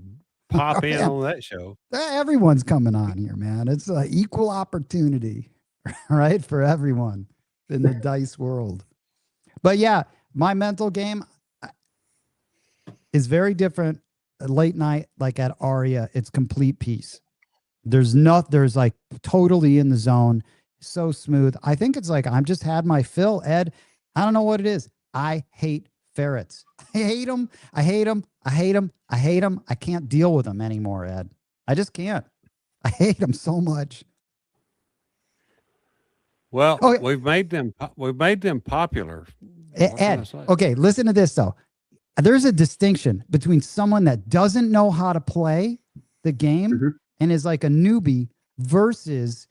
pop in on that show. Everyone's coming on here, man. It's an equal opportunity, right, for everyone in the dice world. But yeah, my mental game is very different. Late night, like at Aria, it's complete peace. There's like totally in the zone, so smooth. I think it's like I've just had my fill, Ed. I don't know what it is. I hate ferrets. I hate them. I hate them. I hate them. I hate them. I can't deal with them anymore, Ed. I just can't. I hate them so much. Well, we've made them popular. Ed, okay, listen to this though. There's a distinction between someone that doesn't know how to play the game and is like a newbie versus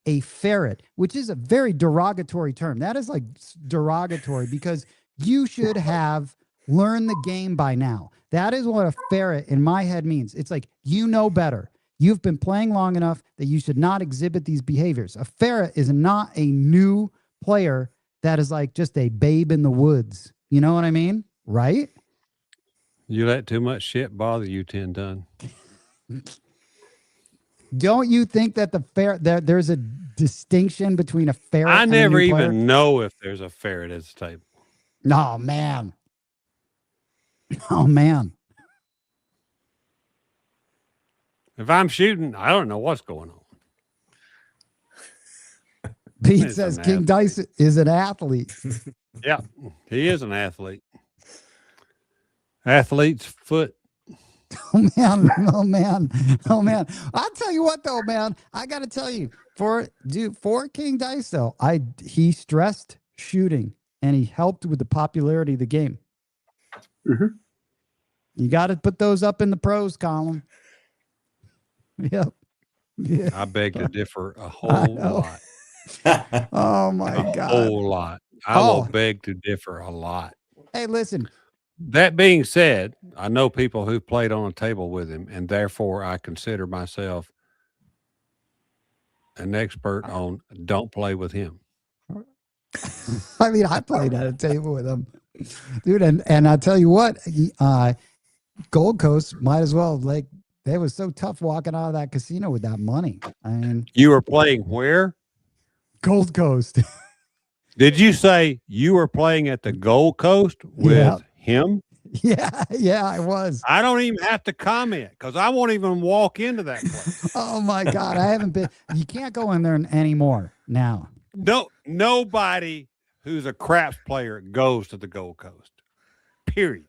a ferret, which is a very derogatory term. That is like derogatory because you should have learned the game by now. That is what a ferret in my head means. It's like, you know better. You've been playing long enough that you should not exhibit these behaviors. A ferret is not a new player that is like just a babe in the woods. You know what I mean? Right? You let too much shit bother you, 10-ton. Don't you think that there's a distinction between a ferret I and never a new even player? know if there's a ferret at the table. Oh, man. Oh, man. If I'm shooting, I don't know what's going on. Pete says King Dice is an athlete. Yeah, he is an athlete. Athlete's foot. Oh man, oh man, oh man. I'll tell you what though, man. I gotta tell you, for King Dice though, he stressed shooting and he helped with the popularity of the game. You got to put those up in the pros column. Yep. Yeah. I beg to differ a whole lot. Oh my God. A whole lot. I will beg to differ a lot. Hey, listen. That being said, I know people who played on a table with him, and therefore I consider myself an expert on don't play with him. I mean, I played at a table with him, dude. And I tell you what, Gold Coast might as well, like, they was so tough walking out of that casino with that money. I mean, you were playing where? Gold Coast. Did you say you were playing at the Gold Coast with him? Yeah, I was. I don't even have to comment because I won't even walk into that place. Oh my God, I haven't been. You can't go in there anymore now. No, nobody who's a craps player goes to the Gold Coast. Period.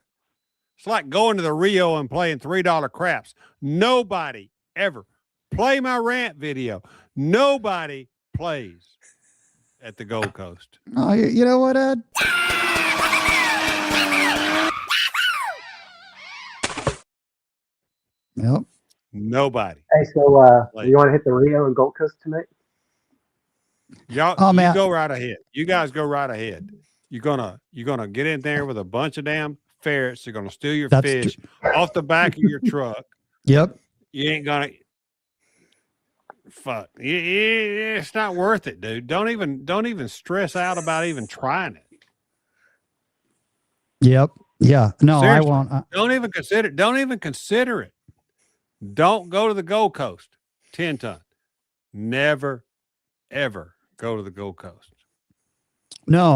It's like going to the Rio and playing $3 craps. Nobody ever. Play my rant video. Nobody plays at the Gold Coast. Oh, you know what, Ed? Yep. Nobody. Hey, so you want to hit the Rio and Gold Coast tonight? Y'all, you go right ahead. You guys go right ahead. You're gonna get in there with a bunch of damn ferrets. They're gonna steal your fish off the back of your truck. Yep. You ain't gonna. Fuck. It's not worth it, dude. Don't even stress out about even trying it. Yep. Yeah. No, Seriously. I won't. Don't even consider it. Don't go to the Gold Coast 10 ton. Never, ever go to the Gold Coast. No,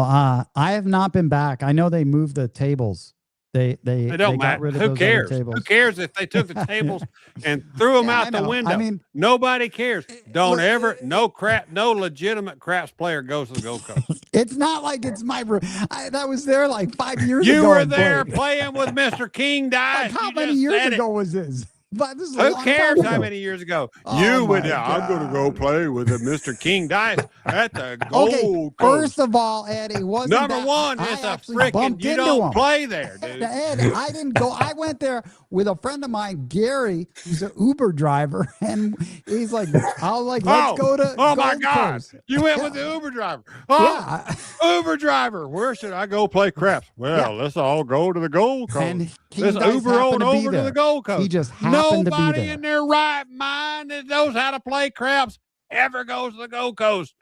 I have not been back. I know they moved the tables. They It don't got matter. rid of Who those cares? other tables. Who cares if they took the tables and threw them Yeah, out I the know. window? I mean, nobody cares. Don't look, ever. No legitimate craps player goes to the Gold Coast. it's not like it's my. That was there like 5 years ago. You were and there played. playing with Mr. King Dice. Like how You many just years said ago was this? But this is a Who long cares time how ago. many years ago? Oh You would. my I'm going to go God. play with Mr. King Dice at the Gold Okay, Coast. first of all, Ed, it wasn't Number that, one, I it's a actually freaking. bumped You into don't him. play there, dude. Ed, I didn't go. I went there with a friend of mine, Gary, who's an Uber driver, and he's like, "I'll like let's go to Oh my Gold God! Coast." You went with the Uber driver. Oh, Yeah, Uber driver. Where should I go play craps? Well, let's all go to the Gold Coast. and King Let's Dice Uber happened on to be over to there. the Gold Coast. He just happened to be Nobody there. in their right mind that knows how to play craps ever goes to the Gold Coast.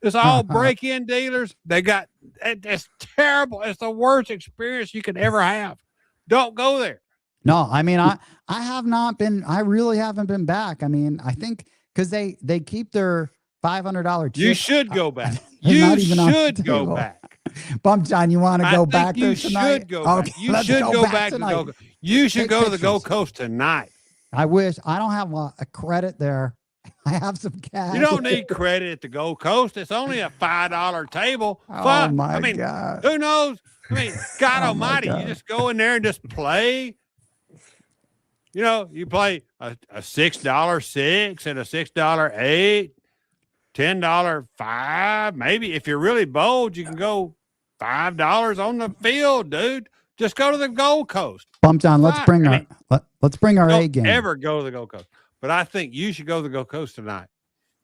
It's all break-in dealers. It's terrible. It's the worst experience you could ever have. Don't go there. No, I mean, I have not been. I really haven't been back. I mean, I think because they keep their $500 chips. You should go back. They're You not even on the should go table. back. Bump John, you want to go back there You tonight? should go back. Okay, You let's should go back to tonight. the Gold Coast. You should Take go to the Gold pictures. Coast tonight. I wish. I don't have a credit there. I have some cash. You don't need credit at the Gold Coast. It's only a $5 table. Oh my God. Who knows? I mean, God Oh, my Almighty, God. you just go in there and just play. You know, you play a $6 6 and a $6 8, $10 5. Maybe if you're really bold, you can go $5 on the field, dude. Just go to the Gold Coast. Bump John, let's bring let's bring our A Don't game. ever go to the Gold Coast. But I think you should go to the Gold Coast tonight.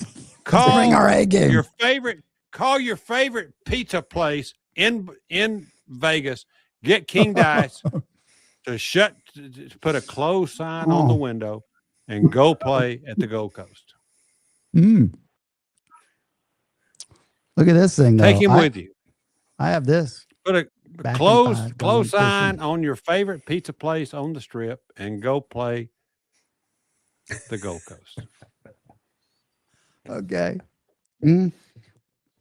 Let's bring our A game. Call your favorite pizza place in Vegas. Get King Dice to put a closed sign on the window and go play at the Gold Coast. Look at this thing. Though. Take him with you. I have this. Put a Back in closed five, going sign fishing. on your favorite pizza place on the strip and go play the Gold Coast. Okay.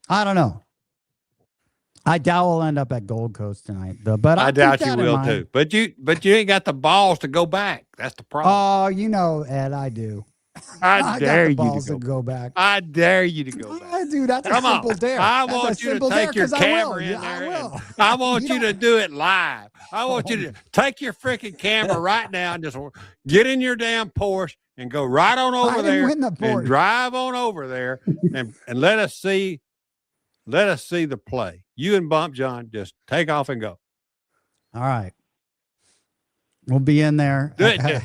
I don't know. I doubt we'll end up at Gold Coast tonight, though. But I doubt you will too. But you ain't got the balls to go back. That's the problem. Oh, you know, Ed, I do. I dare got the you balls to go back. I dare you to go back. Dude, that's Come a simple on. dare. I That's want a you to simple take dare, your 'cause I will. camera in Yeah, I there. will. I want You you don't- to do it live. I want you to take your freaking camera right now and just get in your damn Porsche and go right on over didn't there win the and Porsche. drive on over there and let us see the play. You and Bump John just take off and go. All right. We'll be in there. Do it to it.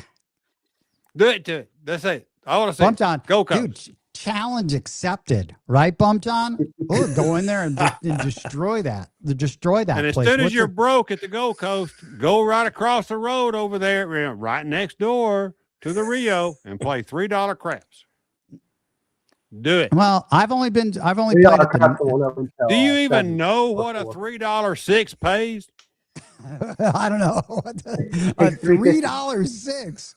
Do it to it. That's it. I want to see Bump John. Go Coast. Dude, challenge accepted. Right, Bump John? We'll go in there and destroy that. Destroy that And as place. soon as What's you're your- broke at the Gold Coast, go right across the road over there, right next door to the Rio, and play $3 craps. Do it. Well, I've only played at the, Do you even know what a $3 6 pays? I don't know. A $3.06.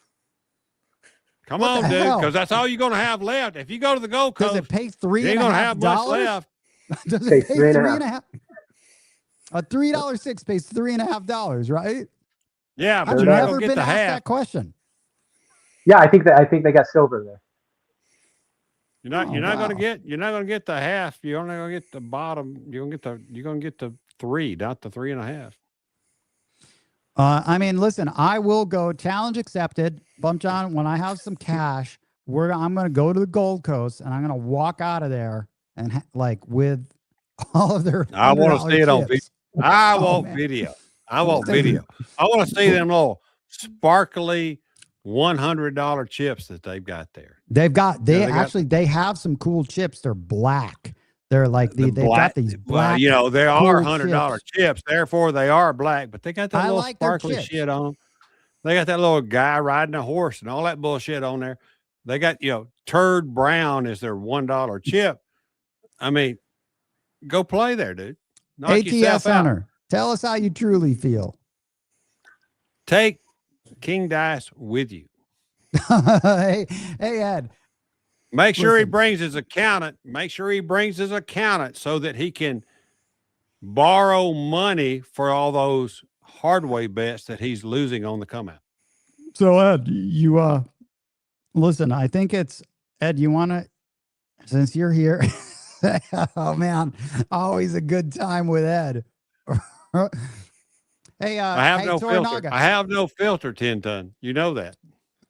Come What on, the dude, hell? because that's all you're going to have left. If you go to the Gold Does Coast, it pay you $3 ain't and a going to half have much dollars? left. Does Pays it pay three and a three half. and a half? A $3.06 pays $3.50, right? Yeah, but I've you're not never going to been get the asked half. that question. Yeah, I think they got silver there. You're not wow. going to get the half. You're only going to get the bottom. You're going to get the 3, not the 3.5. I mean, listen, I will go. Challenge accepted. Bump John, when I have some cash, I'm going to go to the Gold Coast and I'm going to walk out of there and with all of their. I want to see it on video. chips. I Oh, want man. video. I want video. I want to see them little sparkly $100 chips that they've got there. They they have some cool chips. They're black. They're like they've black, got these well, black. you know, there cool are $100 chips, therefore they are black, but they got that I little like their sparkly chips. shit on them. They got that little guy riding a horse and all that bullshit on there. They got, turd brown is their $1 chip. I mean, go play there, dude. Knock yourself ATS out. Hunter, tell us how you truly feel. take King Dice with you. Hey, Ed. Make sure he Listen. brings his accountant. Make sure he brings his accountant so that he can borrow money for all those hardware bets that he's losing on the come out. So Ed, you listen, I think it's Ed, you want to, since you're here, oh man, always a good time with Ed. Hey, I have hey, no filter. Toronaga. I have no filter, 10 ton. You know that.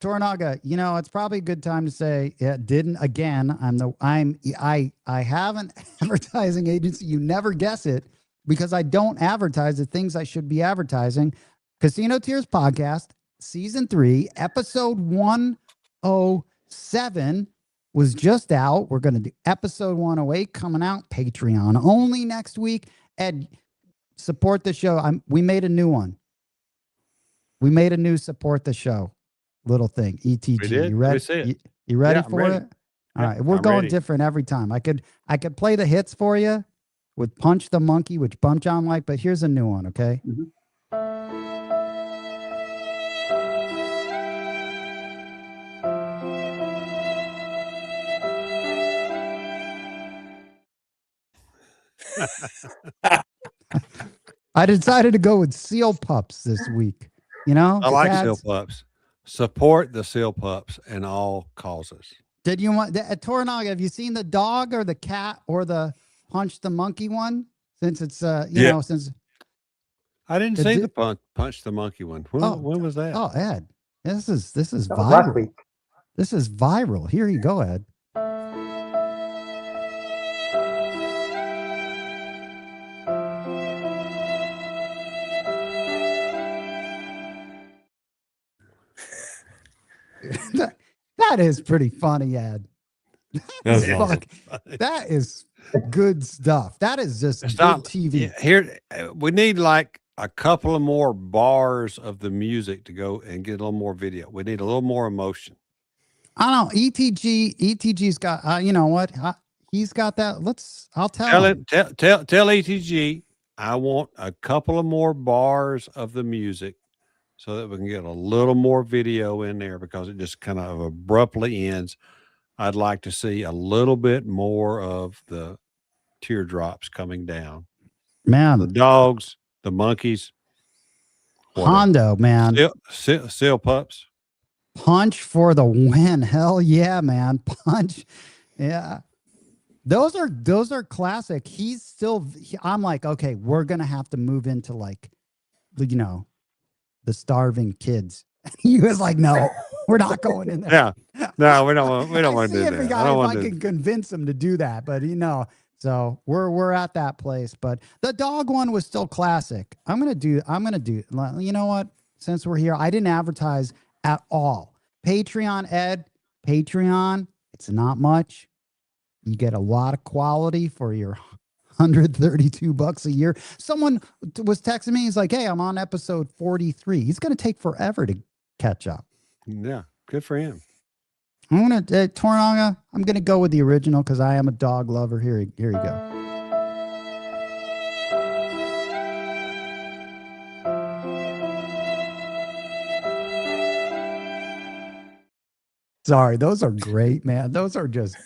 Toronaga, it's probably a good time to say, didn't again. I have an advertising agency. You never guess it because I don't advertise the things I should be advertising. Casino Tears Podcast, Season 3, Episode 107 was just out. We're going to do Episode 108 coming out, Patreon only next week. Ed, support the show. We made a new one. We made a new support the show little thing. ETG. We did. You ready? You ready for it? All right. We're going different every time. I could play the hits for you with Punch the Monkey, which Bump John like, but here's a new one, okay? Mm-hmm. I decided to go with Seal Pups this week. I like Seal Pups. Support the Seal Pups and all causes. Did you want Toronaga? Have you seen the dog or the cat or the Punch the Monkey one? Since it's since I didn't see the punch the monkey one. When was that? Oh, Ed, this is That was last viral. week. This is viral. Here you go, Ed. That is pretty funny, Ed. That is good stuff. That is just good TV. Here, we need like a couple of more bars of the music to go and get a little more video. We need a little more emotion. I don't know. ETG's got, you know what? He's got that. I'll tell him. Tell ETG, I want a couple of more bars of the music so that we can get a little more video in there because it just kind of abruptly ends. I'd like to see a little bit more of the teardrops coming down. Man, the dogs, the monkeys, Hondo, man, seal pups. Punch for the win. Hell yeah, man. Punch. Yeah. Those are classic. I'm like, okay, we're going to have to move into like, the starving kids. He was like, no, we're not going in there. Yeah. No, we don't want to do that. If I can convince him to do that, but so we're at that place. But the dog one was still classic. I'm gonna do. You know what? Since we're here, I didn't advertise at all. Patreon, Ed. Patreon. It's not much. You get a lot of quality for your $132 a year. Someone was texting me. He's like, "Hey, I'm on episode 43. He's gonna take forever to catch up." Yeah, good for him. I'm gonna Toronaga. I'm gonna go with the original because I am a dog lover. Here you go. Sorry, those are great, man. Those are just.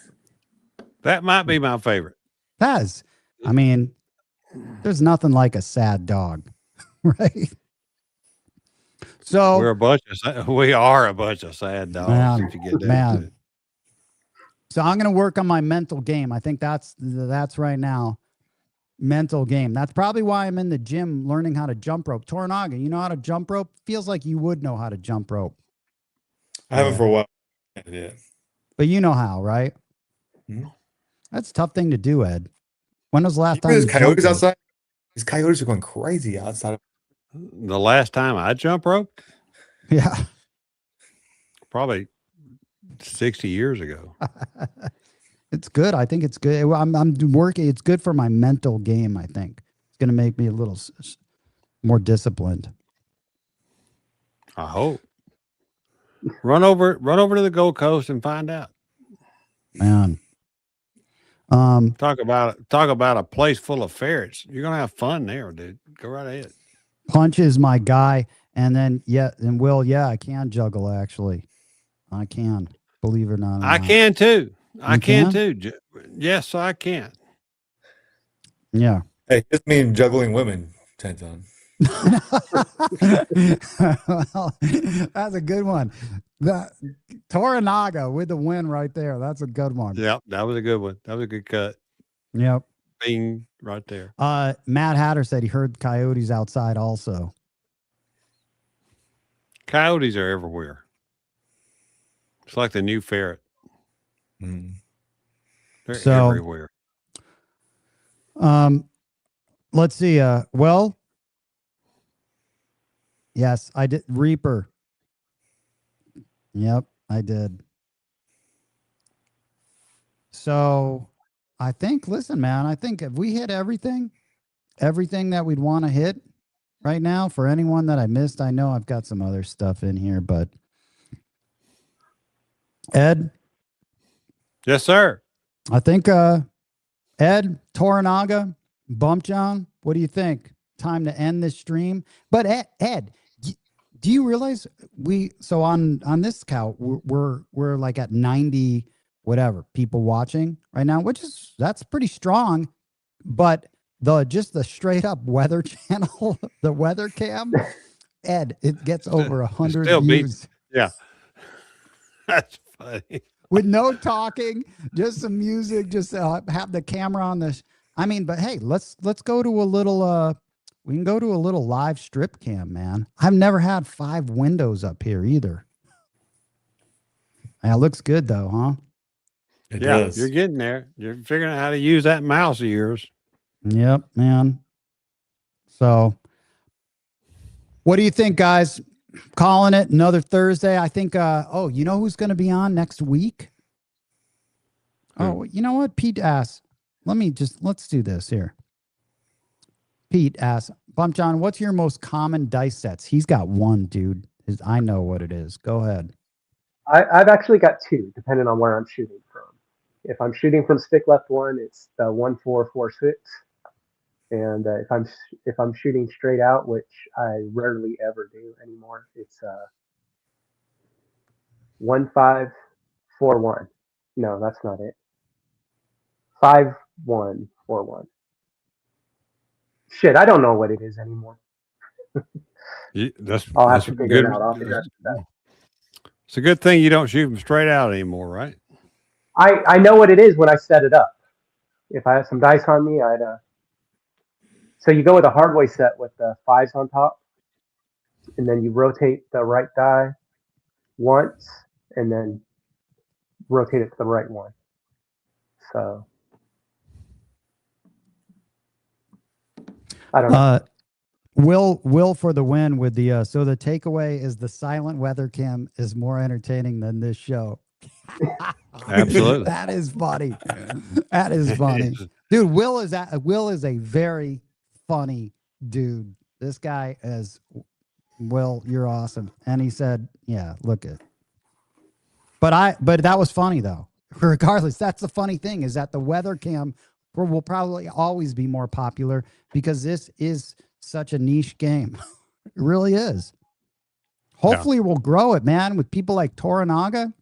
That might be my favorite. There's nothing like a sad dog, right? So we are a bunch of sad dogs. Man, if you get man. So I'm going to work on my mental game. I think that's right now. Mental game. That's probably why I'm in the gym learning how to jump rope. Toronaga, you know how to jump rope? Feels like you would know how to jump rope. I haven't for a while. Yeah. But you know how, right? Mm-hmm. That's a tough thing to do, Ed. When was the last time? There's coyotes outside. These coyotes are going crazy outside. The last time I jump roped? Yeah. Probably 60 years ago. It's good. I think it's good. I'm working. It's good for my mental game. I think it's going to make me a little more disciplined. I hope. Run over to the Gold Coast and find out. Man. Talk about a place full of ferrets. You're gonna have fun there, dude. Go right ahead. Punch is my guy. And then, and Will, I can juggle, actually. I can, believe it or not. I can too. I can can? too. Yes, I can. Yeah. Hey, just mean juggling women, Tenton. Well, that's a good one. The Toronaga with the win right there. That's a good one. Yep, that was a good one. That was a good cut. Yep. Bing, right there. Matt Hatter said he heard coyotes outside also. Coyotes are everywhere. It's like the new ferret. Mm. They're So, everywhere. Let's see. Well, yes, I did. Reaper. Yep, I did. So I think, listen, man, I think if we hit everything that we'd want to hit right now, for anyone that I missed, I know I've got some other stuff in here, but Ed? Yes, sir. I think Ed, Toronaga, Bump John, what do you think? Time to end this stream. But Ed, do you realize so on this count we're like at 90 whatever people watching right now, that's pretty strong. But the straight up weather channel, the weather cam, Ed, it gets over 100 views. Yeah. That's funny. With no talking, just some music, just have the camera on this. I mean, but hey, let's go to a little we can go to a little live strip cam, man. I've never had 5 windows up here either. Yeah, it looks good though, huh? It does. You're getting there. You're figuring out how to use that mouse of yours. Yep, man. So what do you think, guys? Calling it another Thursday. I think you know who's going to be on next week? Oh, you know what? Pete asked. Let's do this here. Pete asked, Bump John, what's your most common dice sets? He's got one, dude. I know what it is. Go ahead. I've actually got 2, depending on where I'm shooting from. If I'm shooting from stick left 1, it's the 1-4-4-6. And if I'm shooting straight out, which I rarely ever do anymore, it's 1-5-4-1. No, that's not it. 5-1-4-1. Shit, I don't know what it is anymore. I'll have to figure it out. I'll figure it out. It's a good thing you don't shoot them straight out anymore, right? I know what it is when I set it up. If I have some dice on me, so you go with a hardware set with the 5s on top, and then you rotate the right die once, and then rotate it to the right one. So I don't know. Will for the win with the so the takeaway is the silent weather cam is more entertaining than this show. Absolutely. That is funny. That is funny. Dude, Will is a very funny dude. This guy is Will, you're awesome. And he said, yeah, look at. But that was funny though. Regardless, that's the funny thing is that the weather cam will probably always be more popular because this is such a niche game. It really is. Hopefully we'll grow it, man, with people like Toronaga.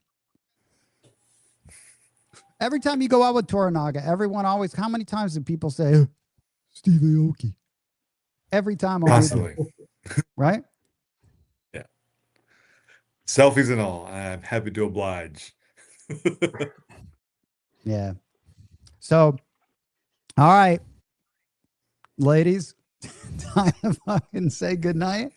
Every time you go out with Toronaga, everyone always, how many times do people say, Steve Aoki? Every time. Constantly. Right? Yeah. Selfies and all. I'm happy to oblige. Yeah. So, all right, ladies, time to fucking say goodnight.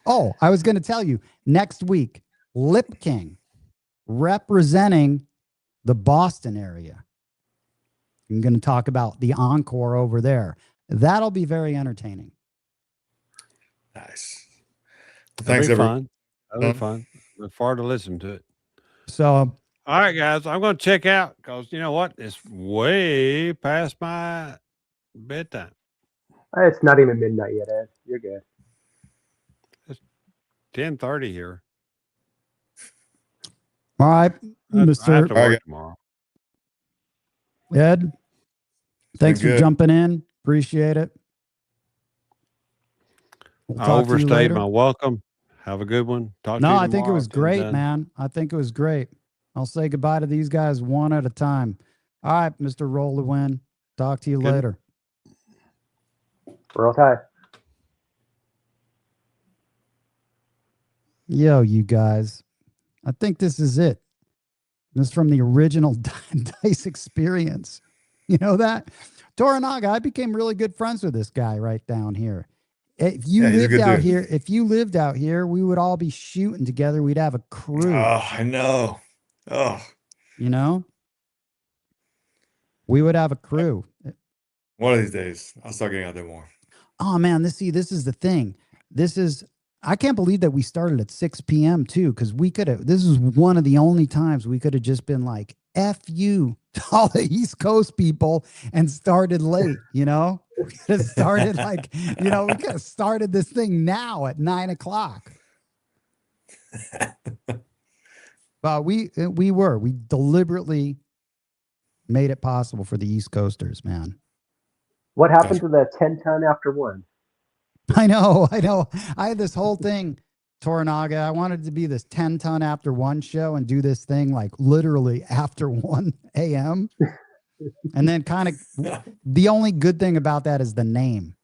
Oh, I was going to tell you, next week, Lip King representing the Boston area. I'm going to talk about the encore over there. That'll be very entertaining. Nice. Thanks, everyone. That'll be fun. Look forward to listening to it. So, all right, guys, I'm going to check out because you know what? It's way past my bedtime. It's not even midnight yet, Ed. You're good. It's 10:30 here. All right, Mr. I have to work tomorrow. Ed, thanks for jumping in. Appreciate it. We'll I talk to you overstayed later. my welcome. Have a good one. Talk to No, you I think it tomorrow, was great, 10-10. man. I think it was great. I'll say goodbye to these guys one at a time. All right, Mr. Roll to Win. Talk to you Good. later. Roll Tide. Yo, you guys. I think this is it. This is from the original Dice experience. You know that? Toronaga, I became really good friends with this guy right down here. If you Yeah, he's a lived good out dude. here, if you lived out here, we would all be shooting together. We'd have a crew. Oh, I know. Oh, You know? We would have a crew. one of these days, I'll start getting out there more. Oh man, this is the thing. I can't believe that we started at 6 p.m. too, because this is one of the only times we could have just been like, F you to all the East Coast people and started late, you know? We could have started like, we could have started this thing now at 9 o'clock. But we deliberately made it possible for the East Coasters, man. What happened to the 10-ton after one? I know. I had this whole thing, Toronaga. I wanted to be this 10-ton after one show and do this thing like literally after 1 a.m. And then kind of the only good thing about that is the name,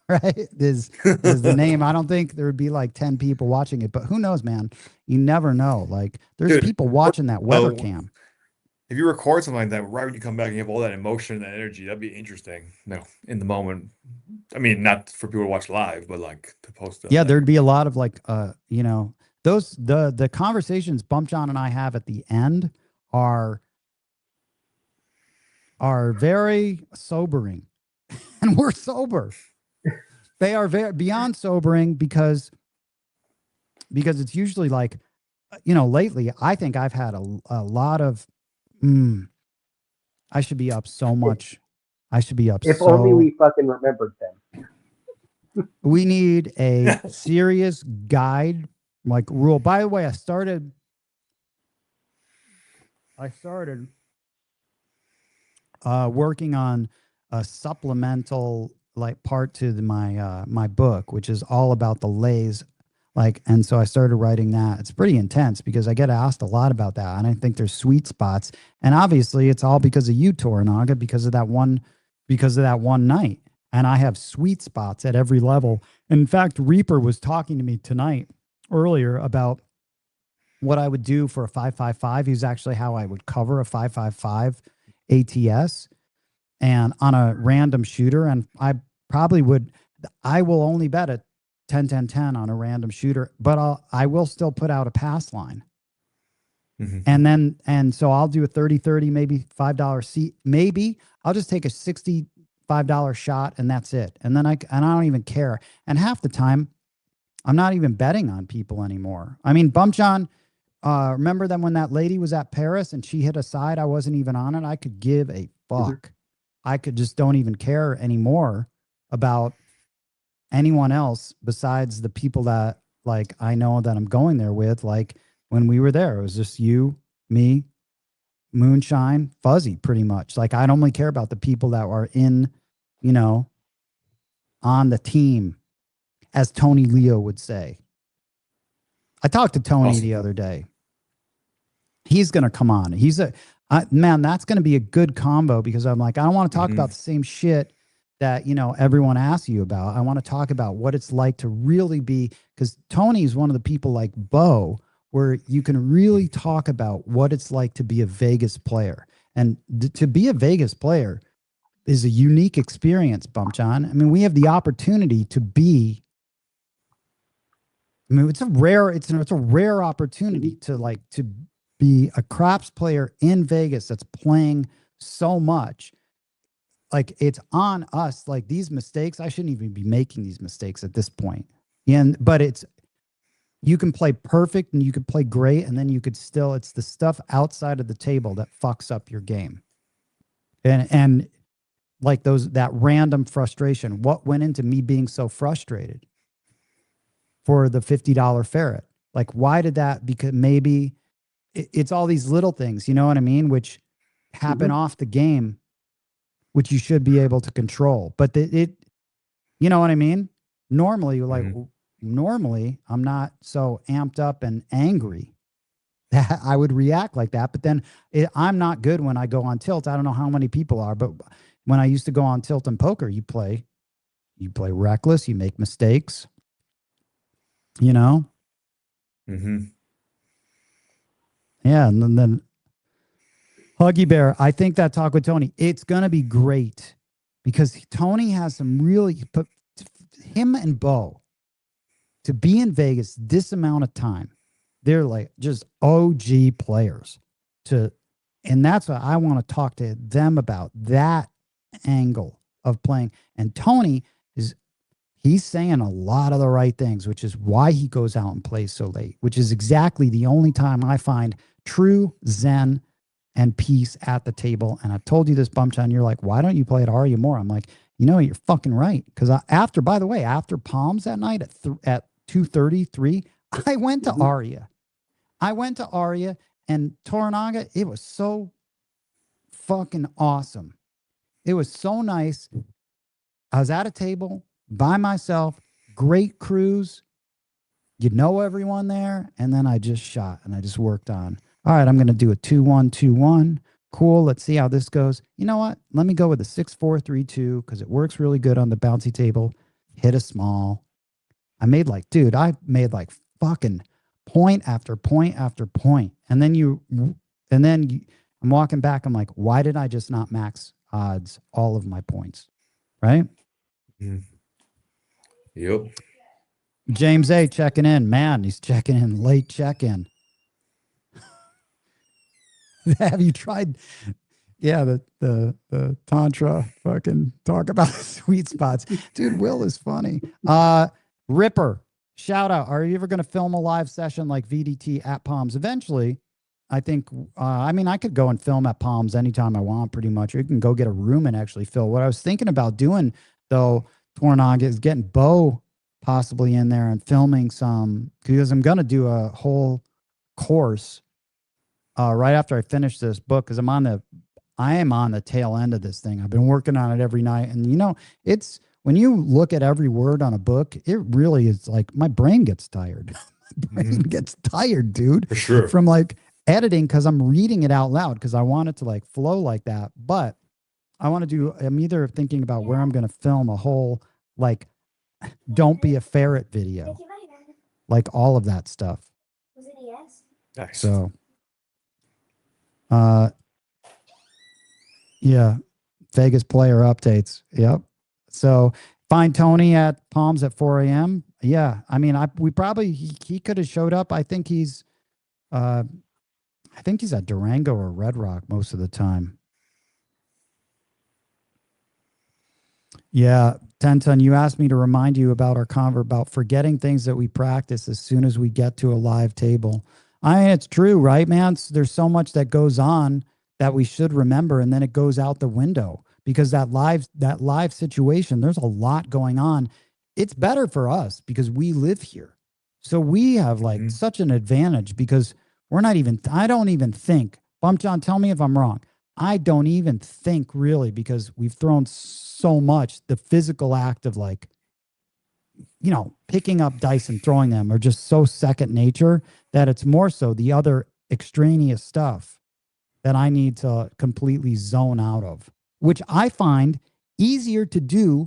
right? Is the name. I don't think there would be like 10 people watching it, but who knows, man? You never know. Like there's Dude, people watching that weather cam. If you record something like that, right when you come back and you have all that emotion and energy, that'd be interesting. No, in the moment. I mean, not for people to watch live, but like to post it. Yeah, there'd be a lot of like, the conversations Bump John and I have at the end are very sobering, and we're sober. They are very beyond sobering because it's usually like, lately I think I've had a lot of. I should be up so much. I should be up. If only we fucking remembered them. We need a serious guide, like rule. By the way, I started working on a supplemental like part to my book, which is all about the lays. And so I started writing that. It's pretty intense because I get asked a lot about that. And I think there's sweet spots. And obviously it's all because of you, Toronaga, because of that one night. And I have sweet spots at every level. And in fact, Reaper was talking to me earlier about what I would do for a 5.55. He's actually how I would cover a 5.55 ATS and on a random shooter. And I will only bet it 10-10-10 on a random shooter, but I will still put out a pass line. Mm-hmm. And so I'll do a 30-30, maybe $5 seat. Maybe I'll just take a $65 shot and that's it. And then I don't even care. And half the time I'm not even betting on people anymore. I mean, Bump John, remember then when that lady was at Paris and she hit a side, I wasn't even on it. I could give a fuck. Mm-hmm. I could just don't even care anymore about anyone else besides the people that like I know that I'm going there with. Like when we were there, it was just you, me, Moonshine, Fuzzy, pretty much. Like I only care about the people that are in, on the team, as Tony Leo would say. I talked to Tony the other day. He's going to come on. Man, that's going to be a good combo because I'm like, I don't want to talk about the same shit that, everyone asks you about. I want to talk about what it's like to really be, because Tony is one of the people like Bo, where you can really talk about what it's like to be a Vegas player. And to be a Vegas player is a unique experience, Bump John. I mean, we have the opportunity to be, it's a rare opportunity to be a craps player in Vegas that's playing so much. Like it's on us, like these mistakes. I shouldn't even be making these mistakes at this point. But you can play perfect and you could play great. And then you could still, it's the stuff outside of the table that fucks up your game. And like that random frustration, what went into me being so frustrated for the $50 ferret? Like, why did that? Because maybe it's all these little things, you know what I mean? Which happen off the game, which you should be able to control. But you know what I mean? Normally, like normally I'm not so amped up and angry that I would react like that. But then I'm not good when I go on tilt. I don't know how many people are, but when I used to go on tilt and poker, you play reckless, you make mistakes, you know? Mm-hmm. Yeah. And then Huggy Bear, I think that talk with Tony, it's going to be great because Tony has some really, him and Bo, to be in Vegas this amount of time, they're like just OG players and that's what I want to talk to them about, that angle of playing. And Tony he's saying a lot of the right things, which is why he goes out and plays so late, which is exactly the only time I find true zen and peace at the table. And I've told you this, Bumchan, you're like, why don't you play at Aria more? I'm like, you're fucking right. Because after Palms that night at 2:33, I went to Aria. And Toronaga. It was so fucking awesome. It was so nice. I was at a table by myself, great cruise. You know everyone there. And then I just shot and I just worked on, all right, I'm going to do a 2-1, 2-1. Cool. Let's see how this goes. You know what? Let me go with a 6-4-3-2 because it works really good on the bouncy table. Hit a small. I made like fucking point after point after point. And then I'm walking back. I'm like, why did I just not max odds all of my points? Right? Mm-hmm. Yep. James A checking in. Man, he's checking in. Late check-in. Have you tried? Yeah, the Tantra fucking talk about sweet spots. Dude, Will is funny. Ripper, shout out. Are you ever going to film a live session like VDT at Palms? Eventually, I think, I could go and film at Palms anytime I want, pretty much. Or you can go get a room and actually film. What I was thinking about doing, though, Toronaga, is getting Bo possibly in there and filming some, because I'm going to do a whole course right after I finish this book, because I am on the tail end of this thing. I've been working on it every night. And, it's, when you look at every word on a book, it really is like my brain gets tired. My brain gets tired, dude. For sure. From like editing, because I'm reading it out loud because I want it to like flow like that. But I'm either thinking about where I'm going to film a whole, like, don't be a ferret video, like all of that stuff. Was it a yes? Nice. So, yeah, Vegas player updates. Yep. So find Tony at Palms at 4 a.m. Yeah. He could have showed up. I think he's at Durango or Red Rock most of the time. Yeah. Tenton, you asked me to remind you about our convo about forgetting things that we practice as soon as we get to a live table. It's true, right, man? There's so much that goes on that we should remember, and then it goes out the window because that live situation, there's a lot going on. It's better for us because we live here. So we have like such an advantage because I don't even think, Bump John, tell me if I'm wrong. I don't even think really, because we've thrown so much, the physical act of like, picking up dice and throwing them are just so second nature that it's more so the other extraneous stuff that I need to completely zone out of, which I find easier to do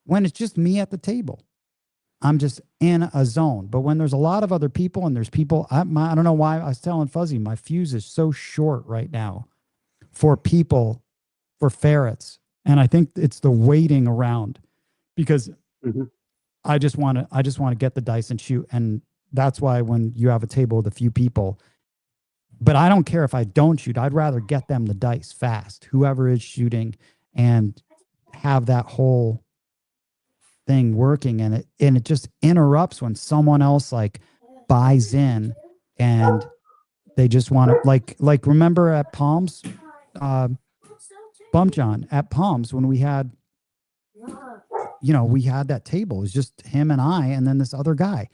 when it's just me at the table. I'm just in a zone. But when there's a lot of other people and there's people, I don't know why I was telling Fuzzy, my fuse is so short right now for ferrets. And I think it's the waiting around because I just want to get the dice and shoot. And that's why when you have a table with a few people, but I don't care if I don't shoot. I'd rather get them the dice fast, whoever is shooting, and have that whole thing working. And it just interrupts when someone else like buys in and they just want to like remember at Palms, Bump John, at Palms when we had that table. It was just him and I, and then this other guy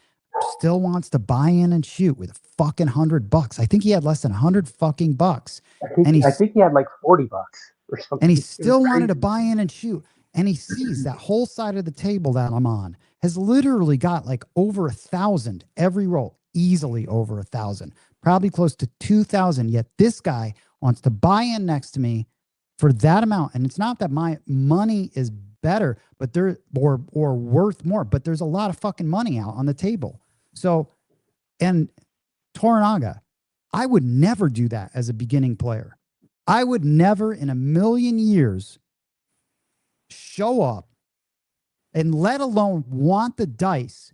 still wants to buy in and shoot with fucking $100. I think he had less than $100 fucking bucks. I think he had like $40 or something. And he still wanted to buy in and shoot. And he sees that whole side of the table that I'm on has literally got like over 1,000 every roll, easily over 1,000, probably close to 2,000. Yet this guy wants to buy in next to me for that amount. And it's not that my money is better, but or worth more, but there's a lot of fucking money out on the table. So, and Toronaga, I would never do that as a beginning player. I would never in a million years show up and let alone want the dice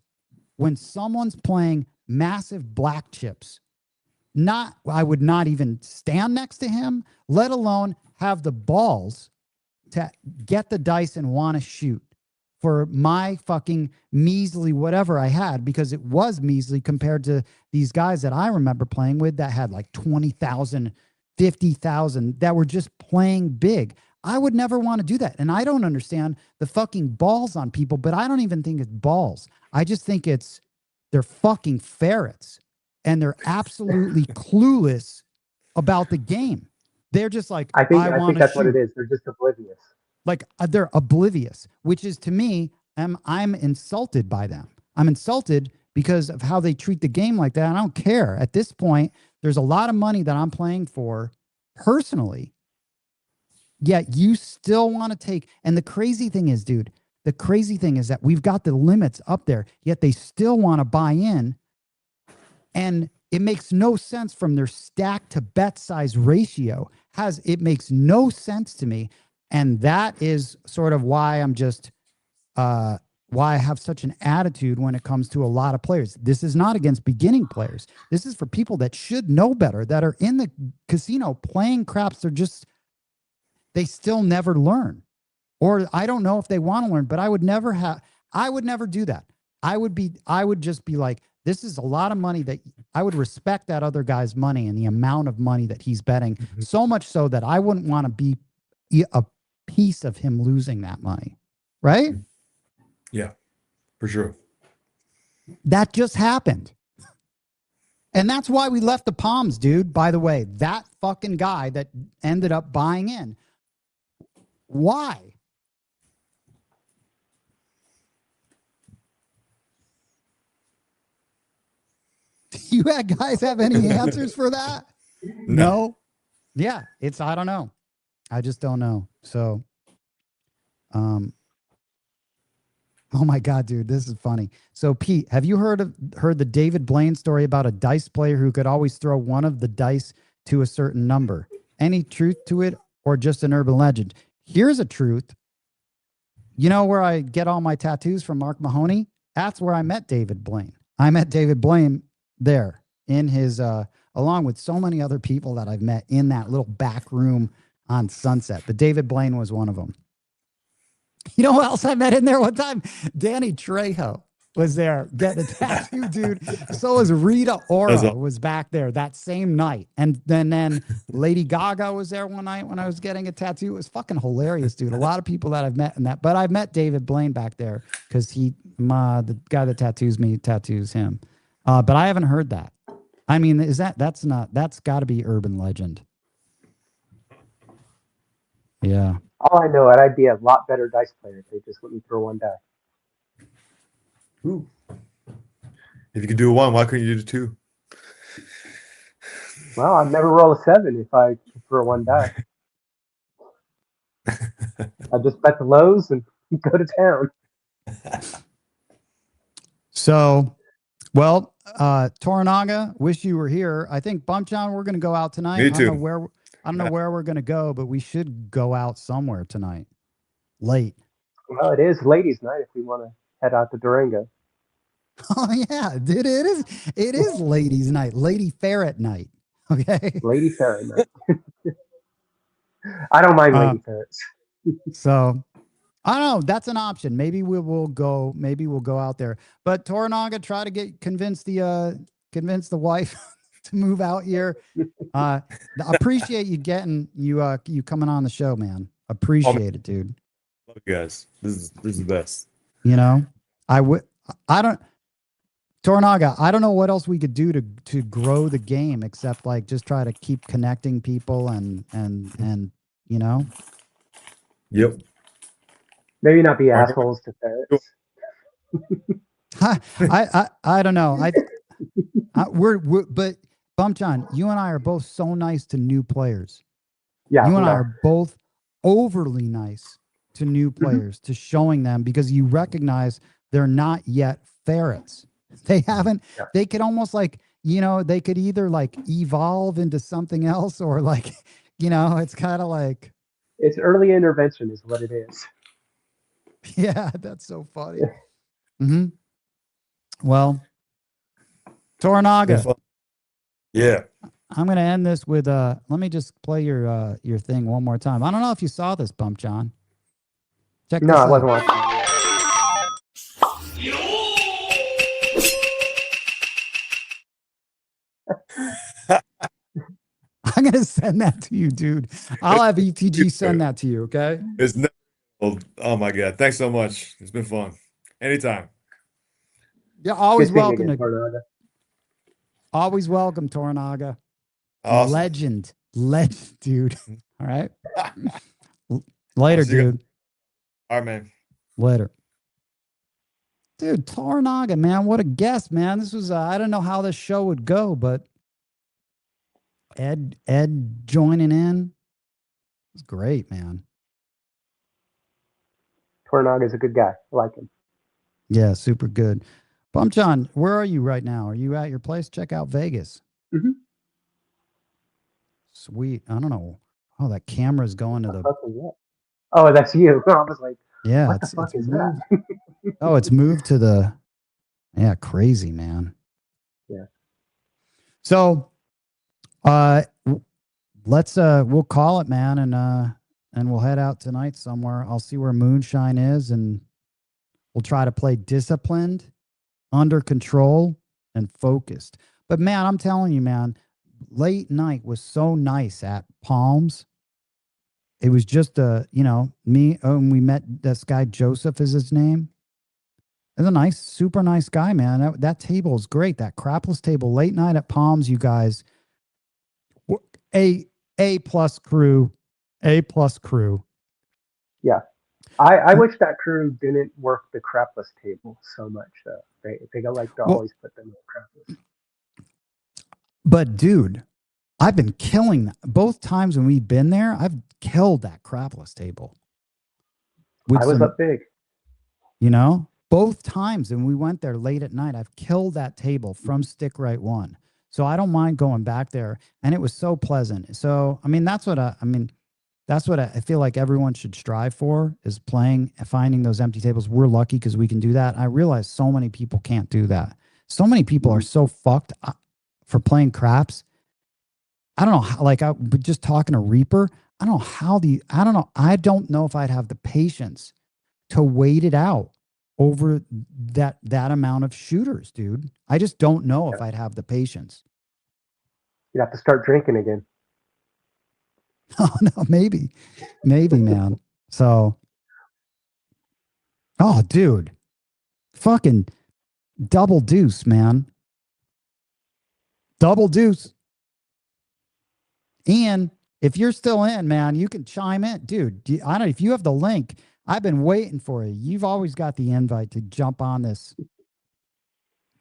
when someone's playing massive black chips. I would not even stand next to him, let alone have the balls to get the dice and want to shoot for my fucking measly whatever I had, because it was measly compared to these guys that I remember playing with that had like 20,000, 50,000 that were just playing big. I would never want to do that. And I don't understand the fucking balls on people, but I don't even think it's balls. I just think they're fucking ferrets and they're absolutely clueless about the game. They're just like, I think that's shoot. what it is. They're just oblivious. Like they're oblivious, which is to me, I'm insulted by them. I'm insulted because of how they treat the game like that. I don't care. At this point, there's a lot of money that I'm playing for personally. Yet you still want to take, and the crazy thing is, dude, the crazy thing is that we've got the limits up there, yet they still want to buy in. And it makes no sense from their stack to bet size ratio. It makes no sense to me. And that is sort of why I'm just, why I have such an attitude when it comes to a lot of players. This is not against beginning players. This is for people that should know better, that are in the casino playing craps. They still never learn. Or I don't know if they want to learn, but I would never do that. I would just be like, this is a lot of money that I would respect that other guy's money and the amount of money that he's betting, so much so that I wouldn't want to be a piece of him losing that money. Right? Yeah, for sure. That just happened. And that's why we left the Palms, dude. By the way, that fucking guy that ended up buying in. Why? Do you guys have any answers for that? No. Yeah, I don't know. I just don't know. So, oh my God, dude, this is funny. So, Pete, have you heard the David Blaine story about a dice player who could always throw one of the dice to a certain number? Any truth to it, or just an urban legend? Here's a truth. You know where I get all my tattoos from, Mark Mahoney? That's where I met David Blaine. I met David Blaine there in his, along with so many other people that I've met in that little back room on Sunset. But David Blaine was one of them. You know who else I met in there one time? Danny Trejo was there getting a tattoo, dude. So was Rita Ora was back there that same night. And then Lady Gaga was there one night when I was getting a tattoo. It was fucking hilarious, dude. A lot of people that I've met in that. But I've met David Blaine back there because the guy that tattoos me tattoos him. But I haven't heard that. I mean, that's got to be urban legend. Yeah. All I know, I'd be a lot better dice player if they just let me throw one die. Ooh. If you could do a 1, why couldn't you do 2? Well, I'd never roll a 7 if I could throw one die. I just bet the lows and go to town. So, well, Toronaga, wish you were here. I think Bump John, we're going to go out tonight. Me too. I don't know where we're going to go, but we should go out somewhere tonight. Late. Well, it is ladies' night if we want to head out to Durango. Oh yeah, dude, it is ladies' night, lady ferret night. Okay. Lady ferret night. I don't mind lady ferrets. So I don't know. That's an option. Maybe we'll go out there. But Toronaga, try to convince the wife to move out here. Appreciate you you coming on the show, man. Appreciate it, dude. Love you guys. This is the best. You know, Toronaga, I don't know what else we could do to grow the game except like just try to keep connecting people and you know. Yep. Maybe not be assholes to ferrets. I don't know. We're but Bump John, you and I are both so nice to new players. Yeah, You and we I are both overly nice to new players, to showing them, because you recognize they're not yet ferrets. They haven't, Yeah. they could almost like, they could either like evolve into something else, or like, it's kind of like, It's early intervention is what it is. yeah, that's so funny. Mm-hmm. Well, Toronaga. Yeah. I'm going to end this with let me just play your thing one more time. I don't know if you saw this, Bump John. Check No, this I out. wasn't watching. I'm going to send that to you, dude. I'll have ETG send that to you, okay? It's no, oh my God. Thanks so much. It's been fun. Anytime. Yeah, always Good seeing you welcome again, to Toronaga. always welcome, Toronaga. Awesome. Legend, dude. All right. Later, see you guys. dude. All right, man. Later. Dude, Toronaga, man, what a guest, man. This was I don't know how this show would go, but Ed joining in. It's great, man. Toronaga is a good guy. I like him. Yeah, super good. Bump John, where are you right now? Are you at your place? Check out Vegas. Mm-hmm. Sweet. I don't know. Oh, that camera's going to the. Oh, that's you. I was like, Yeah, what the fuck is moved. that? Oh, it's moved to the. Yeah, crazy, man. Yeah. So, let's we'll call it, man, and we'll head out tonight somewhere. I'll see where Moonshine is, and we'll try to play disciplined, under control, and focused. But man, I'm telling you, man, late night was so nice at Palms. It was just me. And we met this guy, Joseph is his name. He's a nice, super nice guy, man. That table is great. That Crapless table, late night at Palms, you guys. A plus crew. Yeah. I wish that crew didn't work the Crapless table so much, though. They like to always put them in Crapless. But dude, I've been killing that. Both times when we've been there, I've killed that Crapless table. I was up big. Both times when we went there late at night, I've killed that table from stick right one. So I don't mind going back there. And it was so pleasant. So, that's what I feel like everyone should strive for, is finding those empty tables. We're lucky because we can do that. I realize so many people can't do that. So many people are so fucked for playing craps. I don't know how, like I was just talking to Reaper. I don't know if I'd have the patience to wait it out over that amount of shooters, dude. I just don't know if I'd have the patience. You'd have to start drinking again. Oh no, maybe, man. So, oh, dude, fucking double deuce, man. Double deuce. Ian, if you're still in, man, you can chime in, dude. I don't know if you have the link. I've been waiting for you. You've always got the invite to jump on this.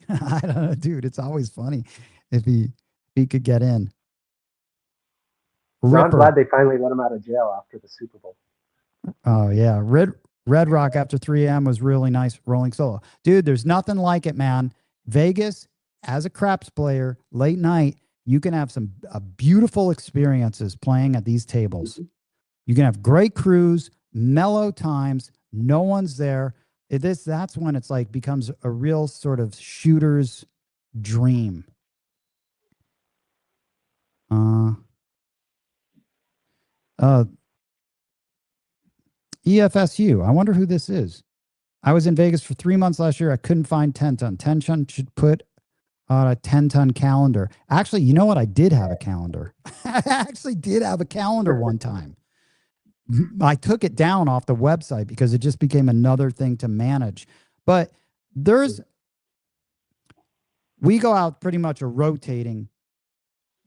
I don't know, dude. It's always funny if he could get in. So I'm glad they finally let him out of jail after the Super Bowl. Oh yeah, Red Rock after 3 a.m. was really nice rolling solo, dude. There's nothing like it, man. Vegas as a craps player, late night, you can have some beautiful experiences playing at these tables. You can have great crews, mellow times. No one's there. That's when it's like becomes a real sort of shooter's dream. EFSU. I wonder who this is. I was in Vegas for 3 months last year. I couldn't find 10 ton. 10 ton should put on a 10-ton calendar. Actually, you know what? I did have a calendar. I actually did have a calendar one time. I took it down off the website because it just became another thing to manage. But we go out pretty much a rotating.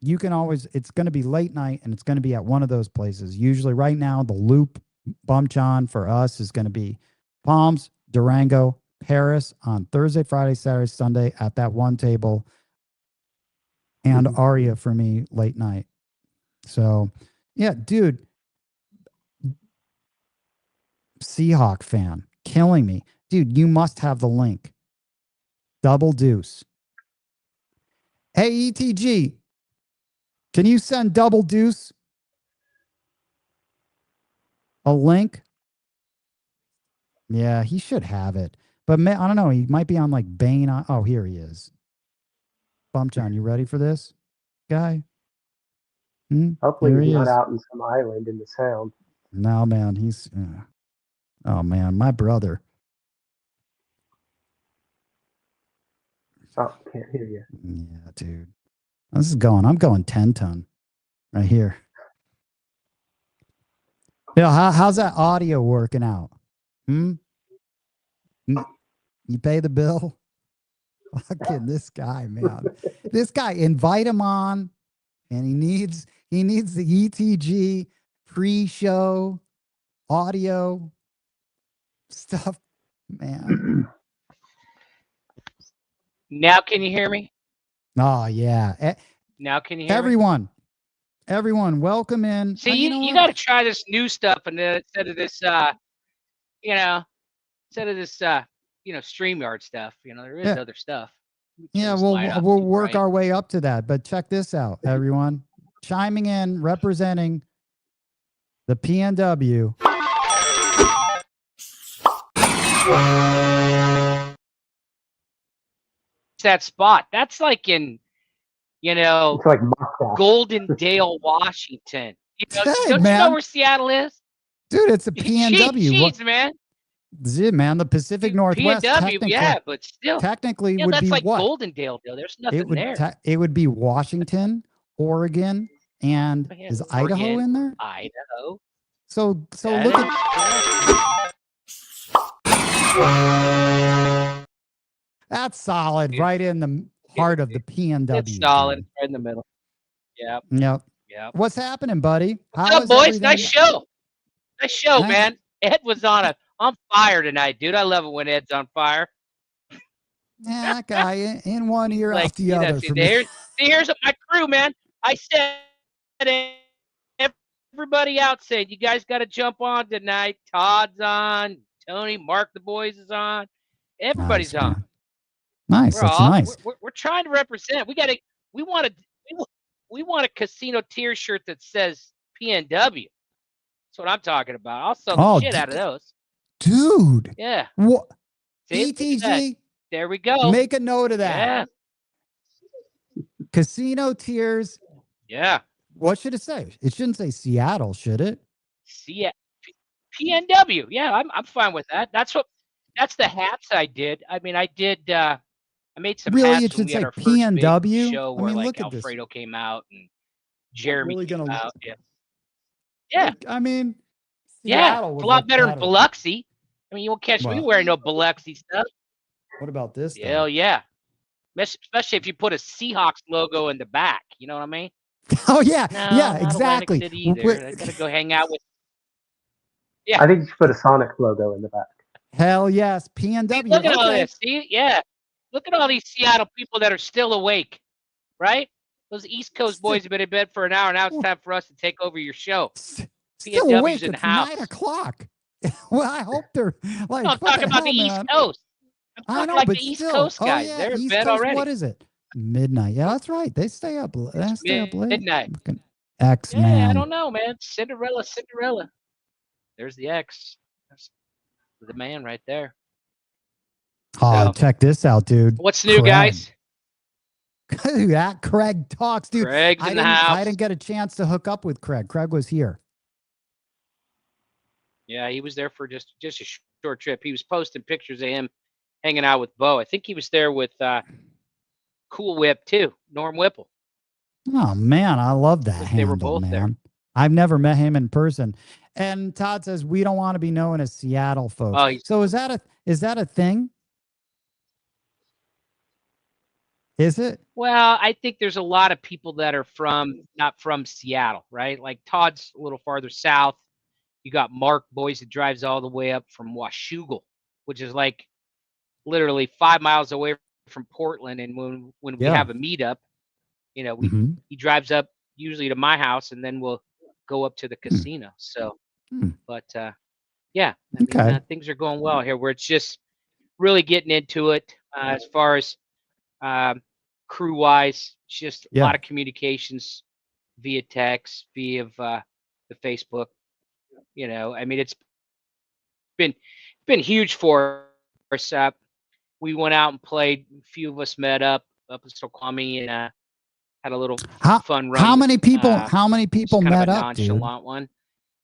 You can always, it's going to be late night and it's going to be at one of those places. Usually right now, the Loop Bump John for us is going to be Palms, Durango, Paris on Thursday, Friday, Saturday, Sunday at that one table, and Aria for me late night. So, yeah, dude, Seahawk fan, killing me. Dude, you must have the link. Double Deuce. Hey, ETG, can you send Double Deuce a link? Yeah, he should have it. But I don't know. He might be on like Bane. Oh, here he is. Bump John, you ready for this guy? Hopefully Here he's he not is. out in some island in the sound. No, man. He's, oh, man, my brother. Oh, can't hear you. Yeah, dude. This is going, I'm going 10 ton right here. Yeah, how's that audio working out? You pay the bill? Fucking this guy, man. This guy, invite him on, and he needs the ETG pre-show audio stuff, man. Now can you hear me? Oh yeah. Now can you hear me? Everyone, welcome in. See, you got to try this new stuff, and then instead of this, StreamYard stuff, there is other stuff. Yeah, we'll work our way up to that. But check this out, everyone. Chiming in, representing the PNW. That spot. That's like in, It's like Golden Dale, Washington. Hey, don't man. you know where Seattle is? Dude, it's a PNW. Jeez, man. This is it, man. The Pacific Northwest. PNW, yeah, but still. Technically would that's be like what? Golden Dale. There's nothing there. It would be Washington, Oregon, and is Oregon, Idaho in there? Idaho. So look at that's solid, right in the heart of the PNW. It's solid, right in the middle. Yeah. Yep. Yeah. What's happening, buddy? What's up, boys? Nice show. Nice show, man. Ed was on fire tonight, dude. I love it when Ed's on fire. Yeah, that guy in one ear, out the other. Here's my crew, man. I said, everybody out said, you guys got to jump on tonight. Todd's on. Tony, Mark, the boys is on. Everybody's nice, on. Man. Nice. That's nice. We're trying to represent. We want a Casino Tier shirt that says PNW. That's what I'm talking about. I'll sell the shit out of those. Dude. Yeah. What? See, ETG. There we go. Make a note of that. Yeah. Casino Tiers. Yeah. What should it say? It shouldn't say Seattle, should it? PNW. Yeah, I'm fine with that. That's the hats I did. I mean, I made some really, hats it should when we say had our first PNW. show where like Alfredo came out and Jeremy came out. Yeah. Yeah. I mean, Seattle it's a lot better than Biloxi. I mean, you won't catch me wearing no Biloxi stuff. What about this? Hell yeah. Especially if you put a Seahawks logo in the back. You know what I mean? Oh, yeah. No, yeah, exactly. I got to go hang out with. Yeah. I think you should put a Sonic logo in the back. Hell yes. PNW. Look at all this. See? Yeah. Look at all these Seattle people that are still awake, right? Those East Coast boys have been in bed for an hour. Now it's time for us to take over your show. Still awake. In it's house. 9 o'clock. Well, I hope they're like. No, I'm talking about the East Coast. I know, like but the East still. Coast guys. Yeah, They're in East bed Coast, already. What is it? Midnight. Yeah, that's right. They stay up. They stay up late. Midnight. X-Man. Yeah, I don't know, man. Cinderella. There's the X. That's the man right there. Oh, check this out, dude. What's new, guys? That Craig talks, dude. Craig's in the house. I didn't get a chance to hook up with Craig. Craig was here. Yeah, he was there for just a short trip. He was posting pictures of him hanging out with Bo. I think he was there with Cool Whip too, Norm Whipple. Oh man, I love that. They were both there. I've never met him in person. And Todd says we don't want to be known as Seattle folks. Oh, so is that a thing? Is it? Well, I think there's a lot of people that are not from Seattle, right? Like Todd's a little farther south. You got Mark Boyce that drives all the way up from Washougal, which is like literally 5 miles away from Portland, and when we have a meetup, you know, he drives up usually to my house, and then we'll go up to the casino. So, but yeah, I mean, things are going well here. Where it's just really getting into it as far as crew wise. Just a lot of communications via text, via the Facebook. You know, I mean, it's been huge for us. We went out and played. A few of us met up in Snoqualmie and had a little fun run. How many people? How many people met up, nonchalant dude? one,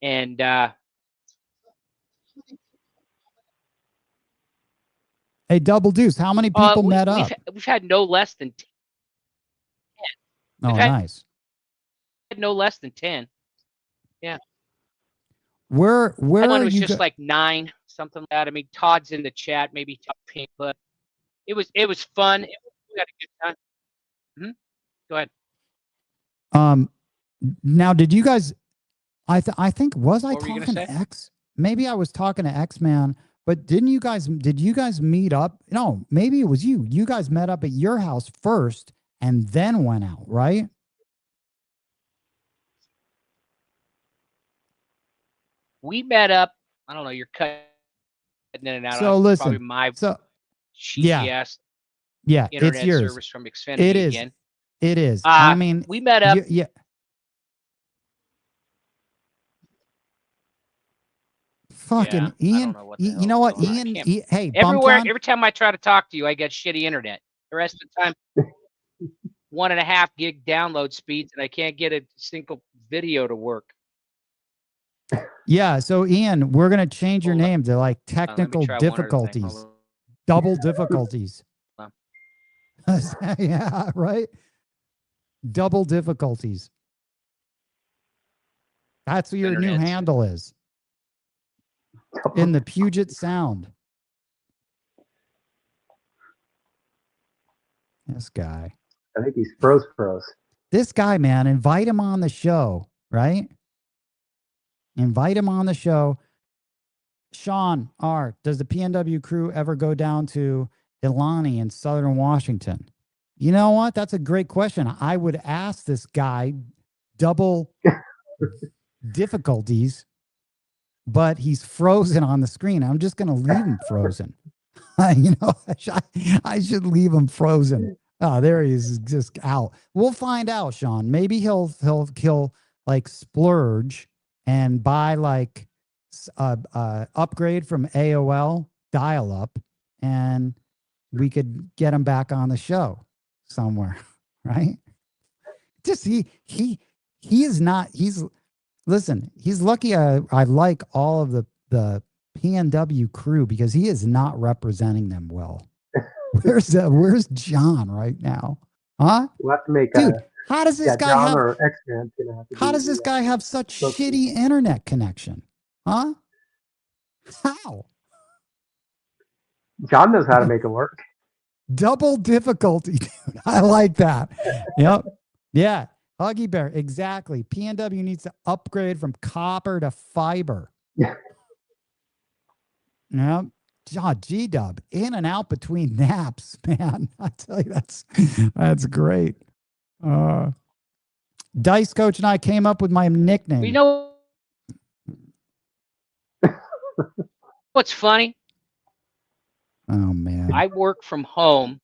and hey, Double Deuce, how many people met up? We've had no less than 10. Oh, nice. No less than 10. Yeah. Where one was just like 9, something like that. I mean, Todd's in the chat, maybe Todd Pink, but it was fun. We had a good time. Go ahead. Now, did you guys? I think was I talking to X? Maybe I was talking to X Man, but did you guys meet up? No, maybe it was you. You guys met up at your house first and then went out, right? We met up. I don't know. You're cutting in and out. So listen, probably my yeah, internet it's yours. service from Xfinity it is. Again. It is. I mean, we met up. Yeah. Fucking Ian. You know what, Ian? Hey, everywhere. Every time I try to talk to you, I get shitty internet. The rest of the time, 1.5 gig download speeds, and I can't get a single video to work. Yeah, so Ian, we're gonna change your name to like technical difficulties, double difficulties. Yeah, right. Double difficulties. That's what your new handle is in the Puget Sound. This guy. I think he's froze. This guy, man, invite him on the show, right? Invite him on the show. Sean R., does the PNW crew ever go down to Ilani in Southern Washington? You know what? That's a great question. I would ask this guy double difficulties, but he's frozen on the screen. I'm just going to leave him frozen. You know, I should leave him frozen. Oh, there he is, just out. We'll find out, Sean. Maybe he'll like splurge and buy like upgrade from AOL dial-up, and we could get him back on the show somewhere, right? Just he is not. Listen. He's lucky. I like all of the PNW crew because he is not representing them well. Where's John right now? Huh? We'll have to make dude. How does this guy have? Or X-Man's gonna have to how does this guy have such shitty internet connection? Huh? How? John knows how to make it work. Double difficulty, dude. I like that. Yep. Yeah. Huggy Bear. Exactly. PNW needs to upgrade from copper to fiber. Yep. G-Dub, in and out between naps, man. I tell you, that's great. Dice Coach and I came up with my nickname. You know what's funny? Oh man, I work from home.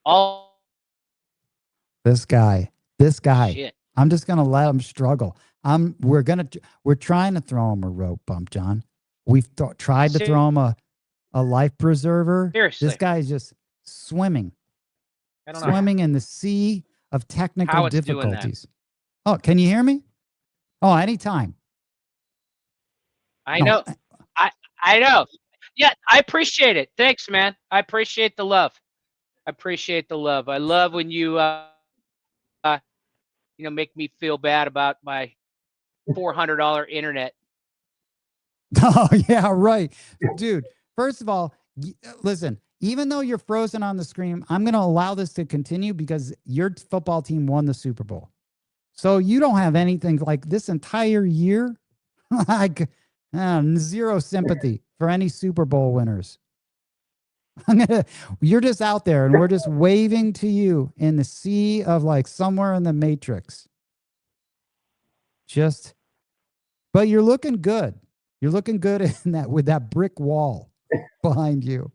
All this guy. Shit. I'm just gonna let him struggle. We're trying to throw him a rope bump, John. We've tried to throw him a life preserver. Seriously. This guy is just swimming in the sea of technical difficulties. Oh, can you hear me? Oh, anytime. I know. I know. Yeah, I appreciate it. Thanks, man. I appreciate the love. I love when you make me feel bad about my $400 internet. Oh, yeah, right. Dude, first of all, listen, even though you're frozen on the screen, I'm going to allow this to continue because your football team won the Super Bowl. So you don't have anything like this entire year. Like zero sympathy for any Super Bowl winners. You're just out there and we're just waving to you in the sea of like somewhere in the Matrix. But you're looking good. You're looking good in that with that brick wall behind you.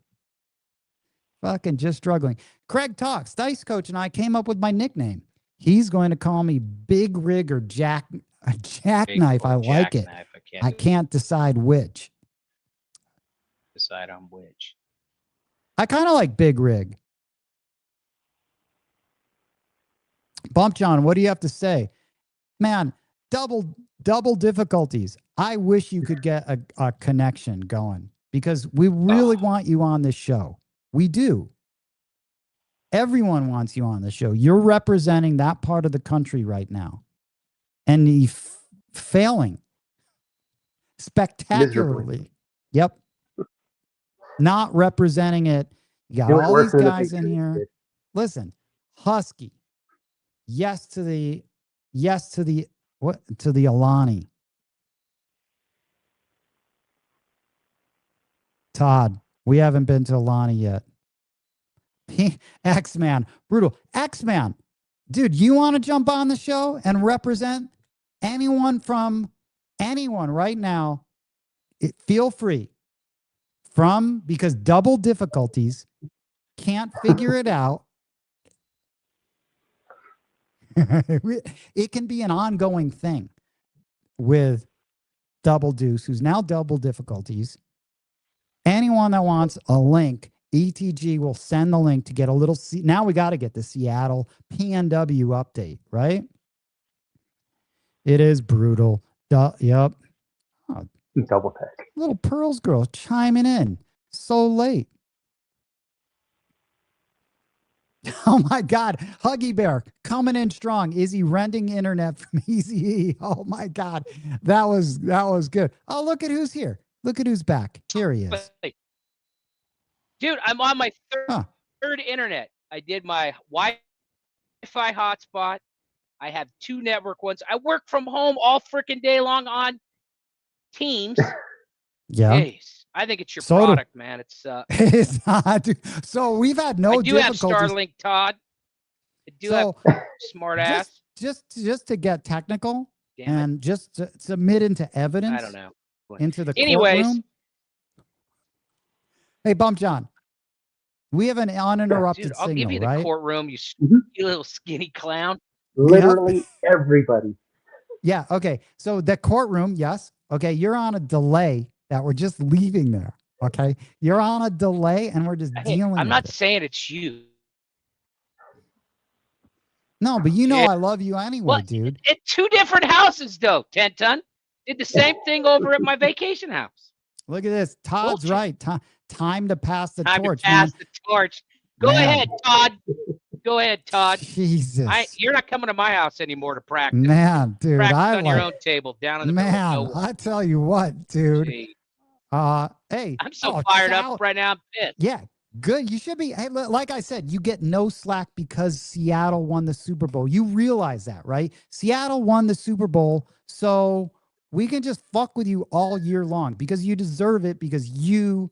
Fucking just struggling. Craig Talks, Dice Coach, and I came up with my nickname. He's going to call me Big Rig or Jackknife. I like it. I can't decide which. Decide on which. I kind of like Big Rig. Bump John, what do you have to say? Man, double difficulties. I wish you could get a connection going because we really want you on this show. We do. Everyone wants you on the show. You're representing that part of the country right now. And failing spectacularly. Miserably. Yep. Not representing it. You got all these guys in here. Listen, Husky. Yes to the Alani. Todd, we haven't been to Alani yet. X-Man, brutal. X-Man, dude, you want to jump on the show and represent anyone right now? Feel free. Because double difficulties, can't figure it out. It can be an ongoing thing with Double Deuce, who's now double difficulties. Anyone that wants a link, ETG will send the link to get a little. Now we got to get the Seattle PNW update, right? It is brutal. Yep. Oh, double tech. Little Pearls girl chiming in so late. Oh my God, Huggy Bear coming in strong. Is he renting internet from Easy? Oh my God, that was good. Oh, look at who's here. Look at who's back. Here he is. Dude, I'm on my third internet. I did my Wi-Fi hotspot. I have 2 network ones. I work from home all freaking day long on Teams. Yeah. Jeez, I think it's your product, man. It's not. So we've had no difficulties. I do have Starlink, Todd. I do have smart ass. Just to get technical and just to submit into evidence. I don't know. Into the courtroom. Hey, Bump John. We have an uninterrupted signal, I'll give you the right? courtroom, you little skinny clown. Literally everybody. Yeah. Okay. So the courtroom, yes. Okay. You're on a delay that we're just leaving there. Okay. You're on a delay and we're just dealing I'm not with it. saying it's you. No, but you know I love you anyway, dude. It's 2 different houses, though, 10 ton. Did the same thing over at my vacation house. Look at this. Todd's right. Time to pass the torch. The torch. Go ahead, Todd. Go ahead, Todd. Jesus. You're not coming to my house anymore to practice. Man, dude. Practice on your own table down in the middle of nowhere. I tell you what, dude. Gee. Hey. I'm so fired up right now. I'm pissed. Yeah. Good. You should be. Hey, like I said, you get no slack because Seattle won the Super Bowl. You realize that, right? Seattle won the Super Bowl. So we can just fuck with you all year long because you deserve it because you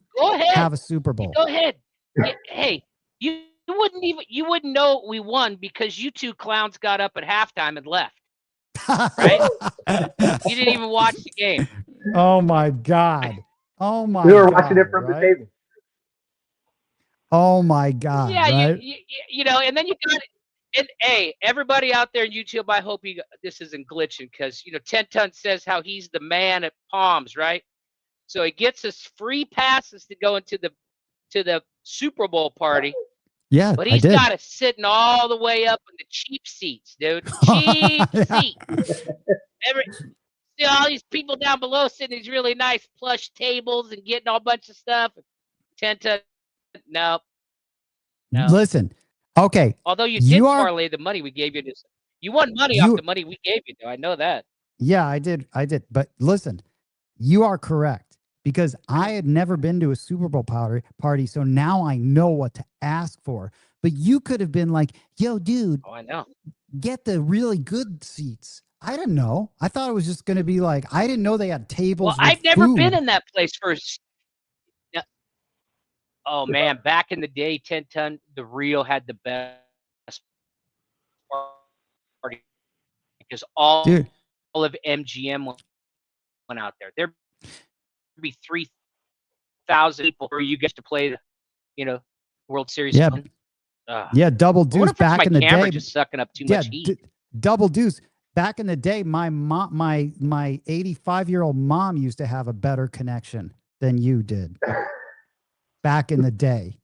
have a Super Bowl. Go ahead. Hey, you wouldn't know we won because you 2 clowns got up at halftime and left. Right? You didn't even watch the game. Oh my God. Oh my God. We were watching it from the table. Oh my God. Yeah, right? you know, and then you got it. And hey, everybody out there on YouTube, I hope this isn't glitching because 10 Ton says how he's the man at Palms, right? So he gets us free passes to go into the Super Bowl party. Yeah, but he's got us sitting all the way up in the cheap seats, dude. Cheap seats. See all these people down below sitting in these really nice plush tables and getting all bunch of stuff. 10 Ton, no. Listen. Okay. Although you did parlay the money we gave you. You won money off the money we gave you, though. I know that. Yeah, I did. But listen, you are correct because I had never been to a Super Bowl party. So now I know what to ask for. But you could have been like, yo, dude. Oh, I know. Get the really good seats. I didn't know. I thought it was just going to be like, I didn't know they had tables. Well, I've never been in that place first. Oh man, back in the day, 10 ton, the reel had the best party because all Dude. of MGM went out there. There'd be 3,000 people for you guys to play the, World Series. Yeah. Fun. Yeah, Double I wonder Deuce if it's back my in the camera day. just sucking up too much heat. Double Deuce back in the day. My 85-year-old mom used to have a better connection than you did. Back in the day,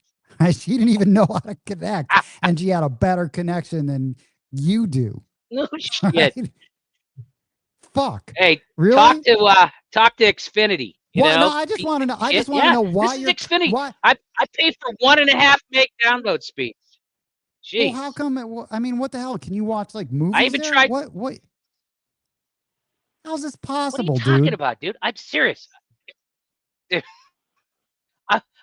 she didn't even know how to connect, and she had a better connection than you do. No shit. Right? Fuck. Hey, really? Talk to Xfinity. No, I just want to know. I just want to know why this you're is Xfinity. why. I paid for 1.5 meg download speeds. Jeez. Well, how come? I mean, what the hell? Can you watch like movies? I even there? tried. What? How's this What are possible, you talking dude? about, dude? I'm serious. Dude,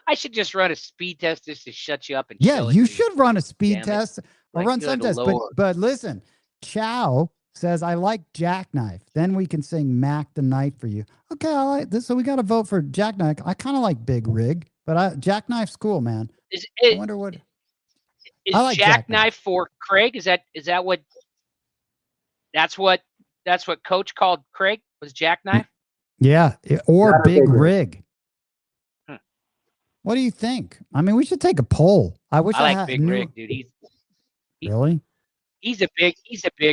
I should just run a speed test just to shut you up and Yeah, show it you to should run a speed Damn it. test or Like, run good some test. Lord. But listen, Chow says I like Jackknife. Then we can sing Mac the Night for you. Okay, I like this. So we got to vote for Jackknife. I kind of like Big Rig, but Jackknife's cool, man. I wonder what. Is I like Jackknife for Craig? Is that what? That's what Coach called Craig was Jackknife. Yeah, or Not a Big Big Rig. Rig. What do you think? I mean, we should take a poll. I wish I I like had Big Rig, dude. Really? He's a big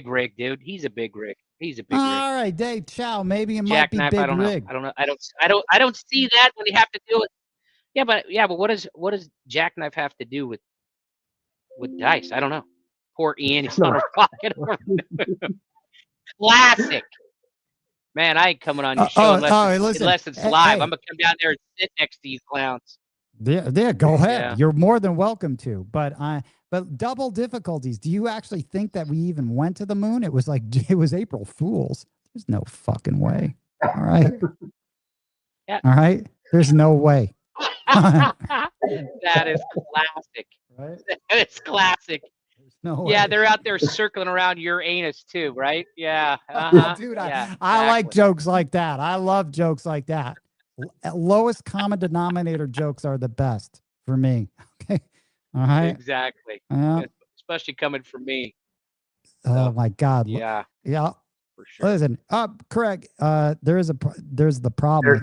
rig, dude. He's a big rig. He's a big rig. All right, Dave Chow. Maybe it might be Jackknife, Big I don't Rig. know. I don't know. I don't see that when you have to do it. Yeah, but what does Jackknife have to do with dice? I don't know. Poor Ian, he's on a rocket. Classic. Man, I ain't coming on your show unless it's live. I'm gonna come down there and sit next to you clowns. Yeah, go ahead. Yeah. You're more than welcome to. But double difficulties. Do you actually think that we even went to the moon? It was April Fool's. There's no fucking way. All right. Yeah. All right. There's no way. That is classic. Right? That is classic. No Yeah, way. they're out there circling around your anus too, right? Yeah. Dude, yeah, I like exactly. jokes like that. I love jokes like that. Lowest common denominator jokes are the best for me. Okay. All right. Exactly. Yeah. Especially coming from me. Oh my God. Yeah, Yeah. for sure. Listen, Craig, there's the problem. There's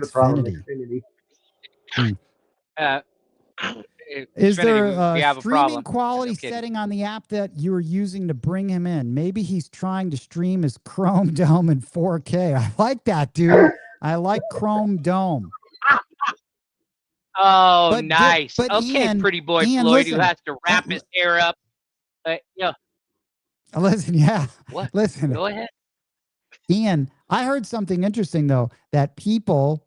the problem. Xfinity. Is there a streaming quality setting on the app that you were using to bring him in? Maybe he's trying to stream his Chrome Dome in 4K. I like that, dude. I like Chrome Dome. Oh, But nice. but Okay, Ian- pretty boy Ian, Floyd, listen. who has to wrap his hair up. Yeah, Listen, yeah. what? Listen, Go ahead. Ian, I heard something interesting though, that people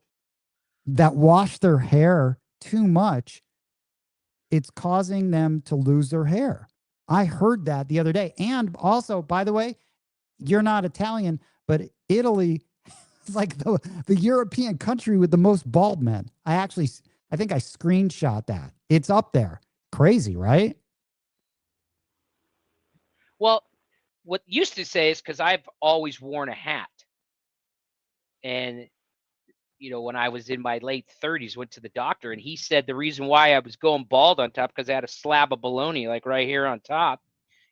that wash their hair too much, it's causing them to lose their hair. I heard that the other day. And also, by the way, you're not Italian, but Italy is like the European country with the most bald men. I think I screenshot that. It's up there. Crazy, right? Well, what used to say is because I've always worn a hat. And, when I was in my late 30s, went to the doctor, and he said the reason why I was going bald on top because I had a slab of baloney, like right here on top.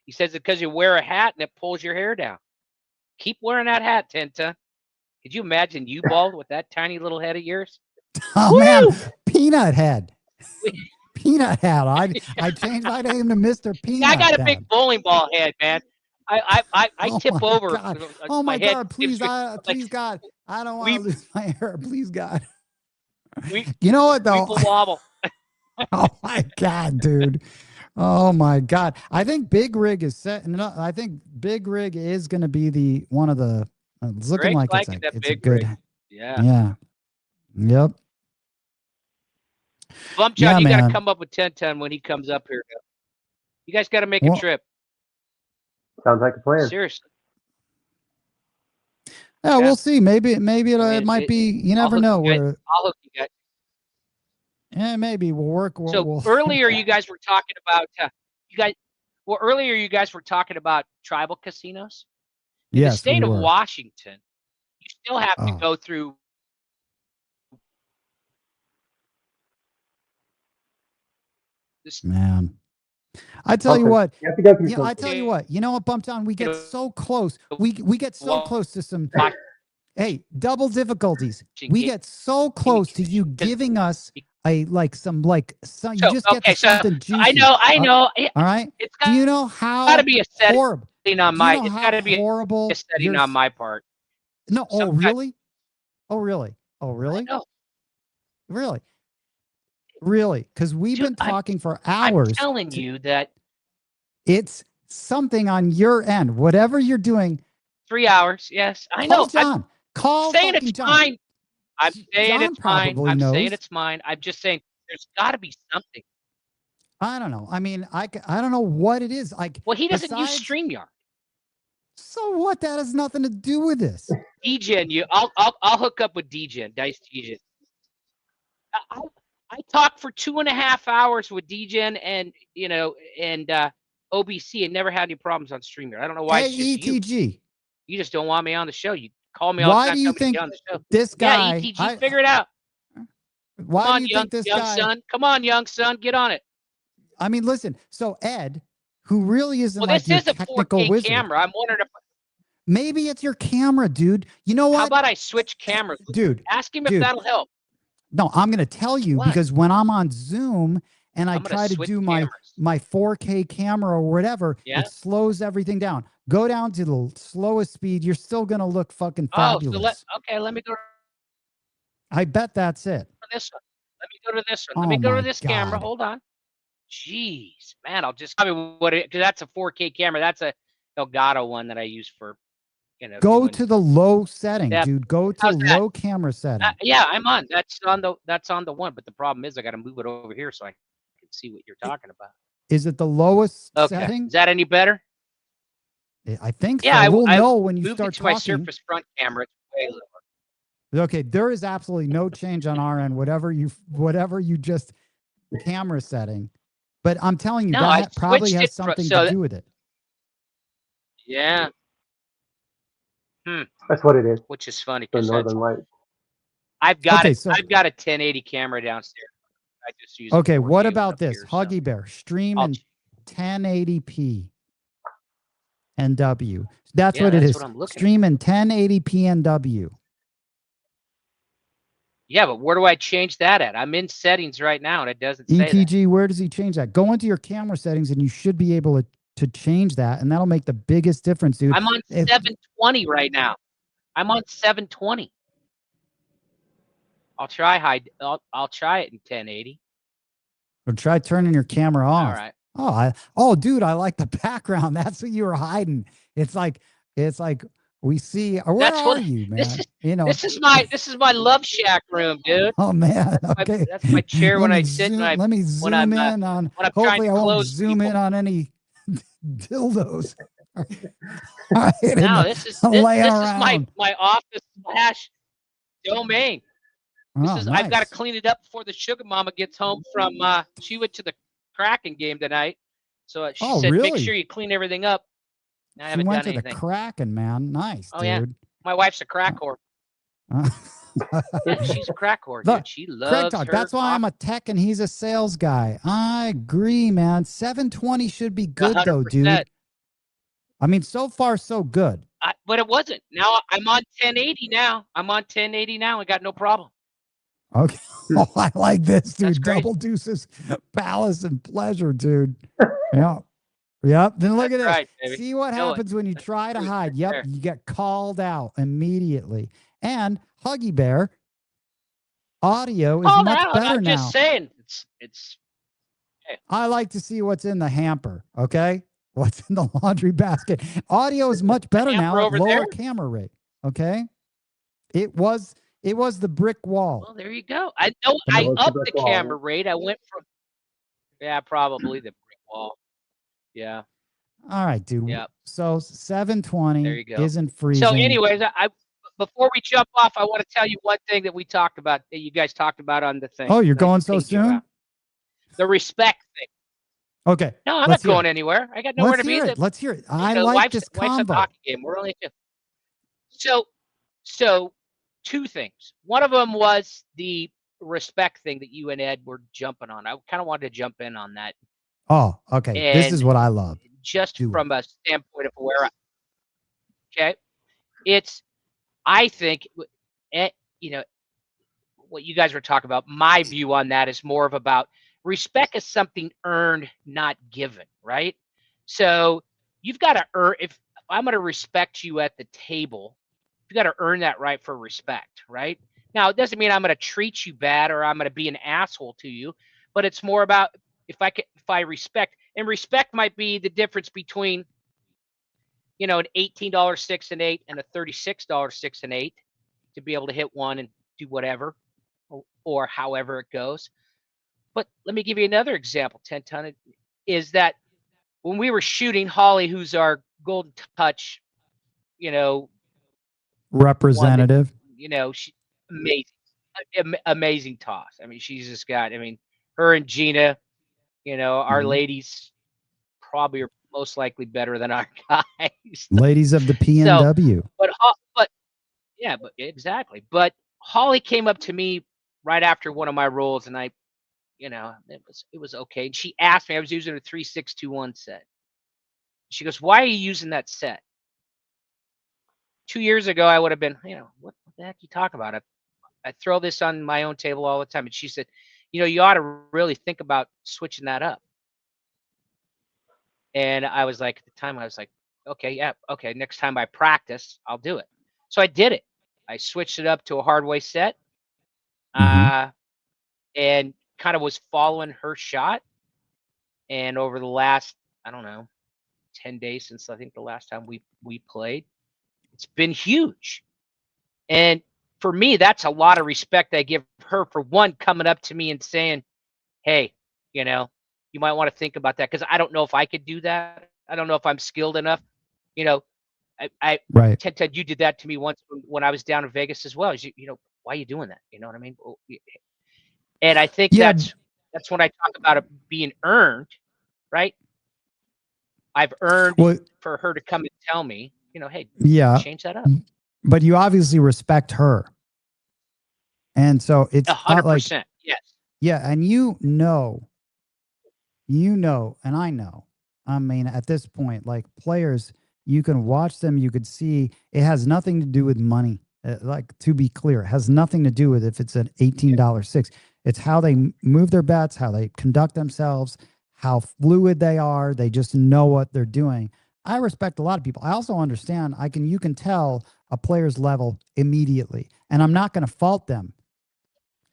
He says it's because you wear a hat and it pulls your hair down. Keep wearing that hat, Tenta. Could you imagine you bald with that tiny little head of yours? Oh, Woo! man. Peanut head. Peanut head. I changed my name to Mr. Peanut I got a Head. big bowling ball head, man. I Oh tip my over. God. Oh my head God! Please, please, God, I don't want to lose my hair. Please, God. You know what though? Weeble wobble. Oh my God, dude. Oh my God. I think Big Rig is set. No, I think Big Rig is going to be one of the. It's looking Greg's like liking that it's a Big good. Rig. Yeah. Yeah. Yep. Bump John, Yeah, you got man. to come up with 10-10 when he comes up here. You guys got to make Well- a trip. Sounds like a plan. Seriously. Yeah, Yeah. we'll see. Maybe it mean, might be. You I'll never hook know. you guys- Where I'll hook you guys. yeah, maybe we'll work. So earlier you guys were talking about earlier you guys were talking about tribal casinos. In the yes, state we of were. Washington, you still have to Oh. go through Man, I tell you what. You have to go through Yeah, I something. tell you what. You know what, Bumptown? We get so close. We get so close to some. Hey, double difficulties. We get so close to you giving us you just get to something juicy. I know. All right. Do you know how gotta be a setting horrible? on my? It's how gotta be horrible a setting on my part. No. Oh, really? Oh, really? Oh, really? No. Really? Really? Because we've been talking for hours. I'm telling you that it's something on your end. Whatever you're doing. 3 hours. Yes, I Call know. John. Call saying it's John. mine. I'm saying John it's mine. I'm knows. saying it's mine. I'm just saying there's got to be something. I don't know. I mean, I don't know what it is. Like, well, he doesn't use StreamYard. So what? That has nothing to do with this. DGen, I'll hook up with DGen, Dice DGen. I talked for 2.5 hours with DGen and OBC and never had any problems on StreamYard. I don't know why. Hey, it's just ETG. You just don't want me on the show. You call me all the time. Why do you think on the show. this guy? Yeah, ETG, figure it out. Why do you think this young guy? Son, come on, young son, get on it. I mean, listen. So Ed, who really isn't this your is a technical 4K wizard. camera. I'm wondering if maybe it's your camera, dude. You know what? How about I switch cameras, dude? Ask him if that'll help. No, I'm going to tell you because when I'm on Zoom and I try to do my 4K camera or whatever, it slows everything down. Go down to the slowest speed. You're still going to look fucking fabulous. So let me go. I bet that's it. This one. Let me go to this one. Let me go to this camera. Hold on. Jeez, man, I'll just tell me what it because that's a 4K camera. That's a Elgato one that I use for. Go to the low setting, dude. Go to low camera setting. Yeah, I'm on. That's on the one. But the problem is I got to move it over here so I can see what you're talking about. Is it the lowest setting? Is that any better? I think yeah, so. We'll know when you moved start it to talking. My Surface front camera. It's way lower. Okay, there is absolutely no change on our end. Whatever you just camera setting, but I'm telling you that probably has something to do with it. Yeah. That's what it is. Which is funny because Northern Lights. I've got I've got a 1080 camera downstairs. I just use. Okay, what about this? Huggy Bear stream in 1080p NW. That's what it is. Stream in 1080p NW. Yeah, but where do I change that at? I'm in settings right now, and it doesn't say ETG, where does he change that? Go into your camera settings, and you should be able to change that, and that'll make the biggest difference, dude. I'm on 720 right now. I'm on 720. I'll try I'll try it in 1080. Or try turning your camera off. All right. Dude, I like the background. That's what you were hiding. It's like we see. Where are you, man? This is my love shack room, dude. Oh man, okay. That's my chair when I sit. Let me zoom in on. Hopefully, I won't zoom in on any dildos. All right, no, this is my office / domain. Nice. I've got to clean it up before the sugar mama gets home from. She went to the Kraken game tonight, so she said, "Make sure you clean everything up." I haven't done anything. The Kraken, man. Nice, dude. Yeah, my wife's a crack whore. Yeah, she's a crack whore, dude. She loves her. That's why I'm a tech and he's a sales guy. I agree, man. 720 should be good 100%. Though, dude. I mean, so far so good. But it wasn't. Now I'm on 1080 now. I got no problem. Okay. Oh, I like this, dude. Double deuces, palace and pleasure, dude. Yeah. Yep. Then look at this. Right, baby. See what happens when you try to hide. Yep. You get called out immediately. And Huggy Bear audio is much better now. I'm just saying. It's. Hey. I like to see what's in the hamper. Okay. What's in the laundry basket? Audio is much better now at lower camera rate. Okay. It was the brick wall. Well, there you go. I know I upped the camera rate. I went from probably the brick wall. Yeah. All right, dude. Yeah. So 720 there you go. Isn't freezing. So anyways, before we jump off, I want to tell you one thing that we talked about, that you guys talked about on the thing. Oh, you're going so soon? The respect thing. Okay. No, I'm not going anywhere. I got nowhere to be. Let's hear it. I like this wife's combo. a hockey game. We're only so two things. One of them was the respect thing that you and Ed were jumping on. I kind of wanted to jump in on that. Oh, okay. This is And what I love. just Do from a standpoint of where, okay, I think, you know, what you guys were talking about, my view on that is more of about respect is something earned, not given, right? So you've got to earn, if I'm going to respect you at the table, you got to earn that right for respect, right? Now, it doesn't mean I'm going to treat you bad or I'm going to be an asshole to you, but it's more about if I respect, and respect might be the difference between, you know, an $18 6 and 8 and a $36 6 and 8 to be able to hit one and do whatever or however it goes. But let me give you another example, 10 ton, is that when we were shooting, Holly, who's our Golden Touch, you know, representative. That, you know, she amazing toss. I mean, she's just got, I mean, her and Gina, you know, our ladies probably are most likely better than our guys. Ladies of the So, PNW. but yeah, but exactly. But Holly came up to me right after one of my rolls, and I, you know, it was okay. And she asked me, I was using a 3-6-2-1 set. She goes, "Why are you using that set?" 2 years ago, I would have been, you know, what the heck you talk about? I throw this on my own table all the time. And she said, you know, you ought to really think about switching that up. And I was like, at the time, I was like, okay, yeah, okay. Next time I practice, I'll do it. So I did it. I switched it up to a hard way set, and kind of was following her shot. And over the last, I don't know, 10 days since I think the last time we played, it's been huge. And for me, that's a lot of respect I give her for one coming up to me and saying, hey, you know, you might want to think about that, because I don't know if I could do that. I don't know if I'm skilled enough. You know, Right. Ted, you did that to me once when I was down in Vegas as well. You know, why are you doing that? You know what I mean? And I think that's when I talk about it being earned, right? I've earned for her to come and tell me, you know, hey, change that up. But you obviously respect her. And so it's 100%. Like, yes. Yeah. And you know, and I know, I mean, at this point, like players, you can watch them, you could see it has nothing to do with money. Like, to be clear, it has nothing to do with if it's an $18 6. It's how they move their bets, how they conduct themselves, how fluid they are. They just know what they're doing. I respect a lot of people. I also understand you can tell a player's level immediately, and I'm not going to fault them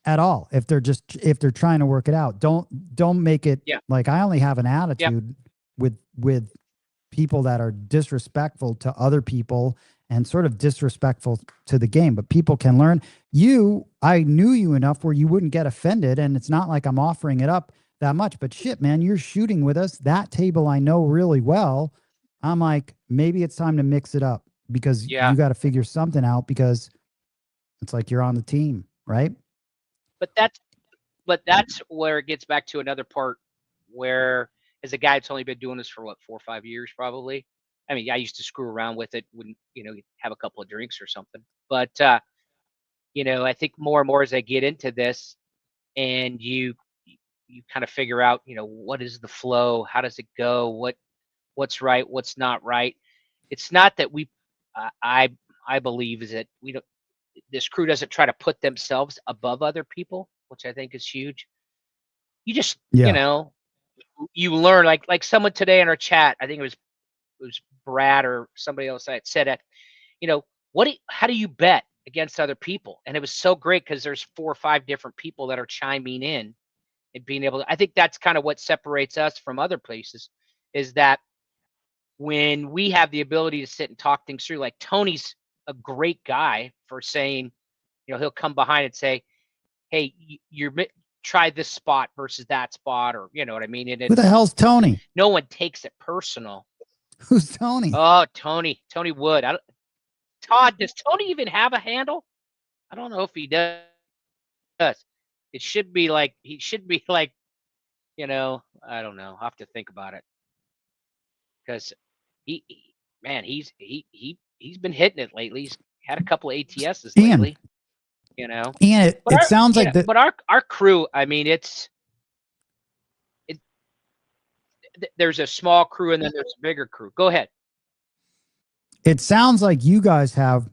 at all if they're trying to work it out. Don't make it like I only have an attitude with people that are disrespectful to other people and sort of disrespectful to the game, but people can learn. I knew you enough where you wouldn't get offended, and it's not like I'm offering it up that much, but shit, man, you're shooting with us. That table I know really well. I'm like, maybe it's time to mix it up, because you got to figure something out, because it's like you're on the team, right? But that's where it gets back to another part where, as a guy that's only been doing this for 4 or 5 years, probably. I mean, I used to screw around with it when, you know, have a couple of drinks or something. But, you know, I think more and more as I get into this, and you kind of figure out, you know, what is the flow? How does it go? What's right? What's not right? It's not that I believe is that this crew doesn't try to put themselves above other people, which I think is huge. You just, you know, you learn, like someone today in our chat, I think it was Brad or somebody else that said it, you know, how do you bet against other people? And it was so great because there's 4 or 5 different people that are chiming in and being able to, I think that's kind of what separates us from other places, is that when we have the ability to sit and talk things through, like Tony's a great guy for saying, you know, he'll come behind and say, hey, you're try this spot versus that spot, or you know what I mean? And who the hell's Tony? No one takes it personal. Who's Tony? Oh, Tony Wood. Todd, does Tony even have a handle? I don't know if he does. It should be like, he should be like, you know, I don't know. I'll have to think about it, because he's been hitting it lately. He's had a couple of ATSs lately. you know. And But it sounds like but our crew, I mean, there's a small crew and then there's a bigger crew. Go ahead. it sounds like you guys have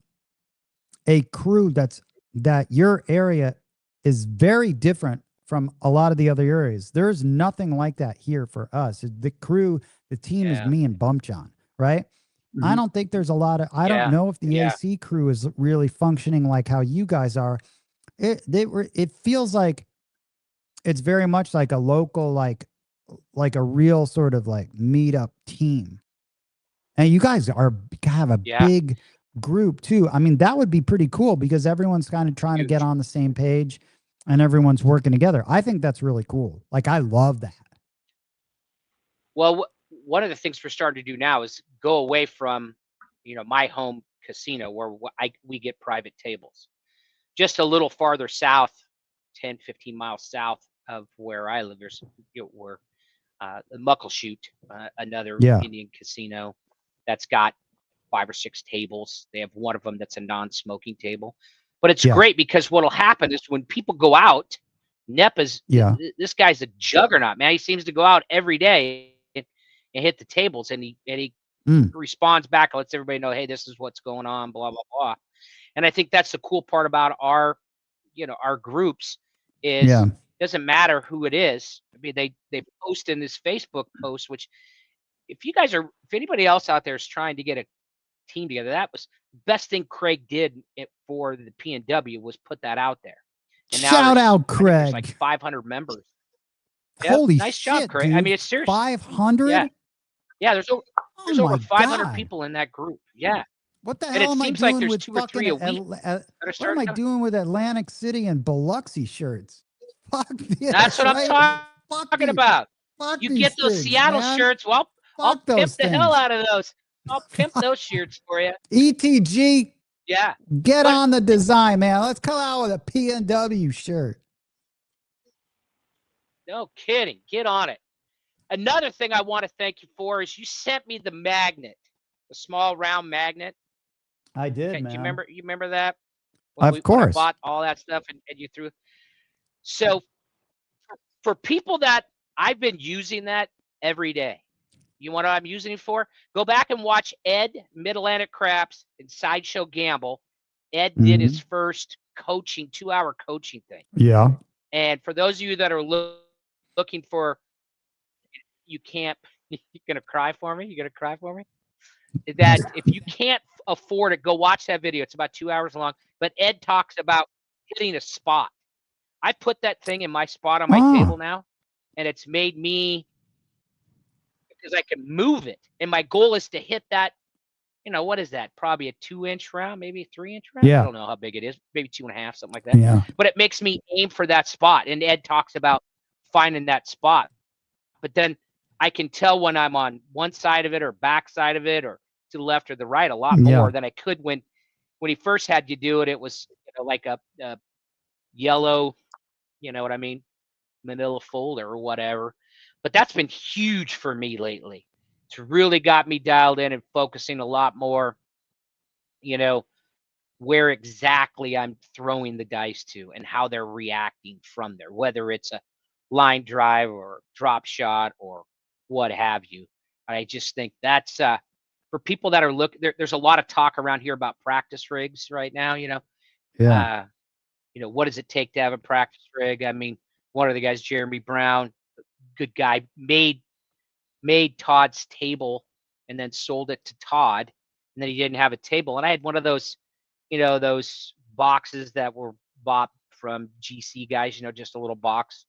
a crew that your area is very different from a lot of the other areas. There's nothing like that here for us. The crew, the team is me and Bump John, right? I don't think there's a lot of, I don't know if the AC crew is really functioning like how you guys are. It feels like it's very much like a local, like a real sort of like meetup team. And you guys have a big group too. I mean, that would be pretty cool because everyone's kind of trying to get on the same page and everyone's working together. I think that's really cool. Like, I love that. Well, one of the things we're starting to do now is go away from, my home casino where we get private tables. Just a little farther south, 10, 15 miles south of where I live, there's where the Muckleshoot, another Indian casino that's got 5 or 6 tables. They have one of them that's a non-smoking table. But it's great because what'll happen is when people go out, Nepa's this guy's a juggernaut, man. He seems to go out every day and hit the tables, and he responds back, lets everybody know, hey, this is what's going on, blah blah blah. And I think that's the cool part about our groups is it doesn't matter who it is. I mean, they post in this Facebook post, which if anybody else out there is trying to get a team together, that was the best thing Craig did for the PNW was put that out there. And now shout out Craig. There's like 500 members. Holy nice shit, job, Craig. Dude. I mean, it's serious. 500? Yeah, there's over 500 people in that group. Yeah. What the hell am I doing with fucking what am I doing with Atlantic City and Biloxi shirts? Fuck this. That's what I'm talking about. You get those Seattle shirts. Well, I'll pimp the hell out of those. I'll pimp those shirts for you. ETG. Yeah. Get on the design, man. Let's come out with a PNW shirt. No kidding. Get on it. Another thing I want to thank you for is you sent me the magnet, the small round magnet. I did, man. Do you remember that? Of course. When I bought all that stuff and you threw. So for people that I've been using that every day, you want what I'm using it for? Go back and watch Ed, Mid-Atlantic Craps, and Sideshow Gamble. Ed did his first 2-hour coaching thing. Yeah. And for those of you that are looking for, you're going to cry for me? You're going to cry for me? That if you can't afford it, go watch that video. It's about 2 hours long. But Ed talks about hitting a spot. I put that thing in my spot on my table now, and it's made me, because I can move it. And my goal is to hit that, what is that? Probably a 2-inch round, maybe a 3-inch round. Yeah. I don't know how big it is. Maybe 2.5, something like that. Yeah. But it makes me aim for that spot. And Ed talks about finding that spot. But then I can tell when I'm on one side of it or back side of it or to the left or the right a lot more than I could when he first had you do it. It was like a yellow, you know what I mean, manila folder or whatever. But that's been huge for me lately. It's really got me dialed in and focusing a lot more, where exactly I'm throwing the dice to and how they're reacting from there, whether it's a line drive or drop shot or what have you. I just think that's for people that are looking. There's a lot of talk around here about practice rigs right now. What does it take to have a practice rig? I mean, one of the guys, Jeremy Brown, good guy, made Todd's table and then sold it to Todd, and then he didn't have a table. And I had one of those, those boxes that were bought from GC guys, just a little box,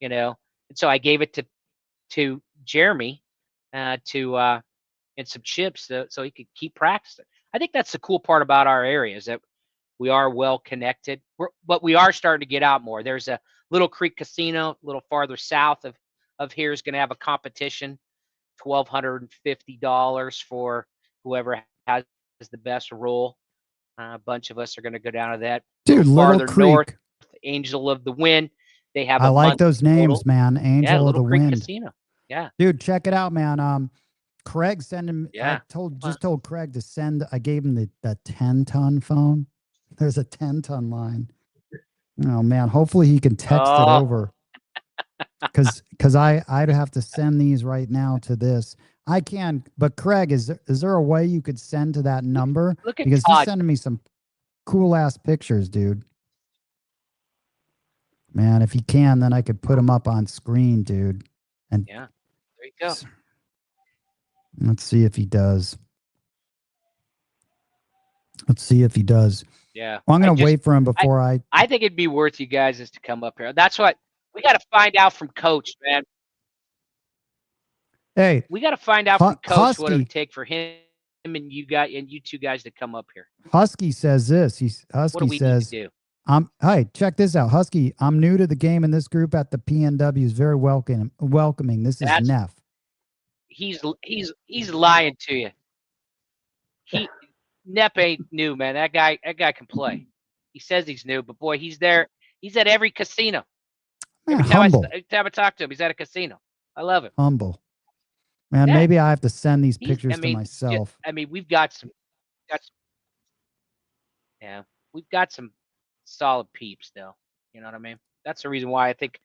and so I gave it to Jeremy and some chips so he could keep practicing. I think that's the cool part about our area is that we are well connected, but we are starting to get out more. There's a Little Creek Casino a little farther south of here is going to have a competition, $1,250 for whoever has the best roll. A bunch of us are going to go down to that. Dude, farther Little Creek. North, Angel of the Wind. They have. I like those names, man. Angel of the Creek Wind. Casino. Yeah, dude, check it out, man. Craig sent him. Yeah. I just told Craig to send. I gave him the 10-ton phone. There's a 10-ton line. Oh man, hopefully he can text it over. Because I'd have to send these right now to this. I can, but Craig, is there a way you could send to that number? Look at Because Todd. he's sending me some cool ass pictures, dude. Man, if he can, then I could put them up on screen, dude. And yeah, there you go. Let's see if he does. Let's see if he does. Yeah. Well, I'm gonna wait for him before I think it'd be worth you guys is to come up here. That's what we got to find out from Coach, man. Hey, we got to find out from Coach Husky, what it would take for him and you two guys to come up here. Husky says this. What do we says, need to do? Hey, check this out. Husky, I'm new to the game, and this group at the PNW is very welcoming. This is Neff. He's lying to you. Neff ain't new, man. That guy can play. He says he's new, but boy, he's there. He's at every casino. Man, every time I talk to him, he's at a casino. I love him. Humble. Man, yeah. Maybe I have to send these pictures to myself. We've got some we've got some solid peeps though. You know what I mean? That's the reason why I think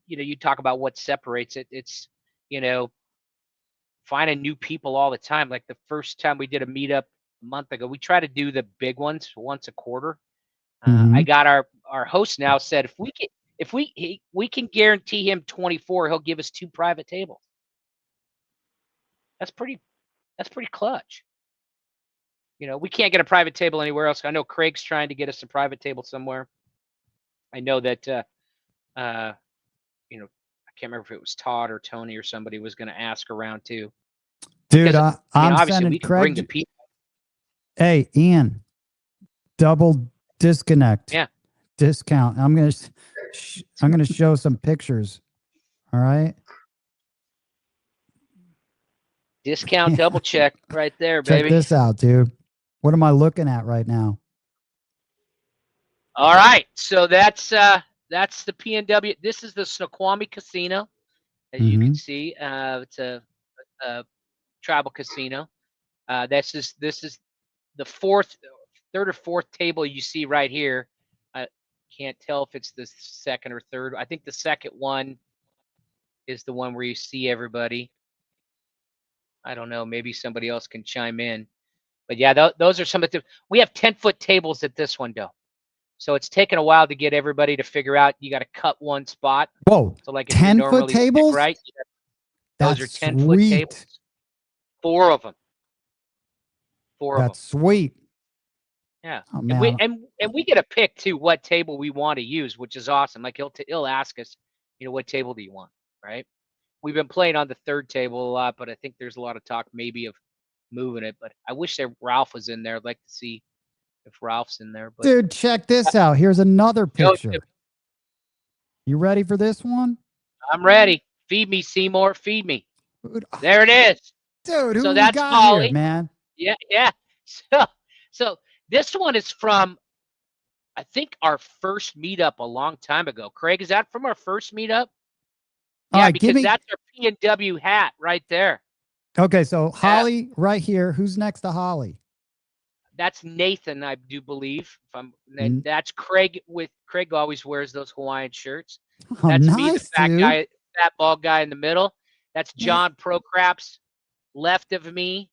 you talk about what separates it. It's, finding new people all the time. Like the first time we did a meetup a month ago, we try to do the big ones once a quarter. I got our host now said if we can guarantee him 24, he'll give us 2 private tables. That's pretty clutch. We can't get a private table anywhere else. I know Craig's trying to get us a private table somewhere. I know that I can't remember if it was Todd or Tony or somebody was going to ask around too. Dude, I'm sending Craig. Bring the people. Hey, Ian, double disconnect. Yeah. Discount. I'm gonna show some pictures. All right. Discount double check right there, baby. Check this out, dude. What am I looking at right now? All right. So that's the PNW. This is the Snoqualmie Casino. As you can see, it's a tribal casino. This is the third or fourth table you see right here. I can't tell if it's the second or third. I think the second one is the one where you see everybody. I don't know. Maybe somebody else can chime in. But yeah, those are some of the. We have 10-foot tables at this one, though. So it's taken a while to get everybody to figure out. You got to cut one spot. Whoa! So like 10-foot tables, right? Those are 10-foot tables. 4 of them. 4 of them. That's sweet. Yeah, oh, man. And we get a pick too what table we want to use, which is awesome. Like he'll ask us, what table do you want, right? We've been playing on the third table a lot, but I think there's a lot of talk maybe of moving it. But I wish that Ralph was in there. I'd like to see if Ralph's in there. But dude, check this out. Here's another picture. You ready for this one? I'm ready. Feed me, Seymour. Feed me. Dude, there it is. Dude, who so we that's got Holly. Here, man? Yeah. So this one is from, I think, our first meetup a long time ago. Craig, is that from our first meetup? Yeah, because that's our P&W hat right there. Okay, so Holly right here. Who's next to Holly? That's Nathan, I do believe. That's Craig. Craig always wears those Hawaiian shirts. That's nice, me, the fat bald guy in the middle. That's John Pro Craps left of me.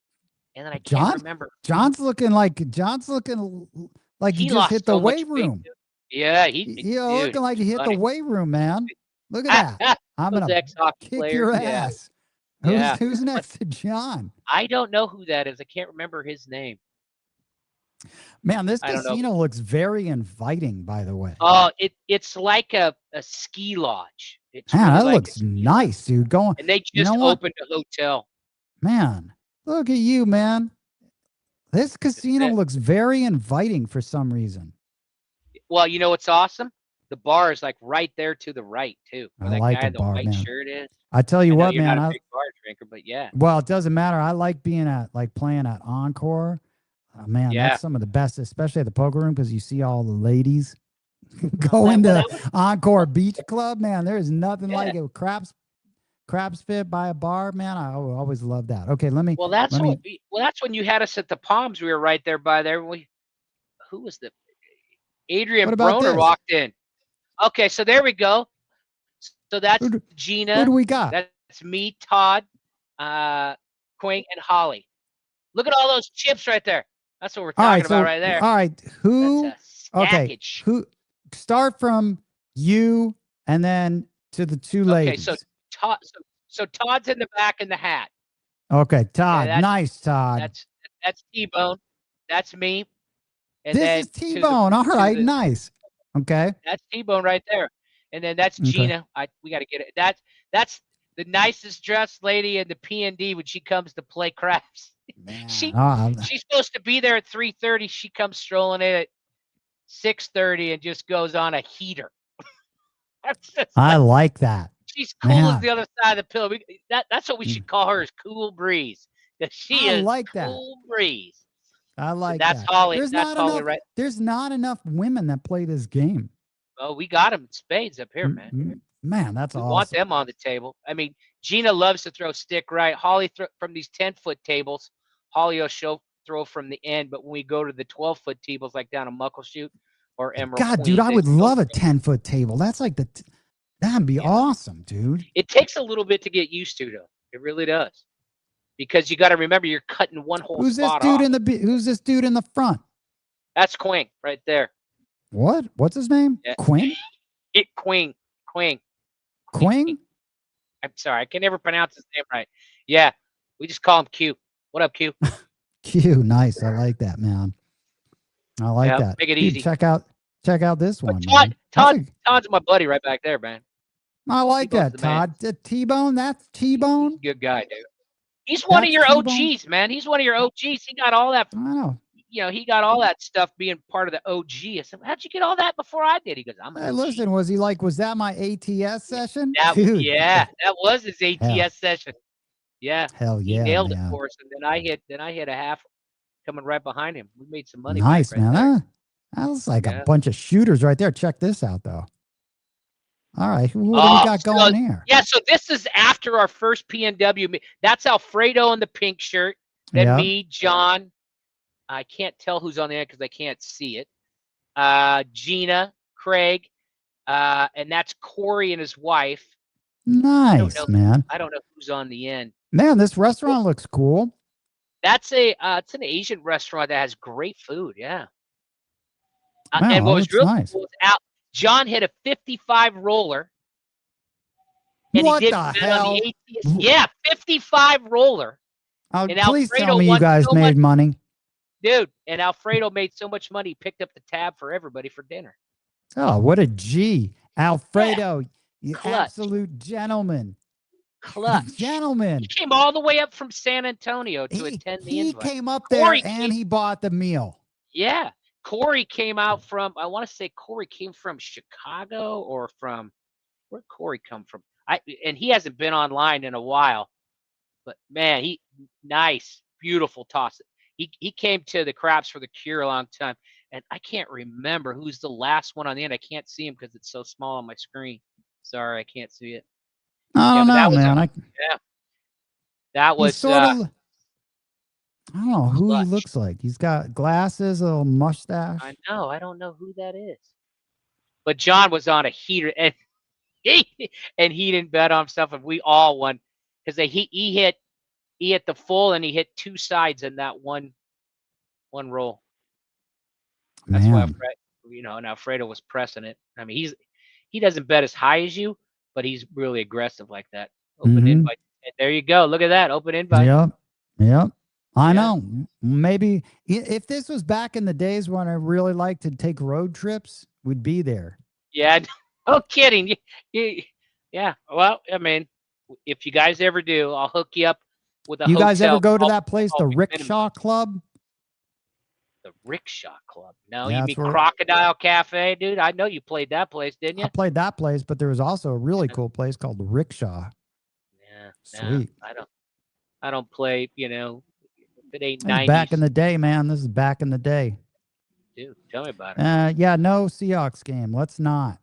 And then I can't remember. John's looking like he just hit the weight room. Yeah, looking like he hit the weight room, man. Look at that. I'm gonna kick your ass. Yeah. Who's next to John? I don't know who that is. I can't remember his name. Man, this casino looks very inviting, by the way. Oh, it's like a ski lodge. It's man, that looks nice, dude. And they just opened a hotel. Man, look at you, man. This casino looks very inviting for some reason. Well, you know what's awesome? The bar is like right there to the right too. I like the bar, white man. Shirt is. I tell you what, you're man. Not a big bar drinker, but yeah. Well, it doesn't matter. I like being playing at Encore. Man, that's some of the best, especially at the poker room, because you see all the ladies going to Encore Beach Club. Man, there's nothing like it. Crabs fit by a bar, man. I always love that. Okay, let me. Well, that's when you had us at the Palms. We were right there by there. Who was the Adrian What about Broner this? walked in. Okay, so there we go. So that's Who Gina. do we got? That's me, Todd, Quink, and Holly. Look at all those chips right there. That's what we're talking about right there. All right, who? That's a Okay, stackage. who? Start from you and then to the two ladies. Okay, so Todd's in the back in the hat. Okay, Todd. Yeah, nice, Todd. That's T-Bone. That's me. And This then is T-Bone. All right, nice. Okay. That's T-Bone right there. And then that's Gina. We got to get it. That's the nicest dressed lady in the P&D when she comes to play craps. She's supposed to be there at 3:30. She comes strolling in at 6:30 and just goes on a heater. I like that. She's cool as the other side of the pillow. That's what we should call her, is Cool Breeze. She is like that. Cool Breeze. I like that's that. Holly. There's that's not Holly, enough, right? There's not enough women that play this game. Oh, we got them in spades up here, man. Man, that's we awesome. Want them on the table. I mean, Gina loves to throw stick right. Holly from these 10-foot tables. Holly will throw from the end, but when we go to the 12-foot tables, like down a Muckleshoot or Emerald God, Queen, dude, I would love a 10-foot table. That's like that'd be awesome, dude. It takes a little bit to get used to, though. It really does, because you got to remember you're cutting one whole Who's spot this dude off. Who's this dude in the front? That's Quing right there. What? What's his name? Yeah. Quinn? Quing. Quing? I'm sorry, I can never pronounce his name right. Yeah, we just call him Q. What up, Q? Q, nice. I like that, man. I like that. Make it Dude, easy. check out this one. Todd's my buddy right back there, man. I like that, Todd. T-Bone, that's T-Bone. Good guy, dude. He's one of your OGs, man. He's one of your OGs. He got all that. I know. He got all that stuff being part of the OG. I said, how'd you get all that before I did? He goes, I'm an OG. Listen, was that my ATS session? Dude. Yeah, that was his ATS session. Yeah. Hell yeah. He nailed man. it for us. And then I hit a half coming right behind him. We made some money. Nice, right man. there. That was like a bunch of shooters right there. Check this out, though. All right. What do we got going here? Yeah, so this is after our first PNW. That's Alfredo in the pink shirt. Then me, John. I can't tell who's on the end because I can't see it. Gina, Craig, and that's Corey and his wife. Nice, man. I don't know who's on the end. Man, this restaurant looks cool. That's it's an Asian restaurant that has great food. Yeah. Wow, and what was real nice. cool was John hit a 55 roller. And what he did the hell? Yeah, 55 roller. And please tell me you guys made money. Dude, and Alfredo made so much money, he picked up the tab for everybody for dinner. Oh, what a G. Alfredo, you Clutch. absolute gentleman. Clutch. Gentleman. He came all the way up from San Antonio to attend the invite. He came up there and he bought the meal. Yeah. Corey came out from, I want to say Corey came from Chicago or from, where'd Corey come from? And he hasn't been online in a while. But, man, nice, beautiful toss. He came to the Craps for the Cure a long time, and I can't remember who's the last one on the end. I can't see him because it's so small on my screen. Sorry, I can't see it. Oh, no, man. That was sort of. I don't know who he looks like. He's got glasses, a little mustache. I know. I don't know who that is. But John was on a heater, and he didn't bet on himself, and we all won because he hit the full, and he hit two sides in that one roll. That's why and Alfredo was pressing it. I mean, he doesn't bet as high as you, but he's really aggressive like that. Open invite. And there you go. Look at that. Open invite. Yep. I know. Maybe if this was back in the days when I really liked to take road trips, we'd be there. Yeah. No kidding. Yeah. Well, I mean, if you guys ever do, I'll hook you up with a hotel. You guys ever go to that place, the Rickshaw Club? The Rickshaw Club? No, you mean Crocodile Cafe, dude? I know you played that place, didn't you? I played that place, but there was also a really cool place called the Rickshaw. Yeah. Sweet. No, I don't play, if it ain't 90s. Back in the day, man. This is back in the day. Dude, tell me about it. Yeah, no Seahawks game. Let's not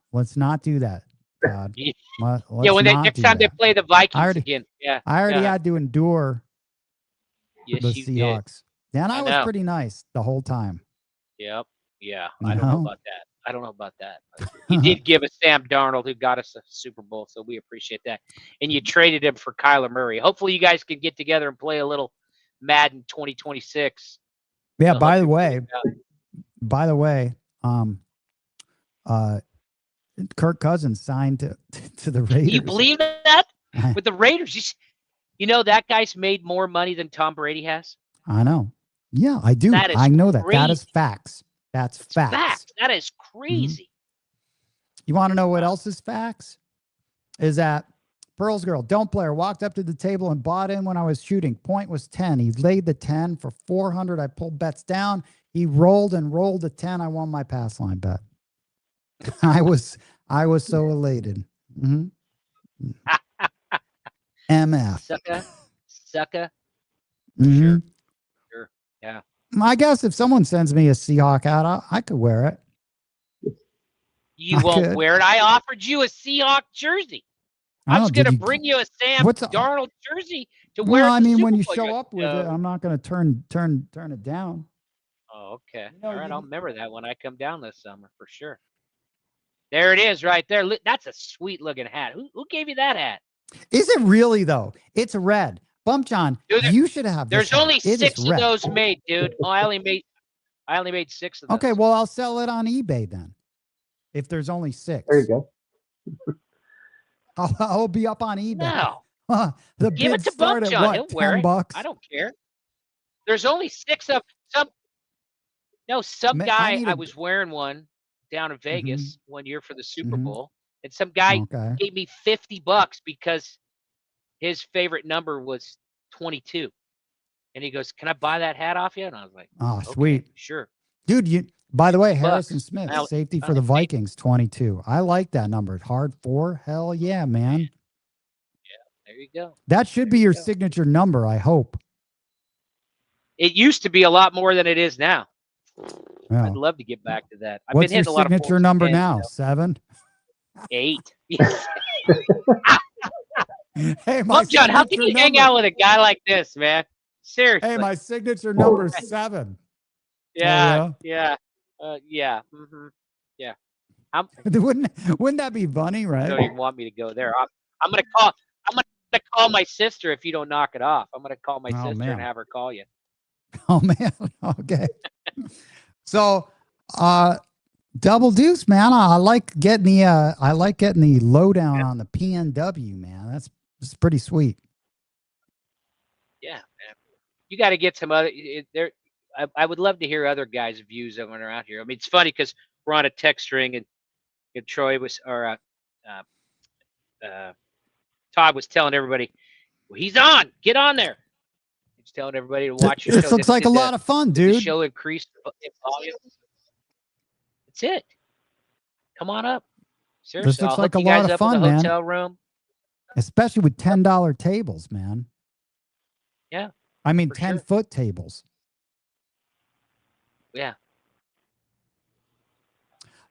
do that. God. When next time they play the Vikings again. Yeah. I already had to endure the Seahawks. Did. And I was pretty nice the whole time. Yep. Yeah. I don't know about that. I don't know about that. But you did give us Sam Darnold, who got us a Super Bowl, so we appreciate that. And you traded him for Kyler Murray. Hopefully, you guys can get together and play a little Madden 2026. Yeah. I'll By help the you way, figure it out. Kirk Cousins signed to the Do Raiders. you believe that? With the Raiders, you know that guy's made more money than Tom Brady has. I know. Yeah, I do. That is I know that. That crazy. is facts. That's facts. Facts. That is crazy. You want to know what else is facts? Is that Pearl's girl, don't player, walked up to the table and bought in when I was shooting. Point was 10. He laid the 10 for 400. I pulled bets down. He rolled and rolled a 10. I won my pass line bet. I was so elated. MF. Sucker. Mhm. Sure. Yeah. I guess if someone sends me a Seahawk hat, I could wear it. You won't wear it. I offered you a Seahawk jersey. I was going to bring you a Sam Darnold jersey to wear. Well, I mean, when you show up with it, I'm not going to turn it down. Oh, okay. All right, I'll remember that when I come down this summer for sure. There it is, right there. That's a sweet looking hat. Who gave you that hat? Is it really though? It's red. Bump John, dude, you should have. There's only 6 of those made, dude. Oh, I only made 6 of those. Okay, well, I'll sell it on eBay then. If there's only 6. There you go. I'll be up on eBay. No. The Give it to Bump John. He'll wear it. $10? I don't care. There's only 6 of some. No, some guy. I was wearing one down in Vegas one year for the Super Bowl, and some guy gave me $50 because his favorite number was 22, and he goes, "Can I buy that hat off you?" And I was like, "Oh, okay, sweet, sure." Dude, by the way, Harrison Smith, now, safety for the Vikings, 22. I like that number. Hard 4. Hell yeah, man. Yeah, there you go. That should be your signature number, I hope. It used to be a lot more than it is now. Yeah. I'd love to get back to that. I've What's been hitting your signature number now? 7? 8. Hey, Look, John, how can you hang out with a guy like this, man? Seriously. Hey, my signature number is 7. Yeah. Yeah. Yeah. Wouldn't that be funny, right? You don't even want me to go there. I'm gonna call my sister if you don't knock it off. I'm gonna call my sister and have her call you. Oh man. Okay. So Double Deuce, man. I like getting the lowdown on the PNW, man. That's pretty sweet. Yeah, man. You got to get some other there. I would love to hear other guys' views of when they're out here. I mean, it's funny because we're on a text string and Troy was Todd was telling everybody, well, he's on. Get on there. He's telling everybody to watch your show. This looks like a lot of fun, dude. The show increased in volume. That's it. Come on up. Seriously, this looks like a lot of fun, man. Hotel room. Especially with $10 tables, man. Yeah. I mean, 10-foot tables. Yeah.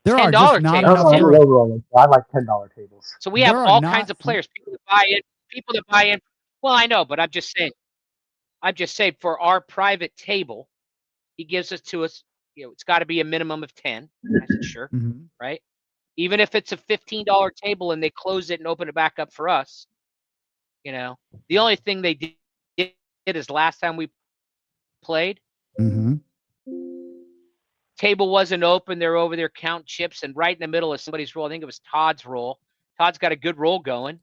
There are just not enough. I like $10 tables. So we have all kinds of players. People that buy in. Well, I know, but I'm just saying for our private table, he gives us to us. You know, it's got to be a minimum of 10. I said, sure. Right. Even if it's a $15 table and they close it and open it back up for us, you know, the only thing they did is last time we played, table wasn't open. They're over there counting chips, and right in the middle of somebody's roll, I think it was Todd's roll. Todd's got a good roll going.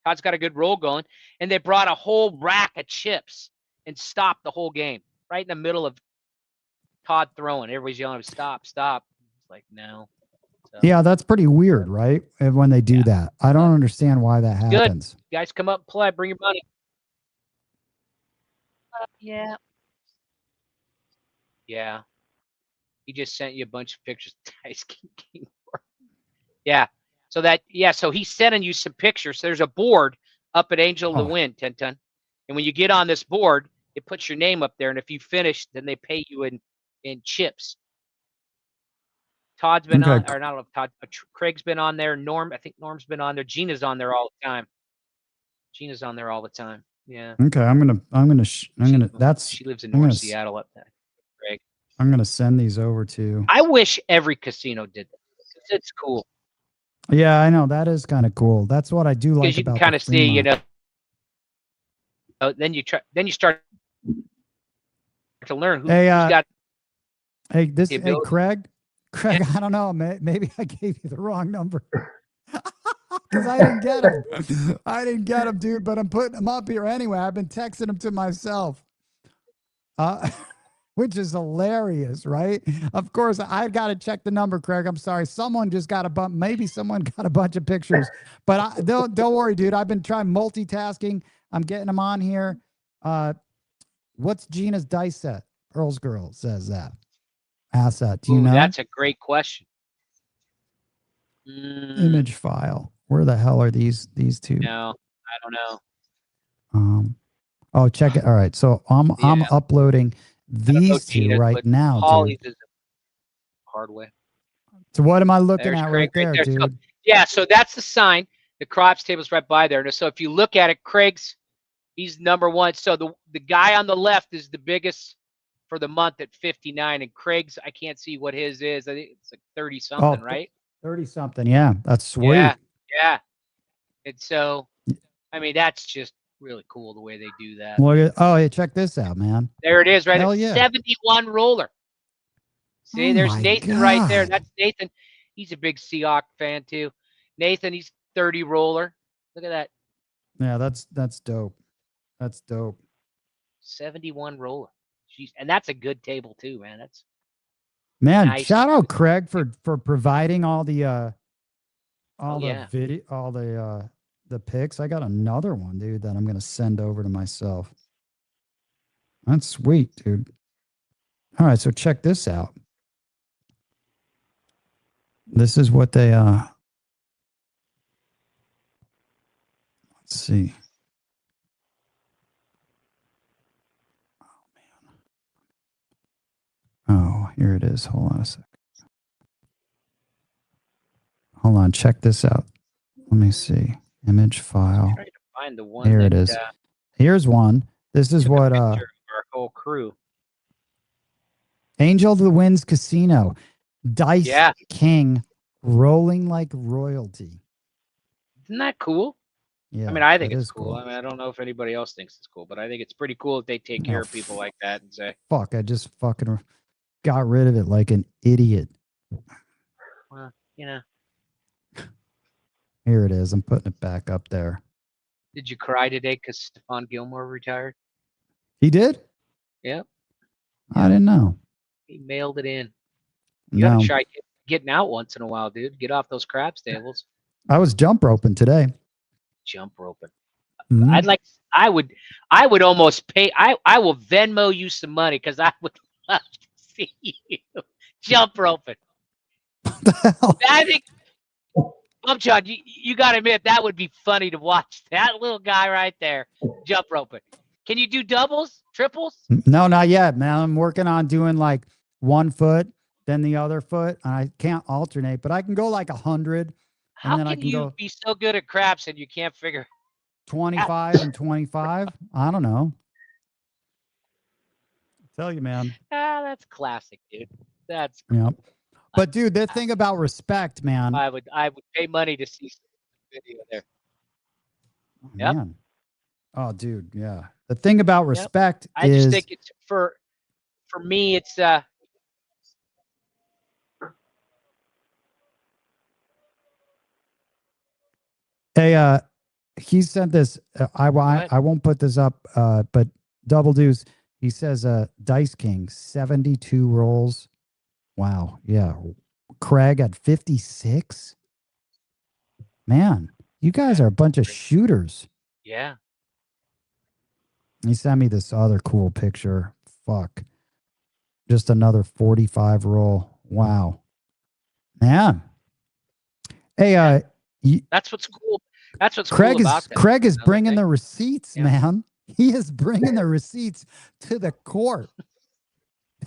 And they brought a whole rack of chips and stopped the whole game right in the middle of Todd throwing. Everybody's yelling, "Stop, stop!" It's like, no. So, yeah, that's pretty weird, right? When they do that, I don't understand why that happens. Good. You guys come up and play. Bring your money. Yeah. Yeah. He just sent you a bunch of pictures. Yeah. So he's sending you some pictures. There's a board up at Angel of the Wind, 10 ton. And when you get on this board, it puts your name up there. And if you finish, then they pay you in chips. Todd's been on, or not Todd, Craig's been on there. I think Norm's been on there. Gina's on there all the time. Yeah. Okay. She lives in North Seattle up there. Craig. I'm going to send these over to. I wish every casino did that. It's cool Yeah, I know that is kind of cool. That's what I do like because you can about kind the of see, you Fremont. know. Then you start to learn who's Hey, got hey, the ability. Craig, Yeah. I don't know. Maybe I gave you the wrong number because I didn't get him. I didn't get him, dude. But I'm putting him up here anyway. I've been texting him to myself, which is hilarious, right? Of course, I've got to check the number, Craig. I'm sorry. Someone just got a bump. Maybe someone got a bunch of pictures, but don't worry, dude. I've been trying multitasking. I'm getting them on here. What's Gina's dice set? Earl's Girl says that. Asset. Do you know? That's a great question. Image file. Where the hell are these two? No, I don't know. Oh, check it. All right. So I'm uploading these two right now, Holly's dude. is hard way. So what am I looking There's at Craig right there, So, dude? yeah, so that's the sign. The crops table's right by there. And so if you look at it, Craig's he's number one. So the guy on the left is the biggest for the month at 59, and Craig's I can't see what his is. I think it's like 30 something, right? 30 something. Yeah, that's sweet. Yeah. And so, I mean, that's just really cool the way they do that. Oh, yeah, check this out, man. There it is, right? Hell yeah. 71 roller. See, there's Nathan right there. That's Nathan. He's a big Seahawk fan too. Nathan, he's 30 roller. Look at that. Yeah, that's dope. That's dope. 71 roller. Jeez, and that's a good table too, man. That's nice. Shout out Craig for providing all the the pics. I got another one, dude, that I'm gonna send over to myself. That's sweet, dude. All right, so check this out. This is what they let's see. Oh, here it is. Hold on a sec. Hold on. Check this out. Let me see. Image file. I'm trying to find the one. Here it is. Here's one. This is what our whole crew. Angel of the Winds Casino. Dice King rolling like royalty. Isn't that cool? Yeah. I mean, I think it's cool. I mean, I don't know if anybody else thinks it's cool, but I think it's pretty cool that they take care of people like that and say, fuck, I just fucking got rid of it like an idiot. Well, you know. Here it is. I'm putting it back up there. Did you cry today because Stephon Gilmore retired? He did? Yep. I didn't know. He mailed it in. You gotta try getting out once in a while, dude. Get off those craps tables. I was jump roping today. Jump roping. I would almost pay. I will Venmo you some money because I would love to see you jump roping. I think, John, you got to admit that would be funny to watch that little guy right there jump roping. Can you do doubles, triples? No, not yet, man. I'm working on doing like 1 foot, then the other foot. I can't alternate, but I can go like 100. How and then can I can you go be so good at craps and you can't figure 25 and 25? I don't know. I tell you, man. That's classic, dude. That's yeah. But dude, the thing about respect, man. I would pay money to see some video there. Oh, man. Oh, dude, yeah. The thing about respect I just think it's for me, it's hey, he sent this. I won't put this up. But Double Deuce, he says, Dice King 72 rolls. Wow, yeah. Craig at 56. Man, you guys are a bunch of shooters. Yeah. He sent me this other cool picture. Fuck. Just another 45 roll. Wow. Man. Hey, that's what's cool. That's what's Craig cool about that. Craig is bringing the receipts, man. He is bringing the receipts to the court.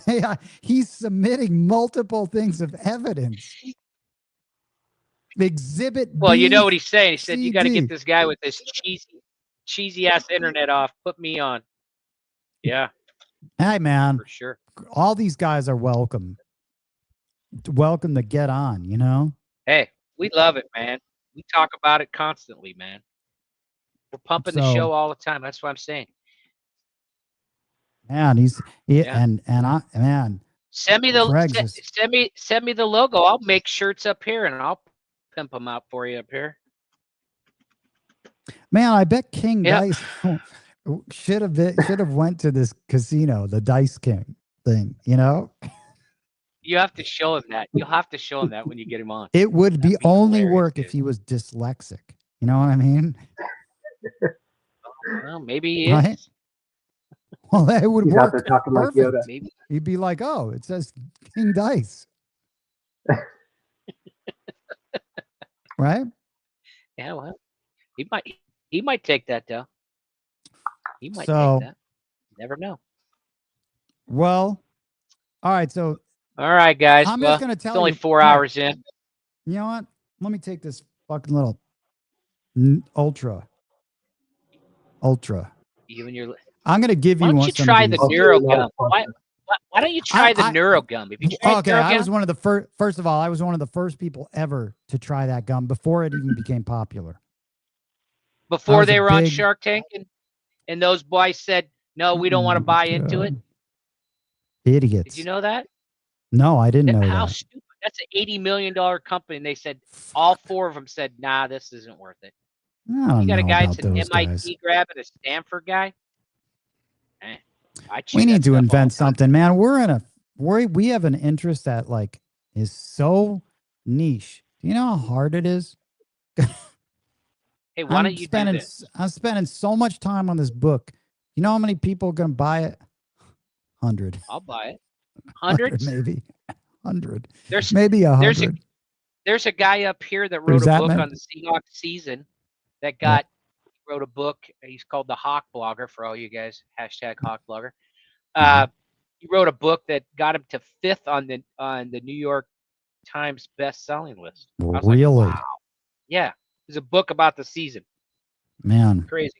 Yeah, he's submitting multiple things of evidence. Exhibit Well, B, you know what he's saying. He said, CD. you got to get this guy with this cheesy ass internet off. Put me on. Yeah. Hey, man. For sure. All these guys are welcome. Welcome to get on, you know? Hey, we love it, man. We talk about it constantly, man. We're pumping the show all the time. That's what I'm saying. Man, man. Send me the logo. I'll make shirts up here and I'll pimp them out for you up here. Man, I bet King Dice should have went to this casino, the Dice King thing, you know? You have to show him that. You'll have to show him that when you get him on. It would be only work if he was dyslexic. You know what I mean? Well, maybe he right? is. Well, that would He's work. out there talking like Yoda. Maybe. He'd be like, "Oh, it says King Dice." Right? Yeah, well, he might take that though. He might take that. Never know. Well, all right. So, all right, guys. I'm just gonna tell you. It's only you, 4 hours in. You know what? Let me take this fucking little ultra. Even your. I'm gonna give you one. Why don't you try the NeuroGum? Why don't you try the NeuroGum? If you try okay, I was one of the first. First of all, I was one of the first people ever to try that gum before it even became popular. Before they were on Shark Tank, and those boys said, "No, we don't want to buy into it." Idiots. Did you know that? No, I didn't know How that. stupid! That's an $80 million company, and they said all 4 of them said, "Nah, this isn't worth it." You got a guy that's an MIT grad and a Stanford guy. We need to invent something, man. We have an interest that like is so niche. Do you know how hard it is? Hey, why don't you do this? I'm spending so much time on this book. You know how many people are gonna buy it? 100. I'll buy it. 100 maybe 100. There's maybe 100. There's a guy up here that wrote a book on the Seahawks season. That wrote a book. He's called the Hawk Blogger for all you guys. #Hawk Blogger. He wrote a book that got him to 5th on the New York Times best-selling list. Really? Like, wow. Yeah, it's a book about the season. Man, crazy.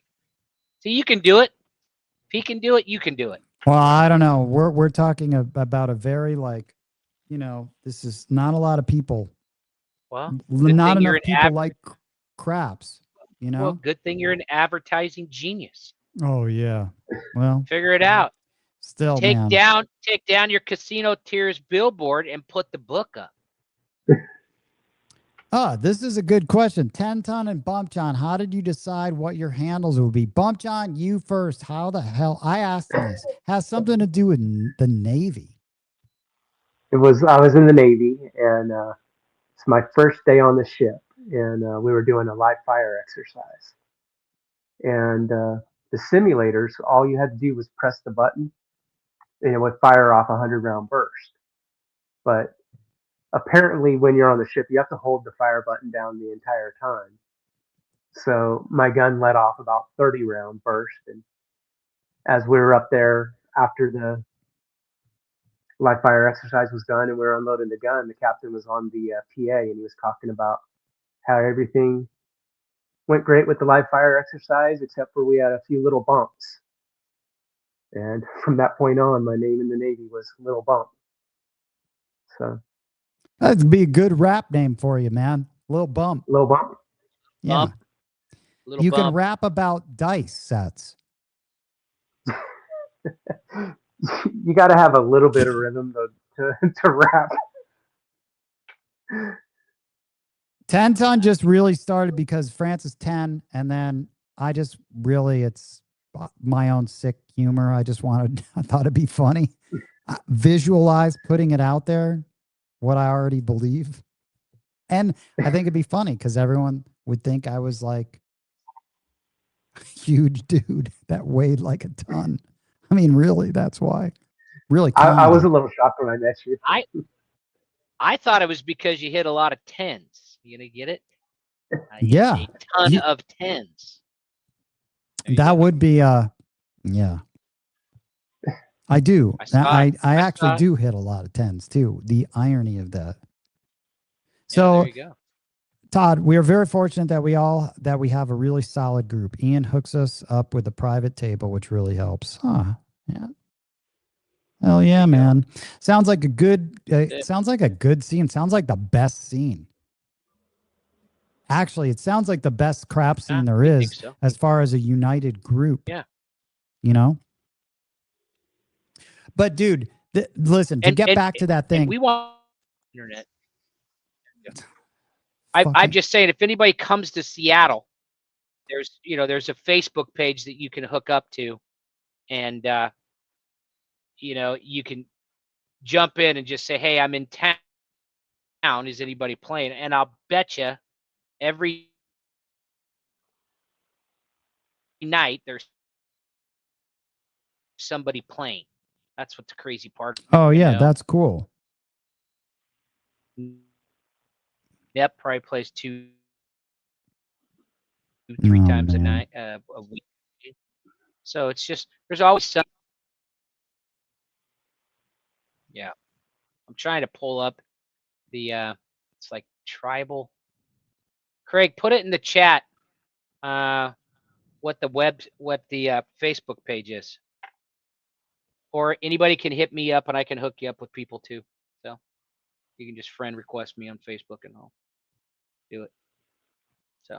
So you can do it. If he can do it, you can do it. Well, I don't know. We're talking about a very this is not a lot of people. Well, not enough people like craps. You know. Well, good thing you're an advertising genius. Oh yeah. Well, figure it out. Still, take down your Casino Tears billboard and put the book up. This is a good question. 10 Ton and Bump John, how did you decide what your handles would be? Bump John, you first. How the hell? I asked this. Has something to do with the Navy. I was in the Navy, and it's my first day on the ship, and we were doing a live fire exercise. And the simulators, all you had to do was press the button, and it would fire off a 100-round burst. But apparently, when you're on the ship, you have to hold the fire button down the entire time. So my gun let off about 30-round burst, and as we were up there after the live fire exercise was done and we were unloading the gun, the captain was on the PA, and he was talking about how everything went great with the live fire exercise, except for we had a few little bumps. And from that point on, my name in the Navy was Little Bump. So that'd be a good rap name for you, man. Little Bump. Little Bump. Yeah. Bump. You can rap about dice sets. You got to have a little bit of rhythm to rap. 10 Ton just really started because Francis 10, and then it's my own sick humor. I thought it'd be funny. Visualize putting it out there, what I already believe. And I think it'd be funny because everyone would think I was like a huge dude that weighed like a ton. I mean, really, that's why. Really, I was a little shocked when I met you. I thought it was because you hit a lot of 10s. You gonna get it? Yeah, a ton of 10s. That would be yeah. I do. I actually do hit a lot of 10s too. The irony of that. So there you go. Todd, we are very fortunate that we have a really solid group. Ian hooks us up with a private table, which really helps. Yeah. Hell yeah, man. Sounds like a good scene. Sounds like the best scene. actually, it sounds like the best crap scene there I is think so. as far as a united group. Yeah. You know? But dude, listen, to get back to that thing. We want internet. I'm just saying, if anybody comes to Seattle, there's a Facebook page that you can hook up to, and you can jump in and just say, hey, I'm in town. Is anybody playing? And I'll bet you every night there's somebody playing. That's what the crazy part. Oh yeah, that's cool. Yep, probably plays 2-3 times a night, a week. So it's just, there's always some. Yeah, I'm trying to pull up the. It's like tribal. Craig, put it in the chat. What the Facebook page is, or anybody can hit me up and I can hook you up with people too. So you can just friend request me on Facebook and I'll do it. So.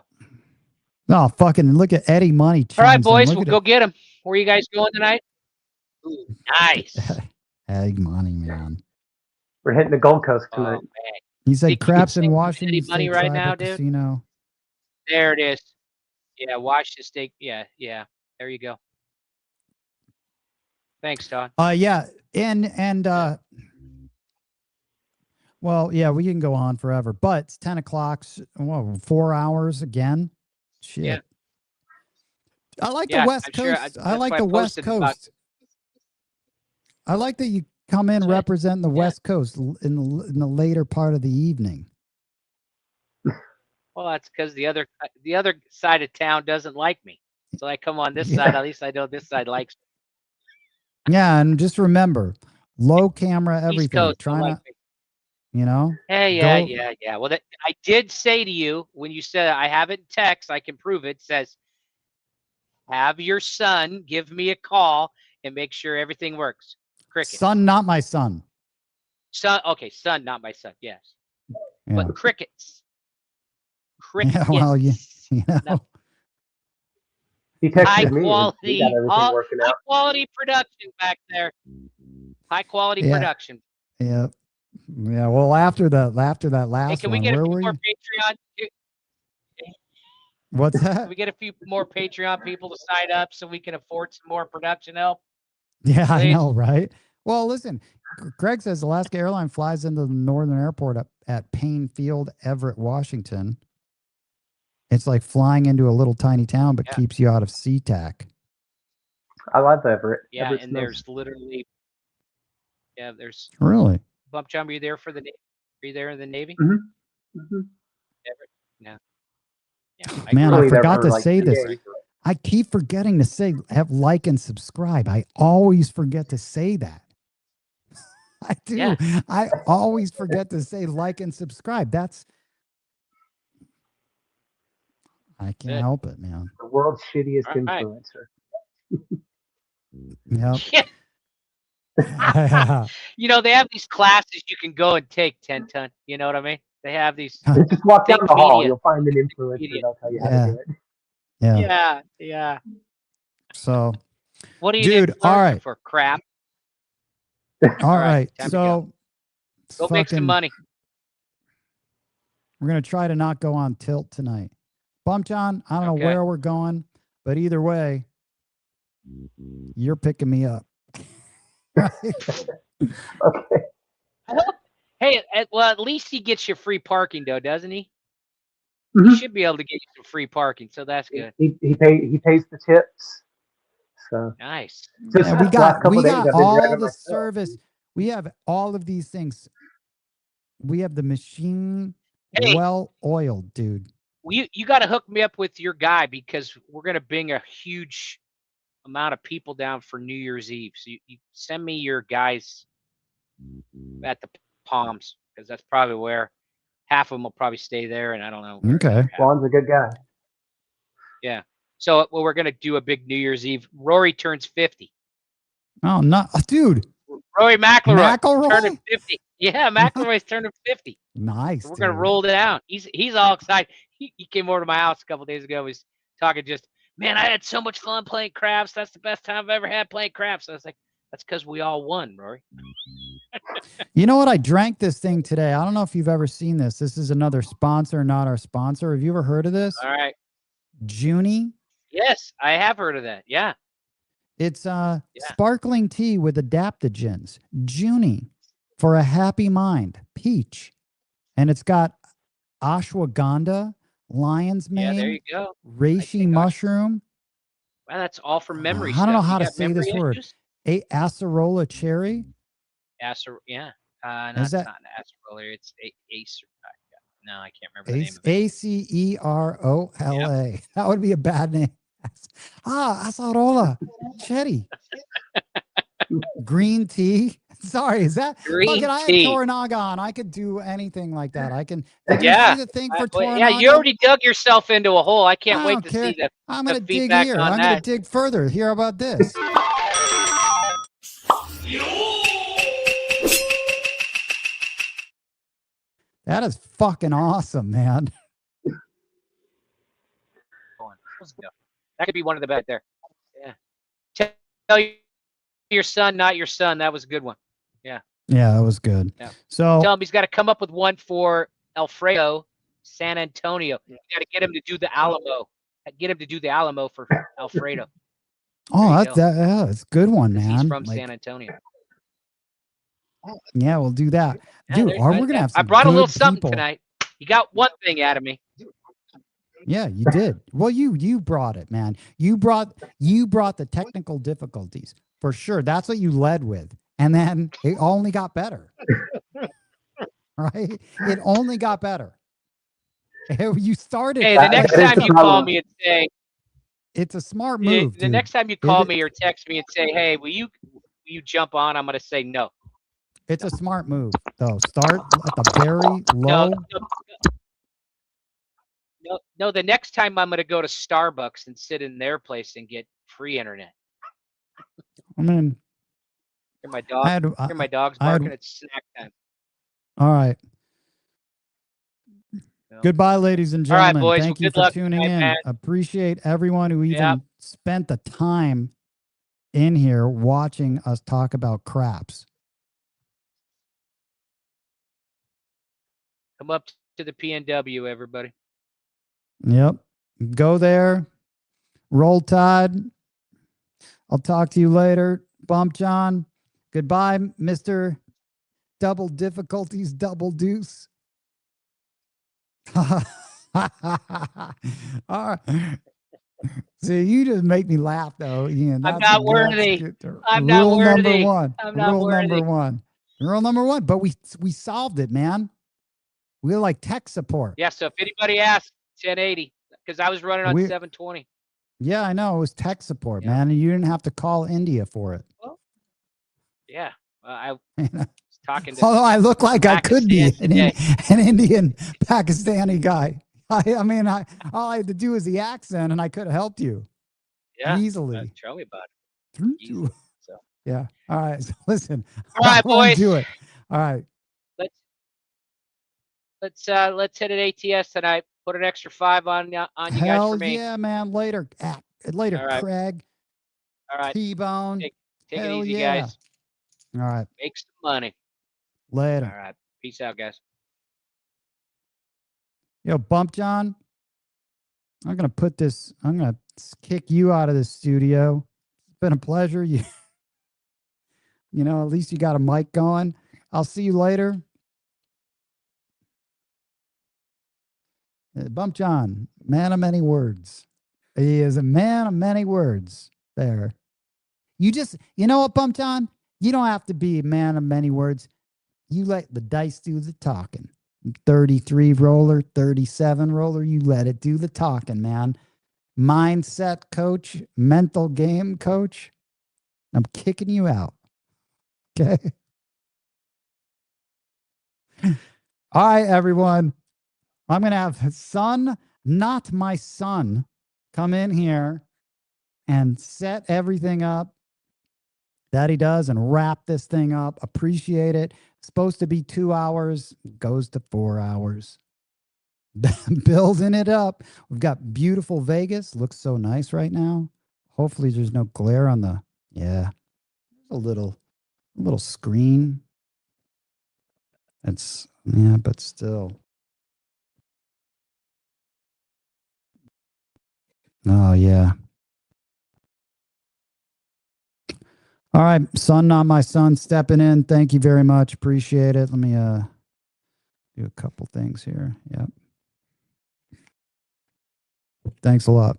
Oh, fucking look at Eddie Money. All right, boys, we'll go get him. Where are you guys going tonight? Ooh, nice. Eddie Money, man. We're hitting the Gold Coast tonight. He said craps in Washington State money right now, dude. Casino. There it is. Yeah, Washington State. Yeah. There you go. Thanks, Todd. Yeah, and well, yeah, we can go on forever, but it's 10 o'clock. Well, 4 hours again. Shit. Yeah. I like the West Coast. I like the West Coast. I like that you come in representing the West Coast in the later part of the evening. Well, that's because the other side of town doesn't like me. So I come on this side. At least I know this side likes me. Yeah, and just remember, low camera, everything. East Coast, Try not, you know. Hey, yeah. Well, I did say to you when you said I have it in text. I can prove it. It says, have your son give me a call and make sure everything works. Cricket. Son, not my son. Son, okay, son, not my son. Yes, Yeah. but crickets. Crickets. Yeah, well, you know. No. He texted High me. quality, Got everything working high out. quality production back there. High quality production. Yeah. Yeah. Well, after that last Hey, can we get a few more Patreon? What's Can that? we get a few more Patreon people to sign up so we can afford some more production help? Yeah, Please? I know, right? Well, listen, Greg says Alaska Airlines flies into the northern airport at Payne Field, Everett, Washington. It's like flying into a little tiny town, but keeps you out of SeaTac. I love Everett. Yeah, Everett's and nice. there's literally, there's. Really? Bump John, were you there for the Navy? Were you there in the Navy? Mm-hmm. Mm-hmm. Everett? No. Yeah, Man, grew I up- forgot to like say 2 this. days. I keep forgetting to say, like and subscribe. I always forget to say that. I do. Yeah. I always forget to say like and subscribe. I can't Good. help it, man. The world's shittiest All right. influencer. Yep. They have these classes you can go and take, 10 ton. You know what I mean? They have these. Just walk down Think the hall. media. You'll find an influencer. Media. They'll tell you how Yeah. to do it. Yeah. Yeah. So, What are you Dude, doing all right. for crap? all right. time to So, Go make some money. We're going to try to not go on tilt tonight. Bump John, I don't know Okay. where we're going, but either way, you're picking me up. Okay. Hey, at least he gets you free parking, though, doesn't he? Mhm. He should be able to get you some free parking, so that's good. He pays the tips. So Nice. just And we the got last couple days, I've been all driving the myself. service. We have all of these things. We have the machine Hey. well oiled, dude. Well, you got to hook me up with your guy because we're going to bring a huge amount of people down for New Year's Eve. So you send me your guys at the Palms because that's probably where half of them will probably stay there, and I don't know. where the Okay. other half- Juan's a good guy. Yeah. So we're going to do a big New Year's Eve. Rory turns 50. Oh, no, dude. Rory McIlroy McIlroy? turning 50. Yeah, McIlroy's turning 50. Nice. So we're going to dude. roll down. He's all excited. he came over to my house a couple days ago. He was talking just, man, I had so much fun playing craps. That's the best time I've ever had playing craps. I was like, that's because we all won, Rory. You know what? I drank this thing today. I don't know if you've ever seen this. This is another sponsor, not our sponsor. Have you ever heard of this? All right. Junie. Yes, I have heard of that. Yeah. It's sparkling tea with adaptogens. Junie for a happy mind. Peach. And it's got ashwagandha, lion's mane, Yeah, there you go. reishi mushroom. Wow, that's all for memory I don't know stuff. how You to got say this memory word. issues? Acerola cherry. Yeah. No, Is it's that- not an acerola. It's ace. No, I can't remember the name of it. Acerola. That would be a bad name. Acerola cherry. Green tea. Sorry, is that Green fucking? I had tea. Toronaga on. I could do anything like that. I can. Did you Yeah. see the thing for Well, Toronaga? yeah, you already dug yourself into a hole. I can't I wait don't to care. see I'm the gonna dig feedback here. on I'm gonna that. dig further. Hear about this. That is fucking awesome, man. That could be one of the best there. Yeah. Tell your son, not your son. That was a good one. Yeah, that was good. Yeah. So Tell him he's got to come up with one for Alfredo San Antonio. You got to get him to do the Alamo. Get him to do the Alamo for Alfredo. that's a good one, man. He's from Like, San Antonio. yeah, we'll do that. Yeah, Dude, there's we're my gonna dad. have some I brought a little good something people. tonight. You got one thing out of me. Yeah, you did. Well, you brought it, man. You brought the technical difficulties for sure. That's what you led with, and then it only got better. Right? It only got better. You started. Hey, the next that is time the you call problem. me and say, It's a smart move. the dude. next time you call me or text me and say, hey, will you jump on? I'm going to say no. It's a smart move, though. Start at the very low. No, the next time I'm going to go to Starbucks and sit in their place and get free internet. I mean, Hear my dog. Hear my dogs barking. It's snack time. All right. No. Goodbye, ladies and All right, gentlemen. boys. Thank Well, you good for luck tuning tonight, in. man. Appreciate everyone who even Yep. spent the time in here watching us talk about craps. Come up to the PNW, everybody. Yep. Go there. Roll Tide. I'll talk to you later. Bump John. Goodbye, Mr. Double Difficulties, Double Deuce. All right. See, you just make me laugh, though, Ian. I'm not worthy. I'm Rule not worthy. number one. I'm not Rule worthy. number one. Rule number one. But we solved it, man. We're like tech support. Yeah, so if anybody asks, 1080, because I was running on 720. Yeah, I know. It was tech support, Yeah. man. And you didn't have to call India for it. Well, yeah. I was talking to Although I look like I could be Pakistan an Indian Pakistani guy. I mean, all I had to do was the accent, and I could have helped you easily. Tell me about it. Easily, so. Yeah. All right. So listen. All right, boys. Do it. All right. Let's hit an ATS tonight. Put an extra 5 on you guys for me. Yeah, man. Later. Later, All right. Craig. All right. T-Bone. Take it easy, guys. All right. Make some money. Later. All right. Peace out, guys. Yo, Bump John. I'm going to kick you out of this studio. It's been a pleasure. You know, at least you got a mic going. I'll see you later. Bump John, man of many words. He is a man of many words there. You know what, Bump John? You don't have to be a man of many words. You let the dice do the talking. 33 roller, 37 roller, you let it do the talking, man. Mindset coach, mental game coach. I'm kicking you out. Okay. All right, everyone. I'm going to have son, not my son, come in here and set everything up that he does and wrap this thing up. Appreciate it. It's supposed to be 2 hours, goes to 4 hours. building it up. We've got beautiful Vegas. Looks so nice right now. Hopefully there's no glare on the, yeah, a little screen. It's, yeah, but still. Oh, yeah. All right, son, not my son, stepping in. Thank you very much. Appreciate it. Let me do a couple things here. Yep. Thanks a lot.